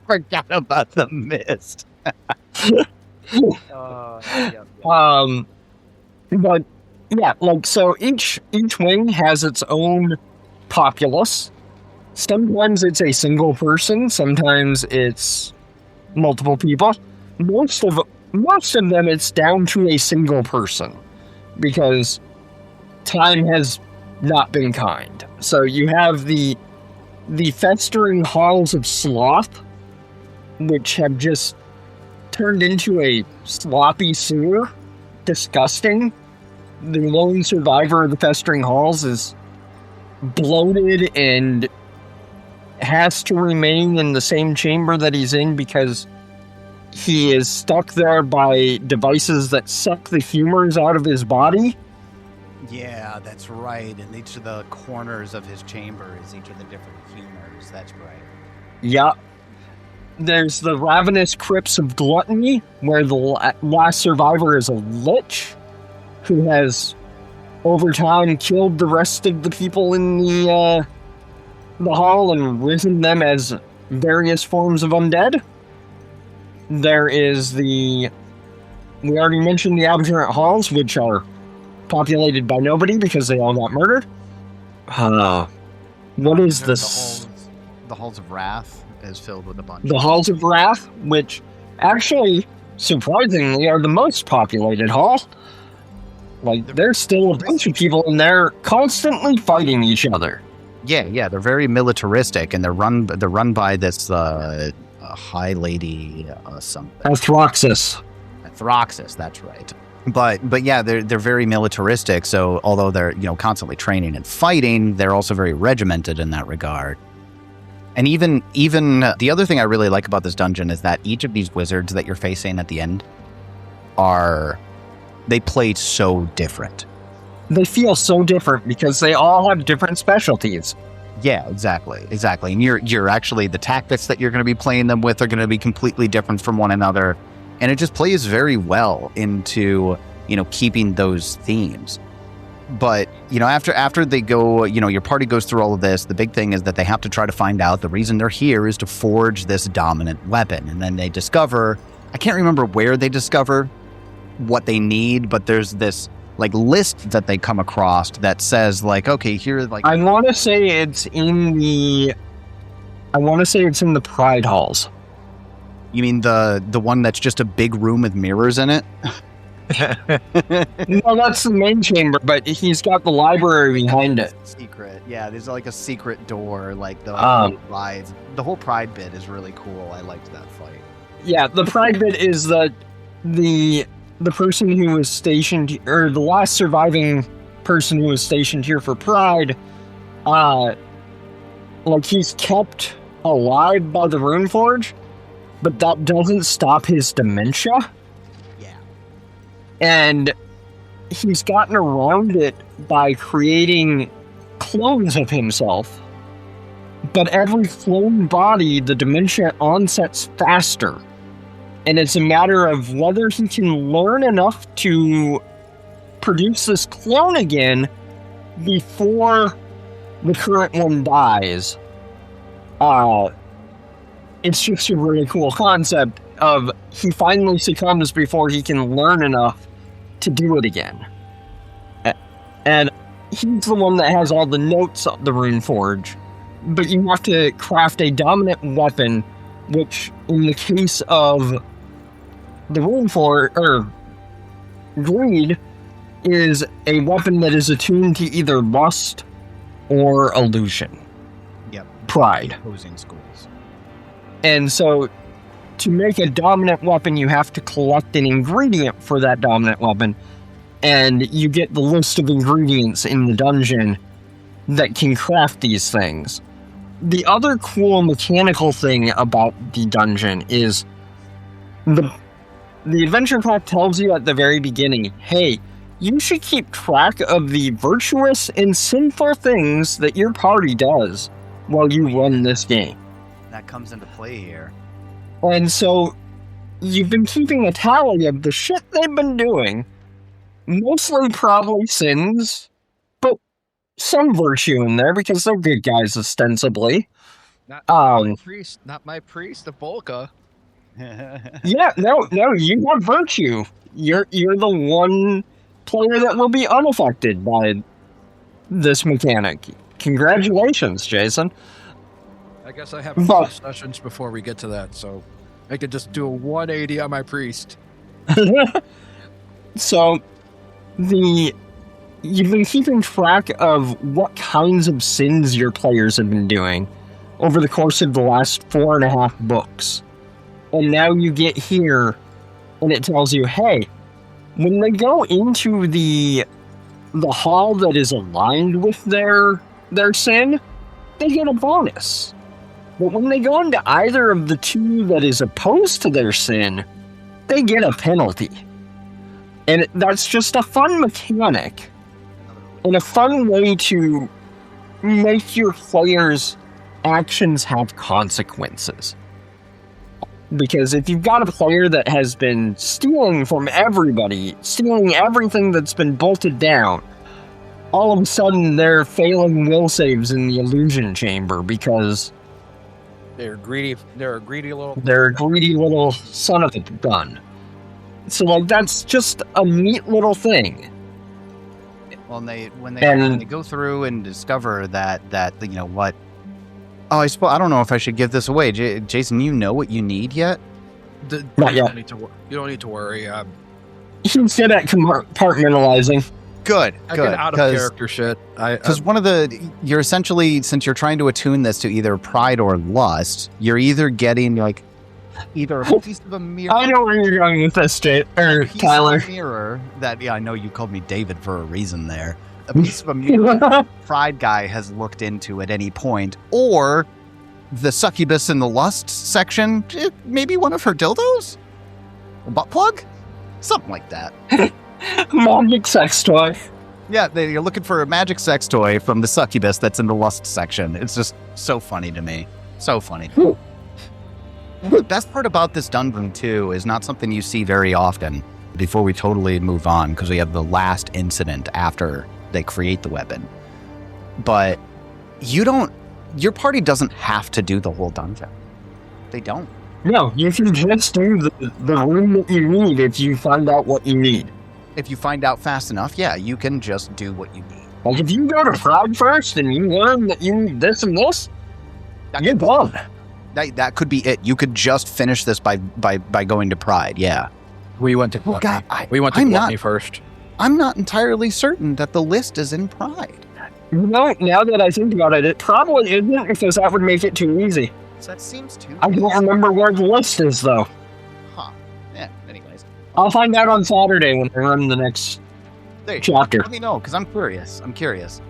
forgot about the mist. But yeah, like, so each wing has its own populace. Sometimes it's a single person, sometimes it's multiple people. Most of them it's down to a single person, because time has not been kind. So you have the festering halls of sloth, which have just turned into a sloppy sewer. Disgusting. The lone survivor of the festering halls is bloated and has to remain in the same chamber that he's in because he is stuck there by devices that suck the humors out of his body. Yeah, that's right. And each of the corners of his chamber is each of the different humors. That's right. Yeah. There's the ravenous crypts of gluttony, where the last survivor is a lich who has, over time, killed the rest of the people in the hall and risen them as various forms of undead. There is we already mentioned the Abjurant Halls, which are populated by nobody because they all got murdered. What is this? The Halls of Wrath is filled with a bunch. The Halls of Wrath, which actually, surprisingly, are the most populated hall. Like, there's still a bunch of people in there constantly fighting each other. Yeah, they're very militaristic, and they're run by this high lady something. Athroxis, that's right. But yeah, they're very militaristic. So although they're constantly training and fighting, they're also very regimented in that regard. And even the other thing I really like about this dungeon is that each of these wizards that you're facing at the end they play so different. They feel so different because they all have different specialties. Yeah, exactly. And you're actually, the tactics that you're going to be playing them with are going to be completely different from one another. And it just plays very well into, keeping those themes. But, after they go, your party goes through all of this, the big thing is that they have to try to find out the reason they're here is to forge this dominant weapon. And then they discover, I can't remember where they discover what they need, but there's this list that they come across that says okay, here I want to say it's in the Pride Halls. You mean the one that's just a big room with mirrors in it? No, that's the main chamber, but he's got the library behind it. Secret. Yeah, there's a secret door, the the whole Pride bit is really cool. I liked that fight. Yeah, the Pride bit is that the person who was stationed, or the last surviving person who was stationed here for Pride, he's kept alive by the Runeforge, but that doesn't stop his dementia. Yeah. And he's gotten around it by creating clones of himself. But every clone body, the dementia onsets faster. And it's a matter of whether he can learn enough to produce this clone again before the current one dies. It's just a really cool concept of he finally succumbs before he can learn enough to do it again. And he's the one that has all the notes of the Runeforge. But you have to craft a dominant weapon, which in the case of the Runeforge, or Greed, is a weapon that is attuned to either Lust or Illusion. Yep. Pride. Opposing schools. And so, to make a dominant weapon, you have to collect an ingredient for that dominant weapon, and you get the list of ingredients in the dungeon that can craft these things. the other cool mechanical thing about the dungeon is the adventure pack tells you at the very beginning, hey, you should keep track of the virtuous and sinful things that your party does while you run this game. That comes into play here. And so you've been keeping a tally of the shit they've been doing. Mostly probably sins, but some virtue in there because they're good guys ostensibly. Not my priest, the Volca. Yeah, no, you have virtue. You're the one player that will be unaffected by this mechanic. Congratulations, Jason. I guess I have a few sessions before we get to that, so I could just do a 180 on my priest. So, you've been keeping track of what kinds of sins your players have been doing over the course of the last 4.5 books. And now you get here, and it tells you, hey, when they go into the hall that is aligned with their sin, they get a bonus. But when they go into either of the two that is opposed to their sin, they get a penalty. And that's just a fun mechanic. And a fun way to make your players' actions have consequences. Because if you've got a player that has been stealing from everybody, stealing everything that's been bolted down, all of a sudden they're failing will saves in the illusion chamber because they're greedy little son of a gun. So like that's just a neat little thing. Well, when they go through and discover that you know what. Oh, I don't know if I should give this away. Jason, you know what you need yet? Not yet. You don't need to worry. He's good at compartmentalizing. Good. I get out of character shit. Because you're essentially, since you're trying to attune this to either pride or lust, you're either getting like either a piece of a mirror. I know where you're going with this, Tyler. Of a mirror that, I know you called me David for a reason there. A piece of a mirror pride guy has looked into at any point, or the succubus in the lust section, maybe one of her dildos? A butt plug? Something like that. Magic sex toy. Yeah, you're looking for a magic sex toy from the succubus that's in the lust section. It's just so funny to me. So funny. The best part about this dungeon, too, is not something you see very often before we totally move on, because we have the last incident after they create the weapon. But your party doesn't have to do the whole dungeon. They don't. No, you can just do the room that you need if you find out what you need. If you find out fast enough, yeah, you can just do what you need. Like if you go to Pride first and you learn that you need this and this, you're done. That could be it. You could just finish this by going to Pride, yeah. We went to Gluttony. We went to Gluttony first. I'm not entirely certain that the list is in Pride. You know, now that I think about it, it probably isn't, because that would make it too easy. So that seems too I don't remember where the list is, though. Huh. Yeah, anyways. I'll find out on Saturday when I run the next chapter. Let me know, because I'm curious.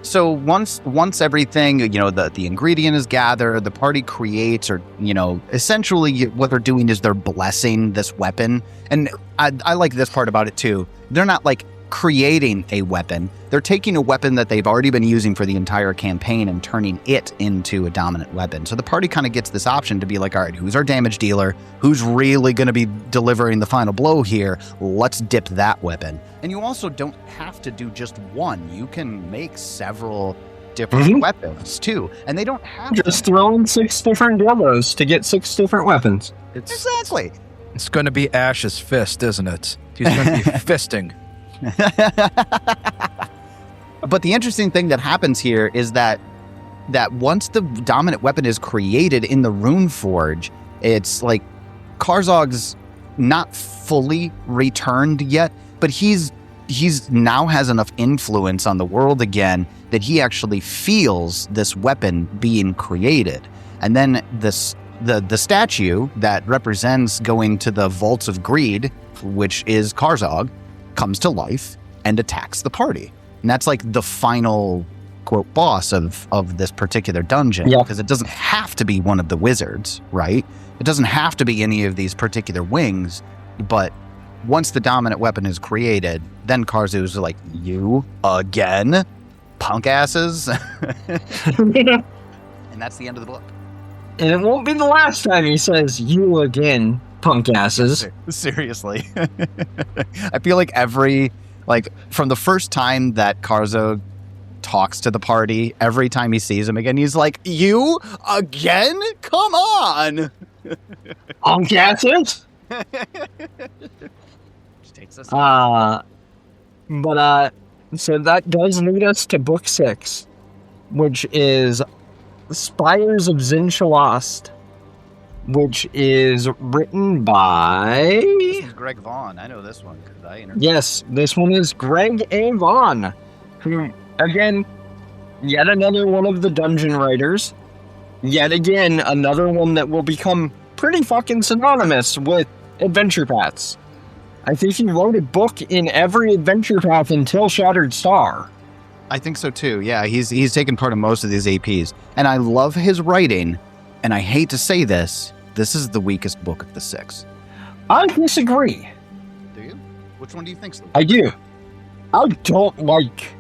So once everything, you know, the ingredient is gathered, the party creates, or, you know, essentially what they're doing is they're blessing this weapon. And I like this part about it too. They're not like creating a weapon. They're taking a weapon that they've already been using for the entire campaign and turning it into a dominant weapon. So the party kind of gets this option to be like, all right, who's our damage dealer? Who's really going to be delivering the final blow here? Let's dip that weapon. And you also don't have to do just one. You can make several different weapons too. And they don't have just throw in 6 different dildos to get 6 different weapons. Exactly. It's going to be Ash's fist, isn't it? He's going to be fisting. But the interesting thing that happens here is that once the dominant weapon is created in the Rune Forge, it's like Karzog's not fully returned yet, but he's now has enough influence on the world again that he actually feels this weapon being created. And then the statue that represents going to the Vaults of Greed, which is Karzog, comes to life and attacks the party. And that's like the final quote boss of this particular dungeon. Yeah. Because it doesn't have to be one of the wizards, right? It doesn't have to be any of these particular wings, but once the dominant weapon is created, then Karzu's like, you again? Punk asses? And that's the end of the book. And it won't be the last time he says, you again, punk asses. Seriously. I feel like from the first time that Karzo talks to the party, every time he sees him again, he's like, you again? Come on! Punk asses? Takes us so that does lead us to book 6, which is Spires of Zinchalost, which is written by... This is Greg Vaughn. I know this one because I interviewed. Yes, this one is Greg A. Vaughn, who, again, yet another one of the dungeon writers, yet again, another one that will become pretty fucking synonymous with adventure paths. I think he wrote a book in every adventure path until Shattered Star. I think so too. Yeah, he's taken part in most of these APs, and I love his writing. And I hate to say this is the weakest book of the 6. I disagree. Do you? Which one do you think's the weakest? I do. I don't like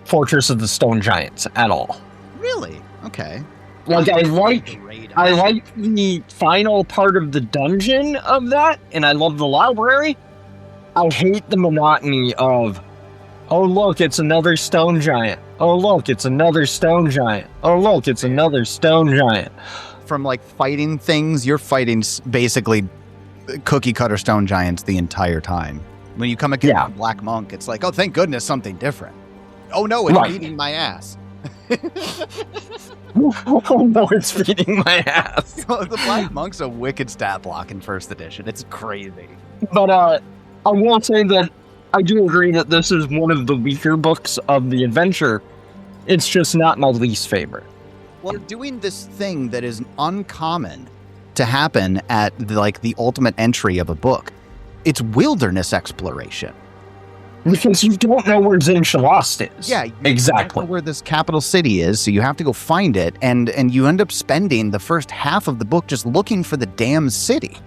Fortress of the Stone Giants at all. Really? Okay. Like, I like the final part of the dungeon of that, and I love the library. I hate the monotony of, oh look, it's another stone giant. Oh look, it's another stone giant. Oh look, it's another stone giant. From like fighting things, you're fighting basically cookie cutter stone giants the entire time. When you come against a black monk, it's like, oh, thank goodness something different. Oh no, it's beating my ass. Oh no, it's beating my ass. The black monk's a wicked stat block in first edition. It's crazy. But I will say that I do agree that this is one of the weaker books of the adventure. It's just not my least favorite. Well, you're doing this thing that is uncommon to happen at the ultimate entry of a book. It's wilderness exploration. Because you don't know where Zinchalost is. Yeah, exactly. Don't know where this capital city is, so you have to go find it, and you end up spending the first half of the book just looking for the damn city.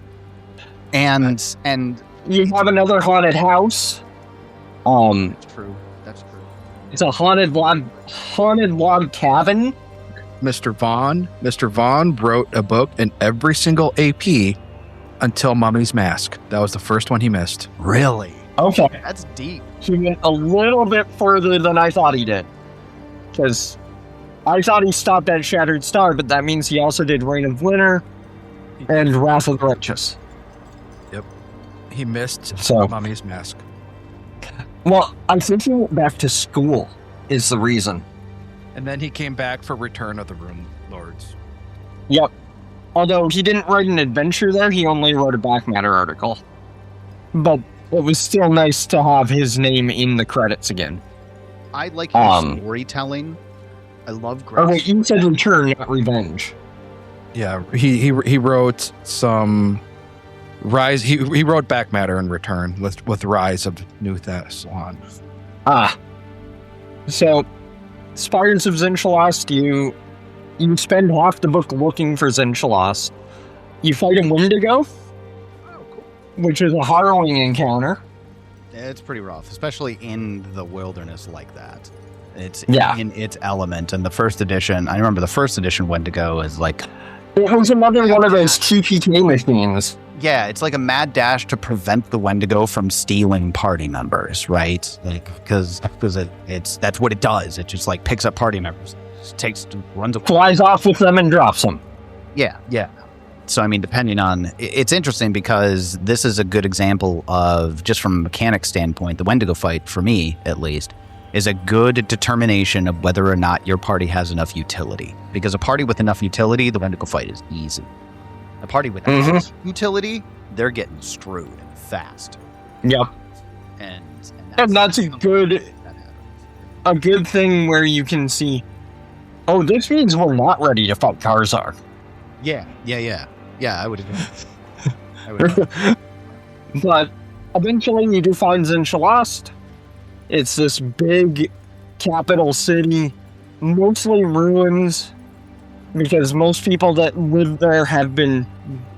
And you have another haunted house. That's true. It's a haunted log cabin. Mr. Vaughn wrote a book in every single AP until Mummy's Mask. That was the first one he missed. Really? Okay. That's deep. He went a little bit further than I thought he did. Because I thought he stopped at Shattered Star, but that means he also did Reign of Winter and Wrath of the Righteous. Yep. He missed Mummy's Mask. Well, I think he went back to school is the reason. And then he came back for Return of the Runelords. Yep. Although he didn't write an adventure there, he only wrote a back matter article. But it was still nice to have his name in the credits again. I like his storytelling. I love Grace. Oh wait, you said Return, not Revenge. Yeah, he wrote some Rise. He wrote back matter in Return with Rise of New Thassalon. So Spires of Zinchalost, you spend half the book looking for Zinchalost. You fight a Wendigo, which is a harrowing encounter. It's pretty rough, especially in the wilderness like that. It's in its element. And the first edition, I remember the first edition Wendigo is like... It was another one of those TPK machines. Yeah, it's like a mad dash to prevent the Wendigo from stealing party members, right? Because that's what it does. It just picks up party members, runs away. Flies off with them and drops them. Yeah. So, I mean, depending on... It's interesting because this is a good example of, just from a mechanic standpoint, the Wendigo fight, for me at least, is a good determination of whether or not your party has enough utility. Because a party with enough utility, the Wendigo fight is easy. A party with utility, they're getting screwed fast. Yep. And that's a good thing where you can see, oh, this means we're not ready to fight Karzar. Yeah, I would agree. But eventually you do find Zinchalost. It's this big capital city mostly ruins, because most people that live there have been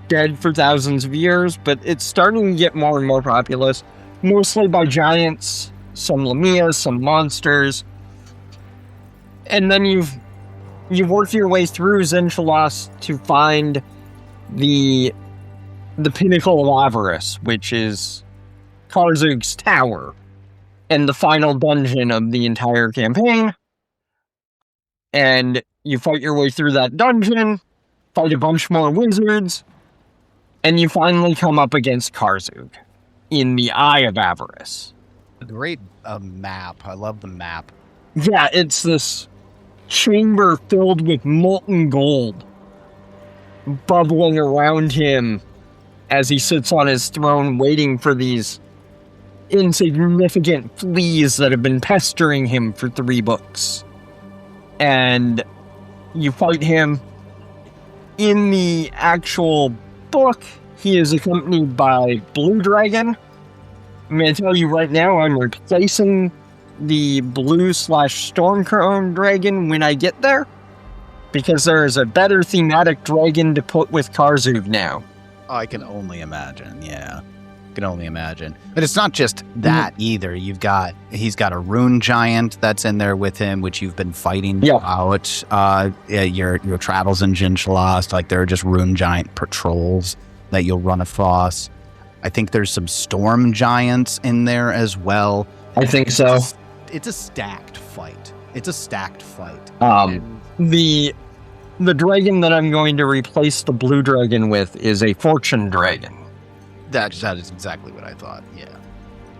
dead for thousands of years, but it's starting to get more and more populous, mostly by giants, some Lamias, some monsters. And then you've worked your way through Zinchalas to find the pinnacle of avarice, which is Karzug's tower, and the final dungeon of the entire campaign. And you fight your way through that dungeon, fight a bunch more wizards, and you finally come up against Karzug in the Eye of Avarice. Great map. I love the map. Yeah, it's this chamber filled with molten gold bubbling around him as he sits on his throne waiting for these insignificant fleas that have been pestering him for 3 books. And you fight him. In the actual book, he is accompanied by Blue Dragon. I'm going to tell you right now, I'm replacing the blue/Stormcrown dragon when I get there, because there is a better thematic dragon to put with Karzug now. Oh, I can only imagine, yeah. Can only imagine. But it's not just that either. He's got a rune giant that's in there with him, which you've been fighting out. Your travels in Zinchalas, like there are just rune giant patrols that you'll run across. I think there's some storm giants in there as well. I think so. It's a stacked fight. The dragon that I'm going to replace the blue dragon with is a fortune dragon. That is exactly what I thought. Yeah,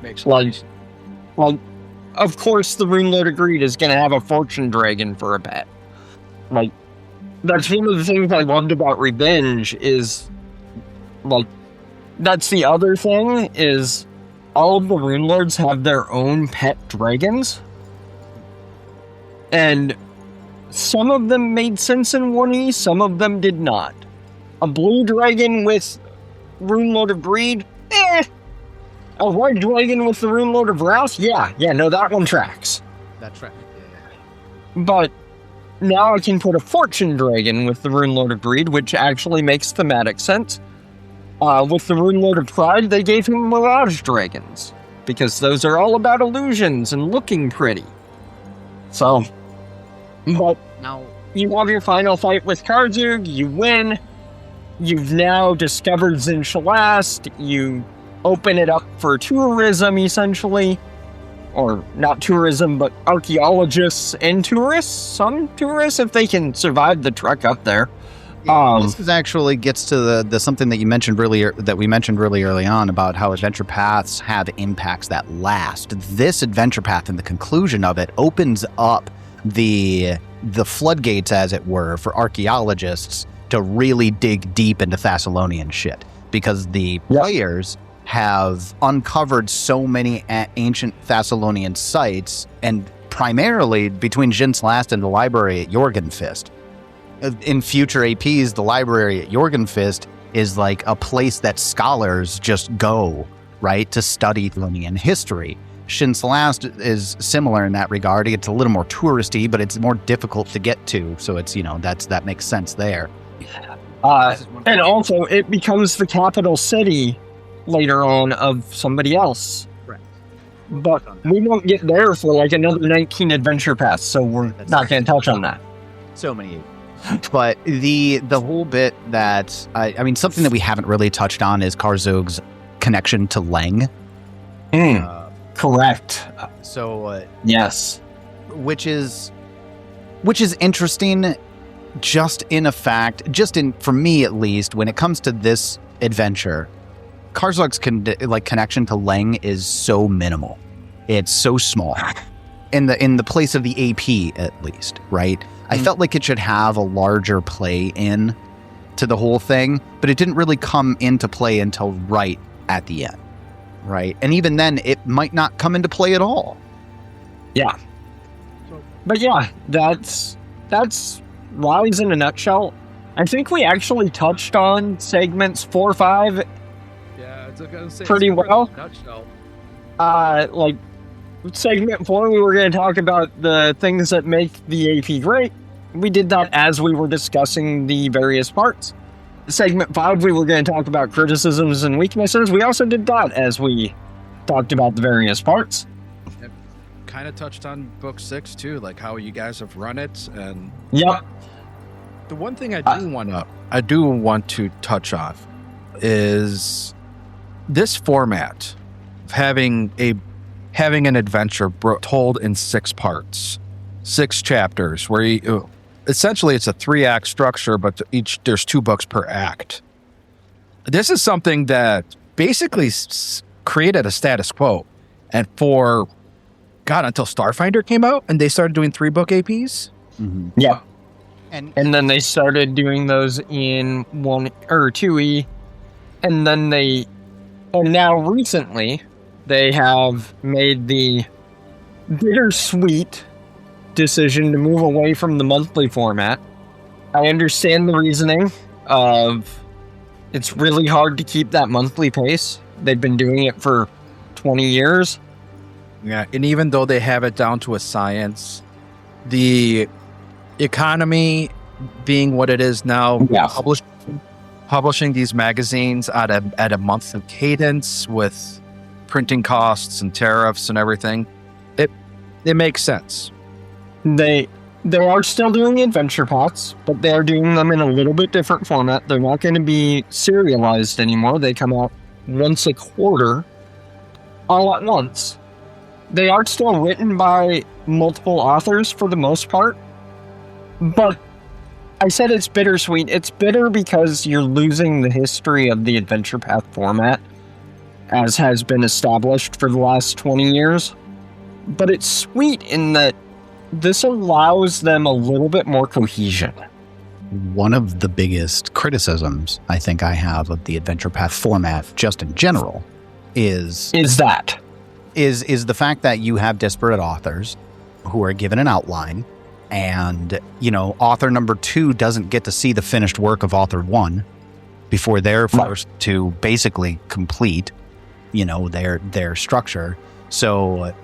makes sense. Well, of course, the Runelord agreed is going to have a fortune dragon for a pet. Like, that's one of the things I loved about Revenge is, like, that's the other thing is all of the Runelords have their own pet dragons, and some of them made sense in 1E, some of them did not. A blue dragon with Runelord of Greed? A white dragon with the Runelord of Wrath? Yeah, no, that one tracks. That tracks, yeah. But now I can put a fortune dragon with the Runelord of Greed, which actually makes thematic sense. With the Runelord of Pride, they gave him Mirage dragons, because those are all about illusions and looking pretty. So, but now you have your final fight with Karzug, you win. You've now discovered Zinchalas. You open it up for tourism, essentially. Or not tourism, but archaeologists and tourists. Some tourists, if they can survive the trek up there. This actually gets to the something that you mentioned earlier, that we mentioned really early on, about how adventure paths have impacts that last. This adventure path and the conclusion of it opens up the floodgates, as it were, for archaeologists to really dig deep into Thessalonian shit, because the players have uncovered so many ancient Thessalonian sites, and primarily between Zinchalas and the library at Jorgenfist. In future APs, the library at Jorgenfist is like a place that scholars just go, right, to study Thessalonian history. Zinchalas is similar in that regard. It's a little more touristy, but it's more difficult to get to, so it's, that makes sense there. And also, it becomes the capital city later on of somebody else. Right. But we won't get there for like another 19 adventure paths, so we're not going to touch on that. So many. But the whole bit that, I mean, something that we haven't really touched on is Karzug's connection to Leng. Correct. Yes. Which is interesting. For me at least, when it comes to this adventure, Karzug's connection to Leng is so minimal. It's so small. In the place of the AP, at least, right? I felt like it should have a larger play in to the whole thing, but it didn't really come into play until right at the end, right? And even then, it might not come into play at all. Yeah. But yeah, that's Rise in a nutshell. I think we actually touched on segments 4, 5 Yeah, it's gonna say pretty well. Nutshell. Like segment 4, we were going to talk about the things that make the AP great. We did that as we were discussing the various parts. Segment 5, we were going to talk about criticisms and weaknesses. We also did that as we talked about the various parts. Kind of touched on book 6 too, like how you guys have run it, and Yep. the one thing I do want to touch on is this format of having an adventure told in 6 parts, 6 chapters, where essentially it's a 3-act structure, but there's 2 books per act. This is something that basically created a status quo, and until Starfinder came out and they started doing 3-book APs. Mm-hmm. Yeah. And then they started doing those in 1 or 2E, and now recently they have made the bittersweet decision to move away from the monthly format. I understand the reasoning of it's really hard to keep that monthly pace. They've been doing it for 20 years. Yeah, and even though they have it down to a science, the economy being what it is now, publishing these magazines at a monthly cadence with printing costs and tariffs and everything, it makes sense. They are still doing adventure pots, but they're doing them in a little bit different format. They're not going to be serialized anymore. They come out once a quarter, all at once. They are still written by multiple authors for the most part, but I said it's bittersweet. It's bitter because you're losing the history of the Adventure Path format, as has been established for the last 20 years. But it's sweet in that this allows them a little bit more cohesion. One of the biggest criticisms I think I have of the Adventure Path format, just in general, is the fact that you have disparate authors who are given an outline, and author number 2 doesn't get to see the finished work of author 1 before they're forced to basically complete their structure. So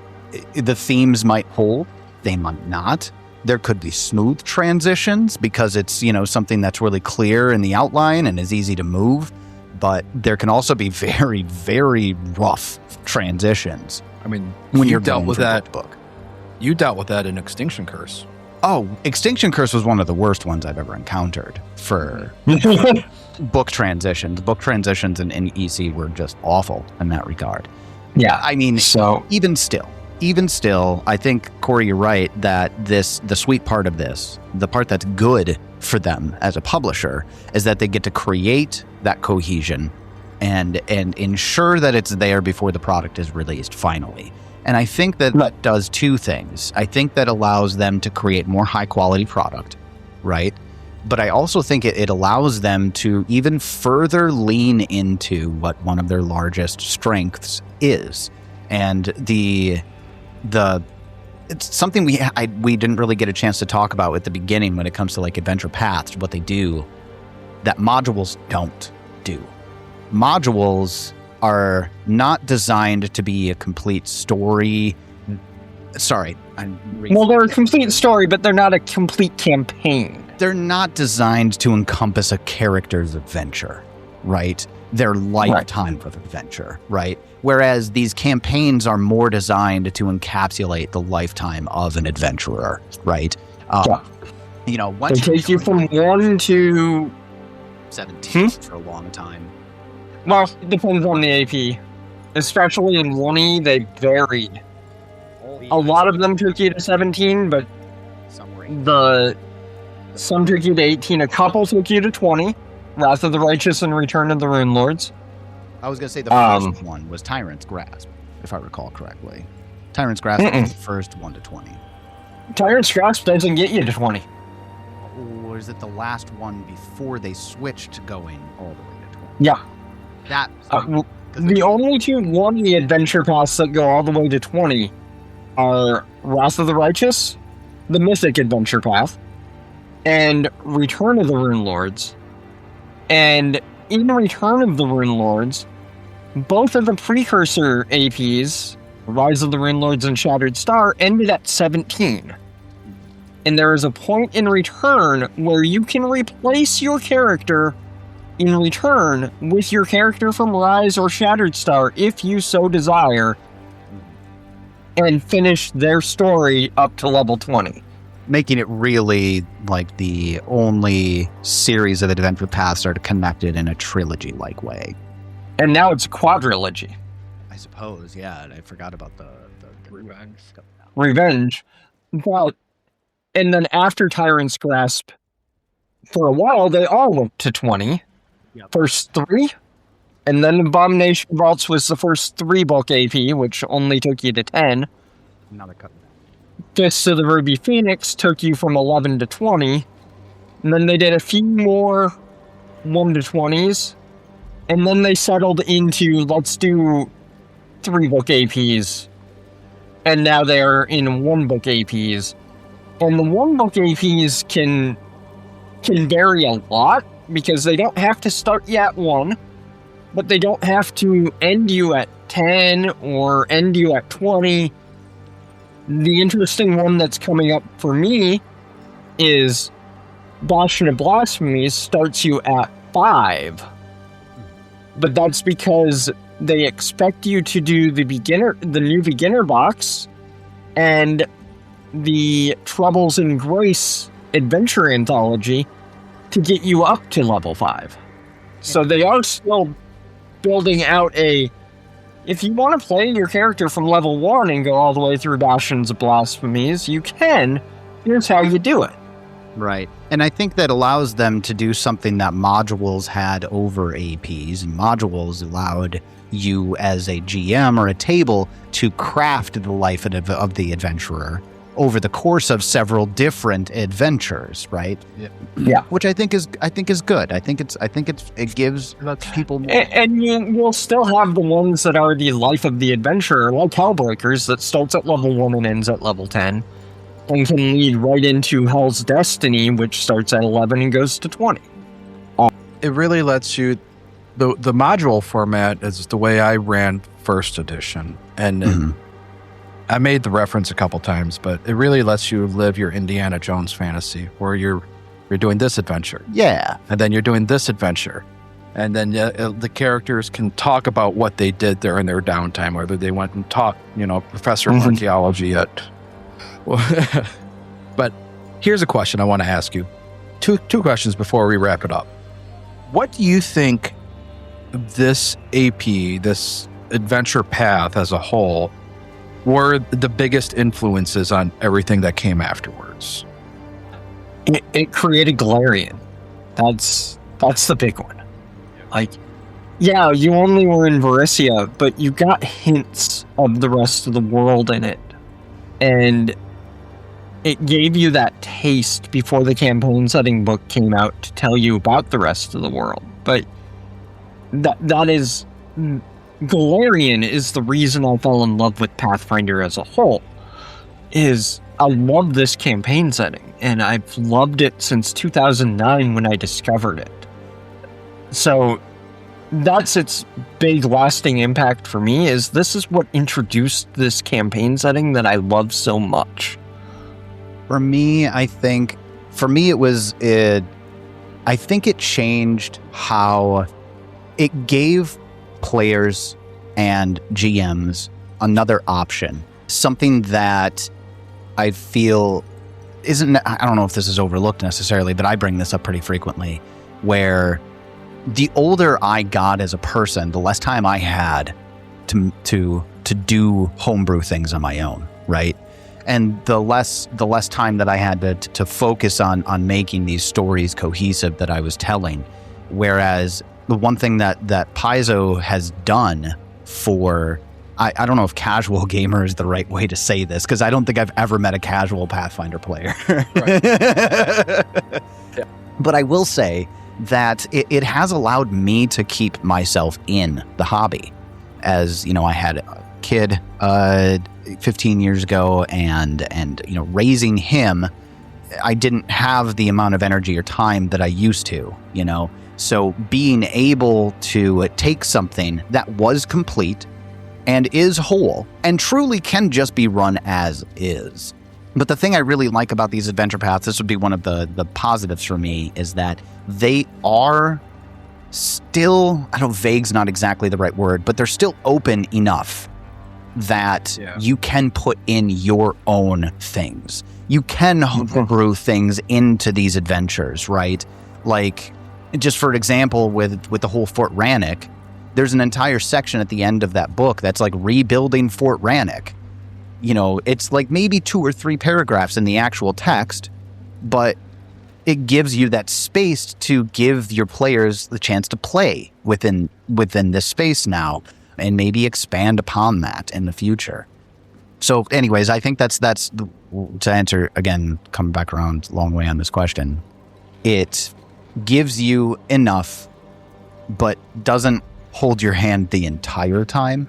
the themes might hold, they might not. There could be smooth transitions because it's something that's really clear in the outline and is easy to move, but there can also be very, very rough transitions. I mean, when you're dealt with that book. You dealt with that in Extinction Curse. Oh, Extinction Curse was one of the worst ones I've ever encountered for book transitions. Book transitions in EC were just awful in that regard. Yeah. I mean, so even still, I think, Cori, you're right that the sweet part of this, the part that's good for them as a publisher, is that they get to create that cohesion and ensure that it's there before the product is released finally. And I think that does 2 things. I think that allows them to create more high quality product, right? But I also think it allows them to even further lean into what one of their largest strengths is. And it's something we didn't really get a chance to talk about at the beginning when it comes to like Adventure Paths, what they do that modules don't do. Modules are not designed to be a complete story. Sorry. They're a complete story, but they're not a complete campaign. They're not designed to encompass a character's adventure, right? Their lifetime of adventure, right? Whereas these campaigns are more designed to encapsulate the lifetime of an adventurer, right? They take you from 1 to 17 for a long time. Well, it depends on the AP. Especially in 1E, they varied. A lot of them took you to 17, but some took you to 18. A couple took you to 20. Wrath of the Righteous and Return of the Runelords. I was going to say the first one was Tyrant's Grasp, if I recall correctly. Tyrant's Grasp was the first 1 to 20. Tyrant's Grasp doesn't get you to 20. Or is it the last one before they switched to going all the way to 20? Yeah. The only 2 1E adventure paths that go all the way to 20 are Wrath of the Righteous, the Mythic Adventure Path, and Return of the Runelords. And in Return of the Runelords, both of the precursor APs Rise of the Runelords and Shattered Star ended at 17. And there is a point in return where you can replace your character in return with your character from Rise or Shattered Star if you so desire, and finish their story up to level 20. Making it really like the only series of adventure paths are connected in a trilogy-like way. And now it's a quadrilogy. I suppose, yeah. I forgot about the Revenge stuff. Revenge. Well, and then after Tyrant's Grasp, for a while, they all went to 20. Yep. First 3. And then Abomination Vaults was the first 3-book AP, which only took you to 10. Now they're cutting that. Fists of the Ruby Phoenix took you from 11 to 20. And then they did a few more 1 to 20s. And then they settled into, let's do 3-book APs. And now they're in 1-book APs. And the 1-book APs can vary a lot, because they don't have to start you at 1, but they don't have to end you at 10 or end you at 20. The interesting one that's coming up for me is Bastion of Blasphemies starts you at 5. But that's because they expect you to do the new beginner box, and the Troubles in Grace adventure anthology to get you up to level 5. So they are still building out if you want to play your character from level 1 and go all the way through Bastions of Blasphemies, you can. Here's how you do it. Right. And I think that allows them to do something that modules had over APs, and modules allowed you as a GM or a table to craft the life of the adventurer over the course of several different adventures, right? Yeah. Which I think is good. I think it gives people more. And you'll still have the ones that are the life of the adventurer, like Hellbreakers, that starts at level 1 and ends at level 10, and can lead right into Hell's Destiny, which starts at 11 and goes to 20. It really lets you... The module format is the way I ran first edition, and I made the reference a couple times, but it really lets you live your Indiana Jones fantasy, where you're doing this adventure. Yeah. And then you're doing this adventure. And then the characters can talk about what they did there in their downtime, whether they went and taught, professor of archaeology at... But here's a question I want to ask you. Two questions before we wrap it up. What do you think this AP, this adventure path as a whole, were the biggest influences on everything that came afterwards? It created Golarion. That's the big one. Like, yeah, you only were in Varissia, but you got hints of the rest of the world in it. And it gave you that taste before the campaign setting book came out to tell you about the rest of the world. But that is... Golarion is the reason I fell in love with Pathfinder as a whole. I love this campaign setting, and I've loved it since 2009 when I discovered it. So that's its big lasting impact for me, this is what introduced this campaign setting that I love so much. For me, I think it changed how it gave players and GMs another option. Something that I feel I don't know if this is overlooked necessarily, but I bring this up pretty frequently, where the older I got as a person, the less time I had to do homebrew things on my own, right? And the less time that I had to focus on making these stories cohesive that I was telling. Whereas the one thing that Paizo has done for, I don't know if casual gamer is the right way to say this, because I don't think I've ever met a casual Pathfinder player. Right. Yeah. But I will say that it has allowed me to keep myself in the hobby. As, I had a kid 15 years ago, and raising him, I didn't have the amount of energy or time that I used to, So being able to take something that was complete, and is whole and truly can just be run as is. But the thing I really like about these adventure paths, this would be one of the positives for me, is that they are still, I don't, vague's not exactly the right word, but they're still open enough that you can put in your own things. You can homebrew things into these adventures, right? Like, just for example, with the whole Fort Rannick, there's an entire section at the end of that book that's like rebuilding Fort Rannick. You know, it's like maybe 2 or 3 paragraphs in the actual text, but it gives you that space to give your players the chance to play within this space now, and maybe expand upon that in the future. So anyways, I think that's to answer, again, coming back around a long way on this question, it gives you enough, but doesn't hold your hand the entire time.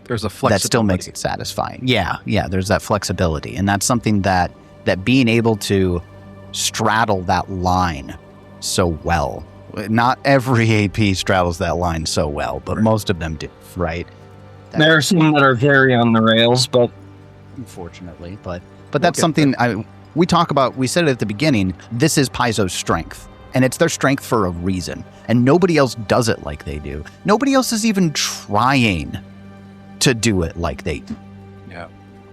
There's a flexibility. That still makes it satisfying. Yeah, there's that flexibility. And that's something that being able to straddle that line so well. Not every AP straddles that line so well, but most of them do, right? There are some that are very on the rails, but unfortunately, but that's something we talk about. We said it at the beginning. This is Paizo's strength, and it's their strength for a reason. And nobody else does it like they do. Nobody else is even trying to do it like they do.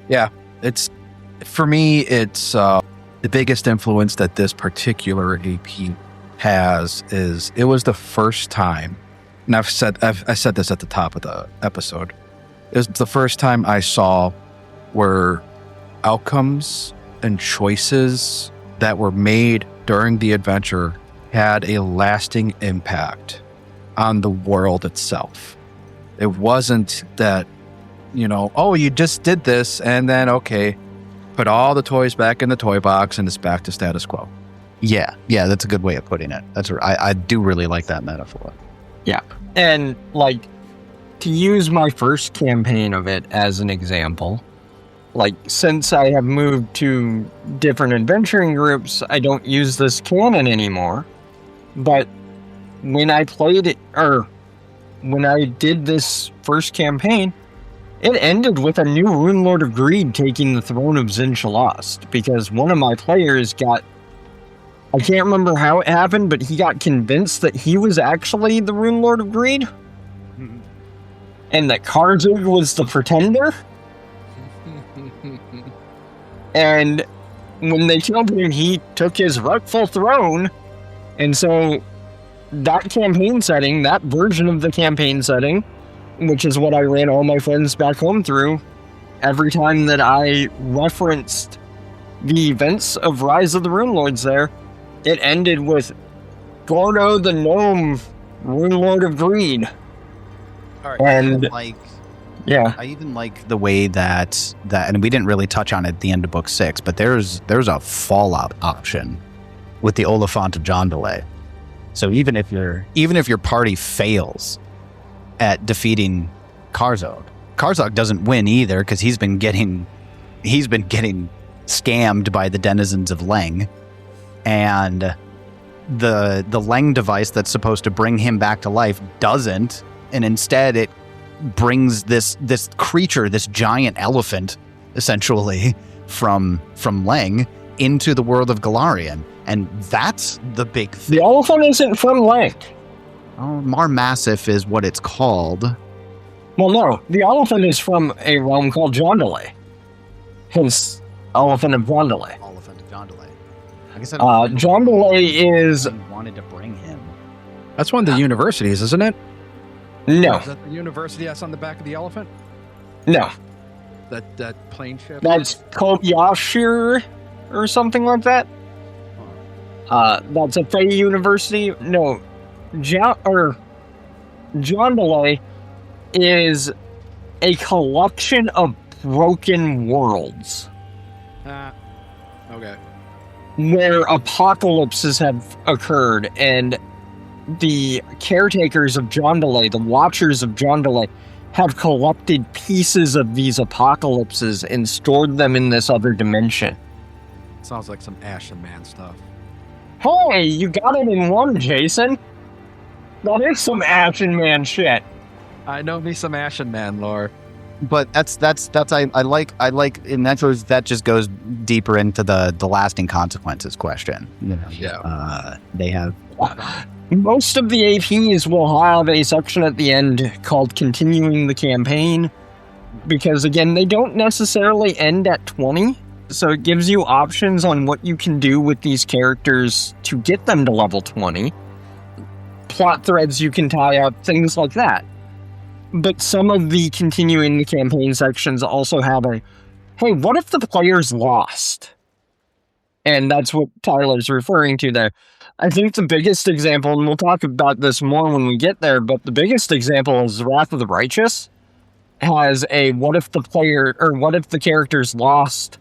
Yeah. It's, for me, it's the biggest influence that this particular AP has is it was the first time, and I said this at the top of the episode. It was the first time I saw where outcomes and choices that were made during the adventure had a lasting impact on the world itself. It wasn't that, oh, you just did this and then, okay, put all the toys back in the toy box and it's back to status quo. Yeah, that's a good way of putting it. I do really like that metaphor. Yeah. And, like, to use my first campaign of it as an example, like, since I have moved to different adventuring groups, I don't use this canon anymore. But when I played it, or when I did this first campaign, it ended with a new Runelord of Greed taking the throne of Zinchalost, because one of my players got, I can't remember how it happened, but he got convinced that he was actually the Runelord of Greed, and that Karzug was the pretender. And when they killed him, he took his rightful throne. And so that campaign setting, that version of the campaign setting, which is what I ran all my friends back home through, every time that I referenced the events of Rise of the Runelords there, it ended with Gordo the Gnome, Runelord of Greed. All right, and I even like the way that, and we didn't really touch on it at the end of book 6, but there's a fallout option with the Oliphant of Jondelay. So even if your party fails at defeating Karzog doesn't win either, because he's been getting scammed by the denizens of Leng, and the Leng device that's supposed to bring him back to life doesn't, and instead it brings this creature, this giant elephant, essentially from Leng into the world of Golarion, and that's the big thing. The elephant isn't from Leng. Oh, Marmassif is what it's called. Well, no, the elephant is from a realm called Jondelay. Hence, Elephant of Jondelay. Elephant of Jondelay. I guess Jondelay is... wanted to bring him. That's one of the universities, isn't it? No. Is that the university that's on the back of the elephant? No. That plane ship? That's called Yashir or something like that. That's a Fey University. No. Jondelay is a collection of broken worlds. Okay. Where apocalypses have occurred, and the caretakers of Jondelay, the Watchers of Jondelay, have collected pieces of these apocalypses and stored them in this other dimension. Sounds like some Ashen Man stuff. Hey, you got it in one, Jason. That is some Ashen Man shit. I know me some Ashen Man lore. But that's I like, and that just goes deeper into the lasting consequences question. You know, Yeah. They have Most of the APs will have a section at the end called continuing the campaign, because again, they don't necessarily end at 20, so it gives you options on what you can do with these characters to get them to level 20. Plot threads you can tie up, things like that. But some of the continuing the campaign sections also have a, hey, what if the players lost? And that's what Tyler's referring to there. I think the biggest example, and we'll talk about this more when we get there, but the biggest example is Wrath of the Righteous has a what if the characters lost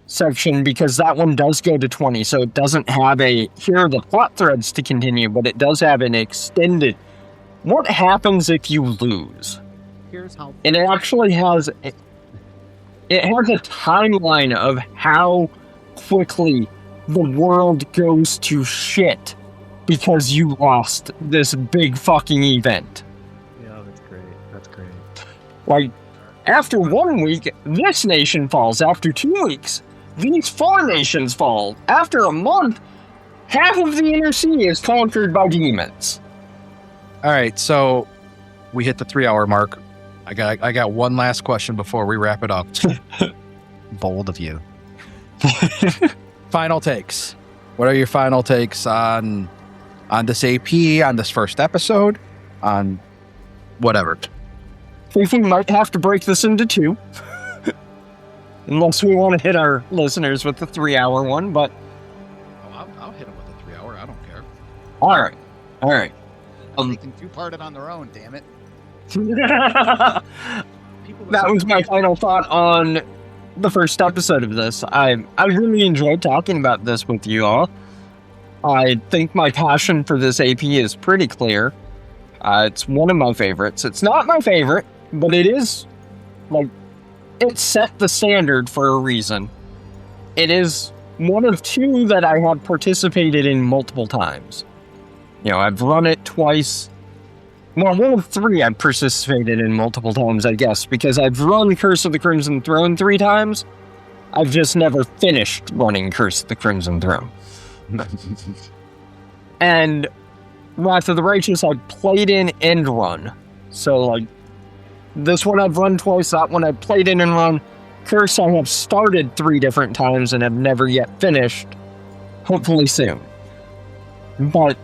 section, because that one does go to 20, so it doesn't have a here are the plot threads to continue, but it does have an extended what happens if you lose. Here's how. And it actually has a timeline of how quickly the world goes to shit because you lost this big fucking event. Yeah, that's great. That's great. Like, after 1 week, this nation falls. After 2 weeks, these 4 nations fall. After a month, half of the inner sea is conquered by demons. All right, so we hit the 3-hour mark. I got one last question before we wrap it up. Bold of you. Final takes. What are your final takes on this AP, on this first episode, on whatever? I think we might have to break this into 2. Unless we want to hit our listeners with the 3-hour one, but... I'll hit them with the 3-hour. I don't care. All right. They can two-part it on their own, damn it. That was my final thought on the first episode of this. I really enjoyed talking about this with you all. I think my passion for this AP is pretty clear. It's one of my favorites. It's not my favorite, but it is, like, it set the standard for a reason. It is one of 2 that I have participated in multiple times. You know, I've run it twice. Well, one of 3 I've participated in multiple times, I guess, because I've run Curse of the Crimson Throne 3 times. I've just never finished running Curse of the Crimson Throne. And Wrath of the Righteous I played in and run. So, like, this one I've run twice, that one I've played in and run. Curse I have started 3 different times and have never yet finished. Hopefully soon. But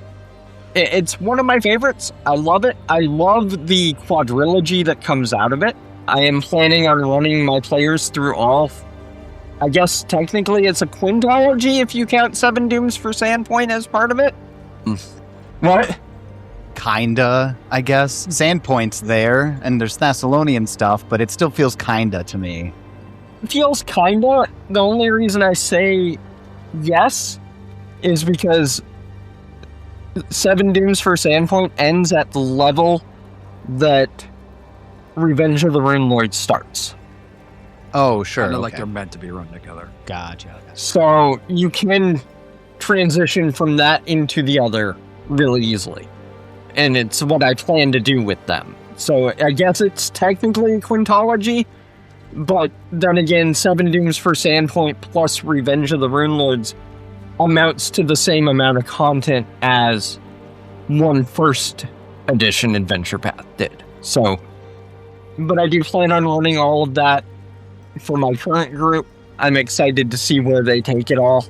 it's one of my favorites. I love it. I love the quadrilogy that comes out of it. I am planning on running my players through all. I guess technically it's a quintology if you count 7 Dooms for Sandpoint as part of it. What? Kinda, I guess. Sandpoint's there, and there's Thessalonian stuff, but it still feels kinda to me. Feels kinda. The only reason I say yes is because 7 Dooms for Sandpoint ends at the level that Revenge of the Runelords starts. Oh, sure. Kind of like okay. they're meant to be run together. Gotcha. So you can transition from that into the other really easily. And it's what I plan to do with them. So I guess it's technically a quintology, but then again, 7 Dooms for Sandpoint plus Revenge of the Runelords amounts to the same amount of content as one first edition Adventure Path did. So, but I do plan on running all of that for my current group. I'm excited to see where they take it all.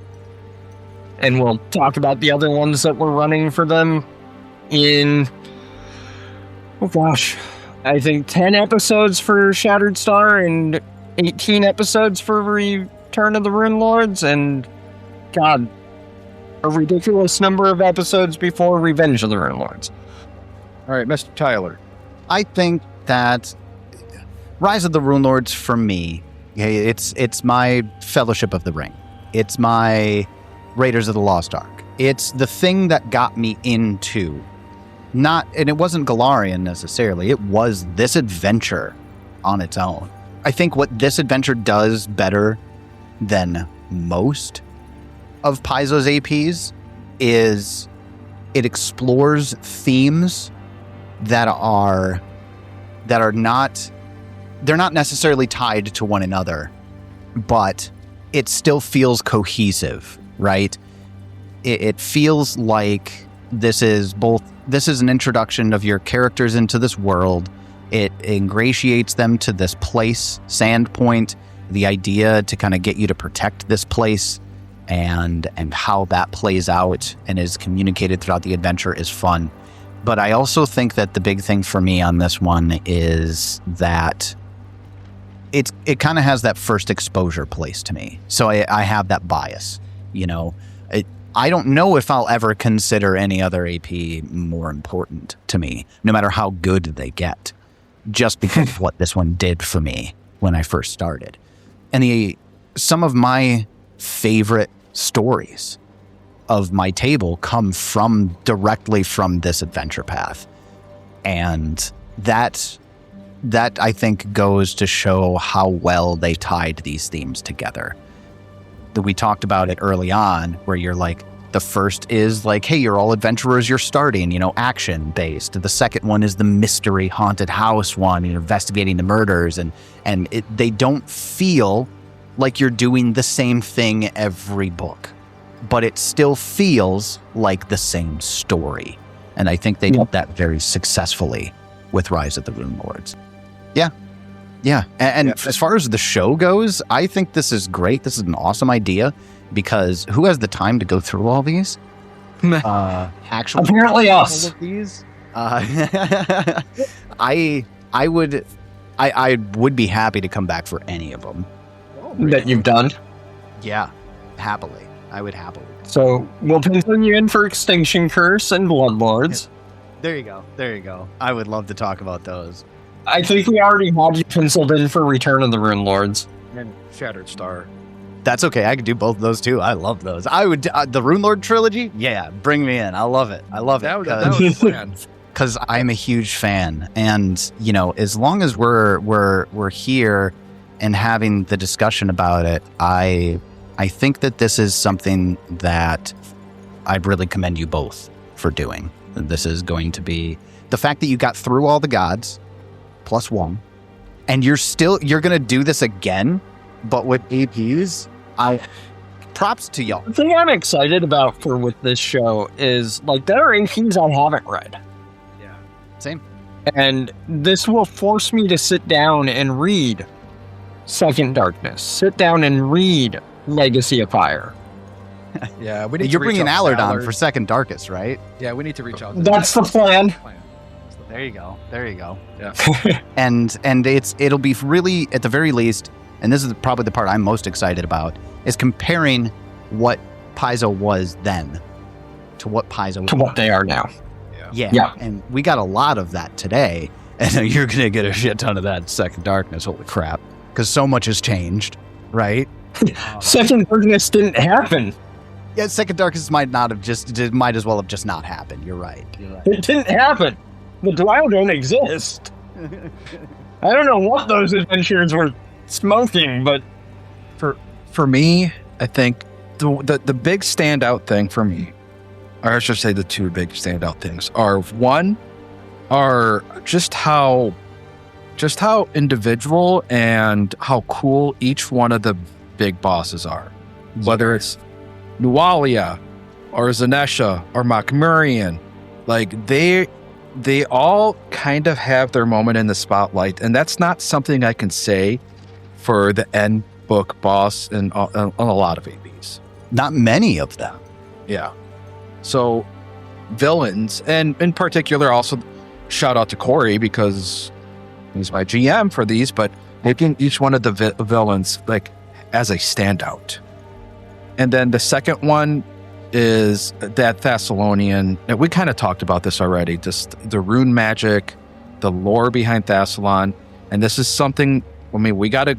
And we'll talk about the other ones that we're running for them in, oh gosh, I think 10 episodes for Shattered Star and 18 episodes for Return of the Runelords, and God, a ridiculous number of episodes before Revenge of the Runelords. All right, Mr. Tyler. I think that Rise of the Runelords for me, it's my Fellowship of the Ring. It's my Raiders of the Lost Ark. It's the thing that got me into, and it wasn't Golarion necessarily, it was this adventure on its own. I think what this adventure does better than most of Paizo's APs is it explores themes that are not they're not necessarily tied to one another, but it still feels cohesive, right? It feels like this is an introduction of your characters into this world. It ingratiates them to this place, Sandpoint, the idea to kind of get you to protect this place, and how that plays out and is communicated throughout the adventure is fun. But I also think that the big thing for me on this one is that it kind of has that first exposure place to me. So I have that bias, you know. I don't know if I'll ever consider any other AP more important to me, no matter how good they get, just because of what this one did for me when I first started. And some of my favorite stories of my table come directly from this adventure path. And that I think goes to show how well they tied these themes together. That we talked about it early on, where you're like, the first is like, hey, you're all adventurers, you're starting, you know, action based. The second one is the mystery haunted house one, you're investigating the murders, and they don't feel like you're doing the same thing every book, but it still feels like the same story. And I think they did that very successfully with Rise of the Runelords. Yeah. And as far as the show goes, I think this is great. This is an awesome idea, because who has the time to go through all these? Actually, apparently us. All of these. I would be happy to come back for any of them that you've done. Yeah, happily. I would happily. So we'll pencil you in for Extinction Curse and Bloodlords. There you go. I would love to talk about those. I think we already had you penciled in for Return of the Runelords. And Shattered Star. That's okay. I could do both of those too. I love those. I would the Runelord trilogy. Yeah, bring me in. I love it. That was planned. Because I'm a huge fan, and you know, as long as we're here and having the discussion about it, I think that this is something that I really commend you both for doing. This is going to be the fact that you got through all the gods +1, and you're going to do this again, but with APs. Props to y'all. The thing I'm excited about with this show is, like, there are APs I haven't read. Yeah. Same. And this will force me to sit down and read Second Darkness. Sit down and read Legacy of Fire. Yeah, we need You're to reach bringing out to Allard on Allard for Second Darkest, right? Yeah, we need to reach out. That's the plan. There you go. Yeah. and it'll be really, at the very least, and this is probably the part I'm most excited about, is comparing what Paizo was then to what Paizo to what they are now. Yeah. And we got a lot of that today, and you're going to get a shit ton of that in Second Darkness. Holy crap. Because so much has changed, right? Second Darkness didn't happen. Yeah, Second Darkness might as well have just not happened. You're right. It didn't happen. The Dwell don't exist. I don't know what those adventures were smoking, but for me, I think the big standout thing for me, or I should say the two big standout things, are just how individual and how cool each one of the big bosses are. Whether it's Nualia or Zanesha or Makmurian, like they all kind of have their moment in the spotlight, and that's not something I can say for the end book boss and a lot of ABs. Not many of them. Yeah. So villains, and in particular, also shout out to Cori because he's my GM for these, but making each one of the villains like as a standout. And then the second one is that Thessalonian. We kind of talked about this already, just the rune magic, the lore behind Thessalon. And this is something, I mean, we got a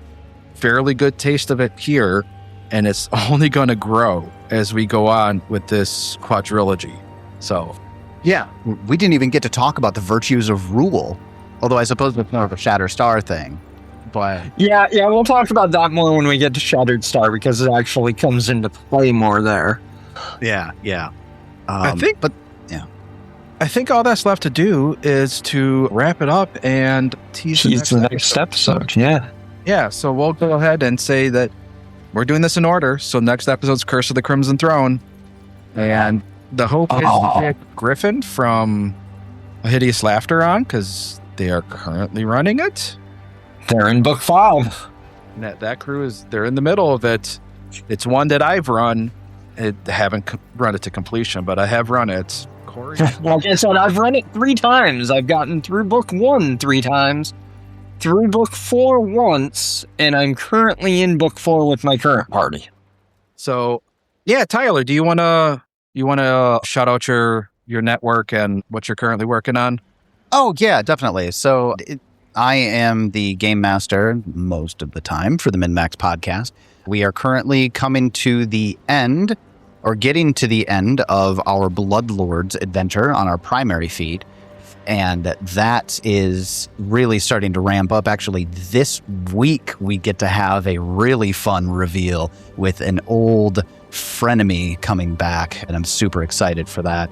fairly good taste of it here, and it's only going to grow as we go on with this quadrilogy. So, yeah, we didn't even get to talk about the virtues of rule, although I suppose it's more of a Shattered Star thing. But yeah, we'll talk about that more when we get to Shattered Star, because it actually comes into play more there. Yeah. I I think all that's left to do is to wrap it up and tease the next episode. Yeah. Yeah, so we'll go ahead and say that we're doing this in order. So next episode's Curse of the Crimson Throne. And the hope is to get Griffin from A Hideous Laughter on, because they are currently running it. They're in book 5. That crew they're in the middle of it. It's one that I've run. I haven't run it to completion, but I have run it. Cori? Like I said, I've run it 3 times. I've gotten through book 1 3 times, through book 4 once, and I'm currently in book 4 with my current party. So, yeah, Tyler, do you want to shout out your network and what you're currently working on? Oh, yeah, definitely. So I am the game master most of the time for the MNmaxed Podcast. We are currently coming to the end, or getting to the end of our Bloodlords adventure on our primary feed. And that is really starting to ramp up. Actually, this week we get to have a really fun reveal with an old frenemy coming back, and I'm super excited for that.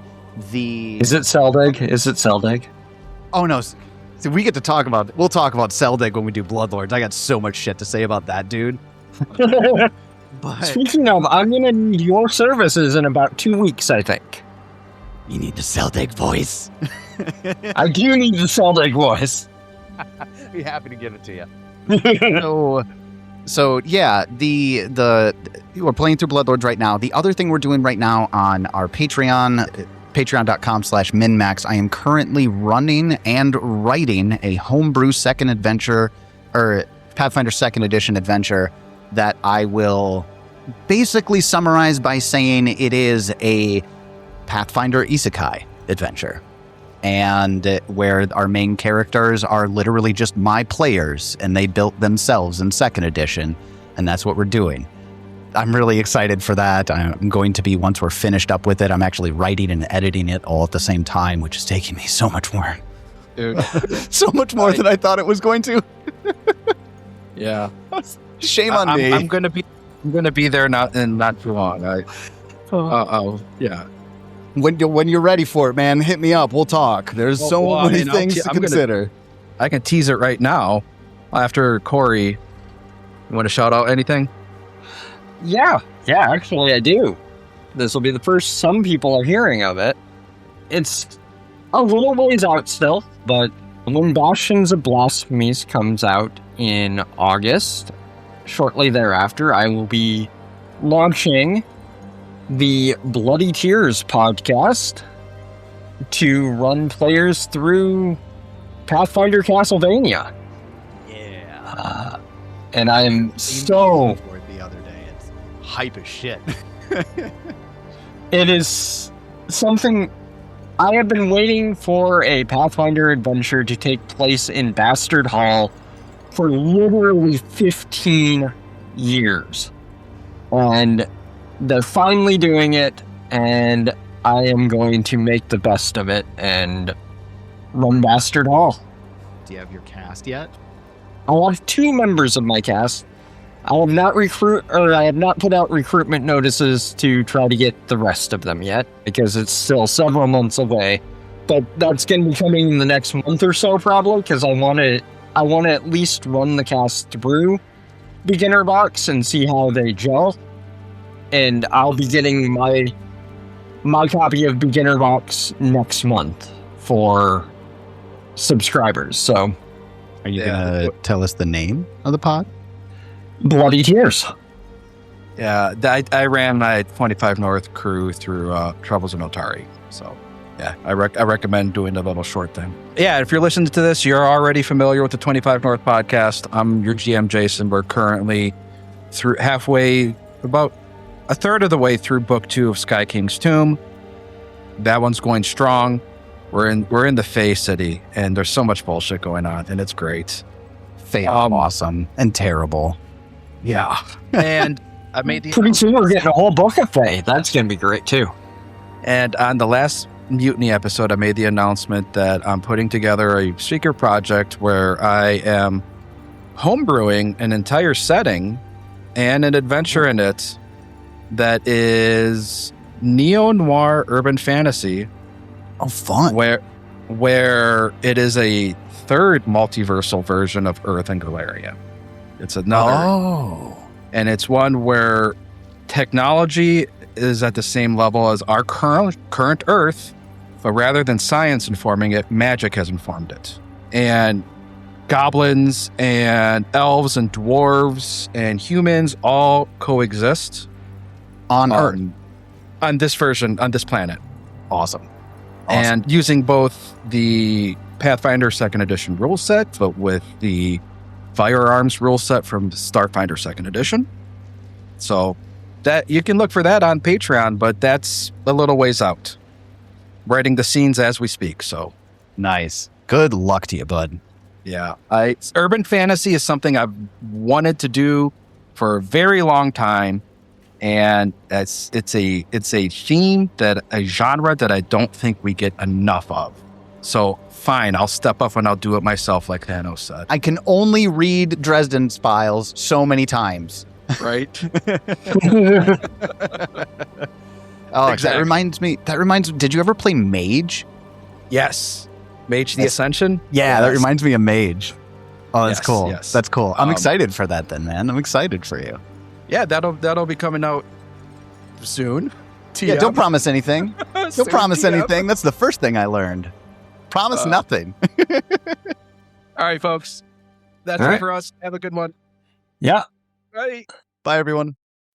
Is it Seldig? Oh no, so we'll talk about Seldig when we do Bloodlords. I got so much shit to say about that dude. But speaking of, I'm gonna need your services in about 2 weeks, I think. You need the Seldig voice. I do need the Seldig voice. I'd be happy to give it to you. So yeah, we're playing through Bloodlords right now. The other thing we're doing right now on our Patreon, patreon.com/MinMax, I am currently running and writing a homebrew second adventure, or Pathfinder 2nd Edition adventure, that I will basically summarize by saying it is a Pathfinder Isekai adventure. And where our main characters are literally just my players, and they built themselves in 2nd edition, and that's what we're doing. I'm really excited for that. I'm going to be, once we're finished up with it, I'm actually writing and editing it all at the same time, which is taking me so much more. Dude. So much more than I thought it was going to. Yeah. Shame on me. I'm gonna be there not too long. Yeah. When you're ready for it, man, hit me up. We'll talk. There's many things to consider. I can tease it right now. After Cori, you want to shout out anything? Yeah, actually I do. This will be the first some people are hearing of it. It's a little ways out still, but when Bastions of Blasphemies comes out in August, shortly thereafter, I will be launching the Bloody Tears podcast to run players through Pathfinder Castlevania. Yeah. And I am so... the other day. It's hype as shit. It is something... I have been waiting for a Pathfinder adventure to take place in Bastard Hall for literally 15 years. And they're finally doing it, and I am going to make the best of it and run Bastard Hall. Do you have your cast yet? I'll have 2 members of my cast. I have not put out recruitment notices to try to get the rest of them yet, because it's still several months away. But that's going to be coming in the next month or so, probably, because I want to at least run the cast through Beginner Box and see how they gel. And I'll be getting my copy of Beginner Box next month for subscribers. So, are you gonna tell us the name of the pod? Bloody Tears. Yeah, I ran my 25 North crew through Troubles in Otari. So, yeah, I recommend doing a little short thing. Yeah, if you're listening to this, you're already familiar with the 25 North podcast. I'm your GM, Jason. We're currently about a third of the way through book 2 of Sky King's Tomb. That one's going strong. We're in the Fae City, and there's so much bullshit going on, and it's great. Fae are awesome and terrible. Yeah, and I made the pretty soon we're getting a whole book of Fae. That's gonna be great too. And on the last Mutiny episode, I made the announcement that I'm putting together a secret project where I am homebrewing an entire setting and an adventure in it that is neo-noir urban fantasy Oh, fun. Where it is a third multiversal version of Earth and Golarion. It's another. Oh. And it's one where technology is at the same level as our current Earth, but rather than science informing it, magic has informed it. And goblins and elves and dwarves and humans all coexist On Earth. On this version, on this planet. Awesome. And using both the Pathfinder 2nd Edition rule set, but with the Firearms rule set from Starfinder 2nd Edition. So that you can look for that on Patreon, but that's a little ways out. Writing the scenes as we speak, so. Nice. Good luck to you, bud. Yeah. Urban fantasy is something I've wanted to do for a very long time. And it's a theme, a genre that I don't think we get enough of. So fine, I'll step up and I'll do it myself, like Thanos said. I can only read Dresden's Files so many times. Right? Oh, Exactly. that reminds me. Did you ever play Mage? Yes. Mage the Ascension? Yeah, that Yes. reminds me of Mage. Oh, that's Yes, cool. yes. That's cool. I'm Um, excited for that then, man. I'm excited for you. Yeah, that'll be coming out soon. Yeah, don't promise anything. Soon, Don't promise TM. anything. That's the first thing I learned. Promise nothing. All right, folks. That's All it right. for us. Have a good one. Yeah. Bye. Bye, everyone.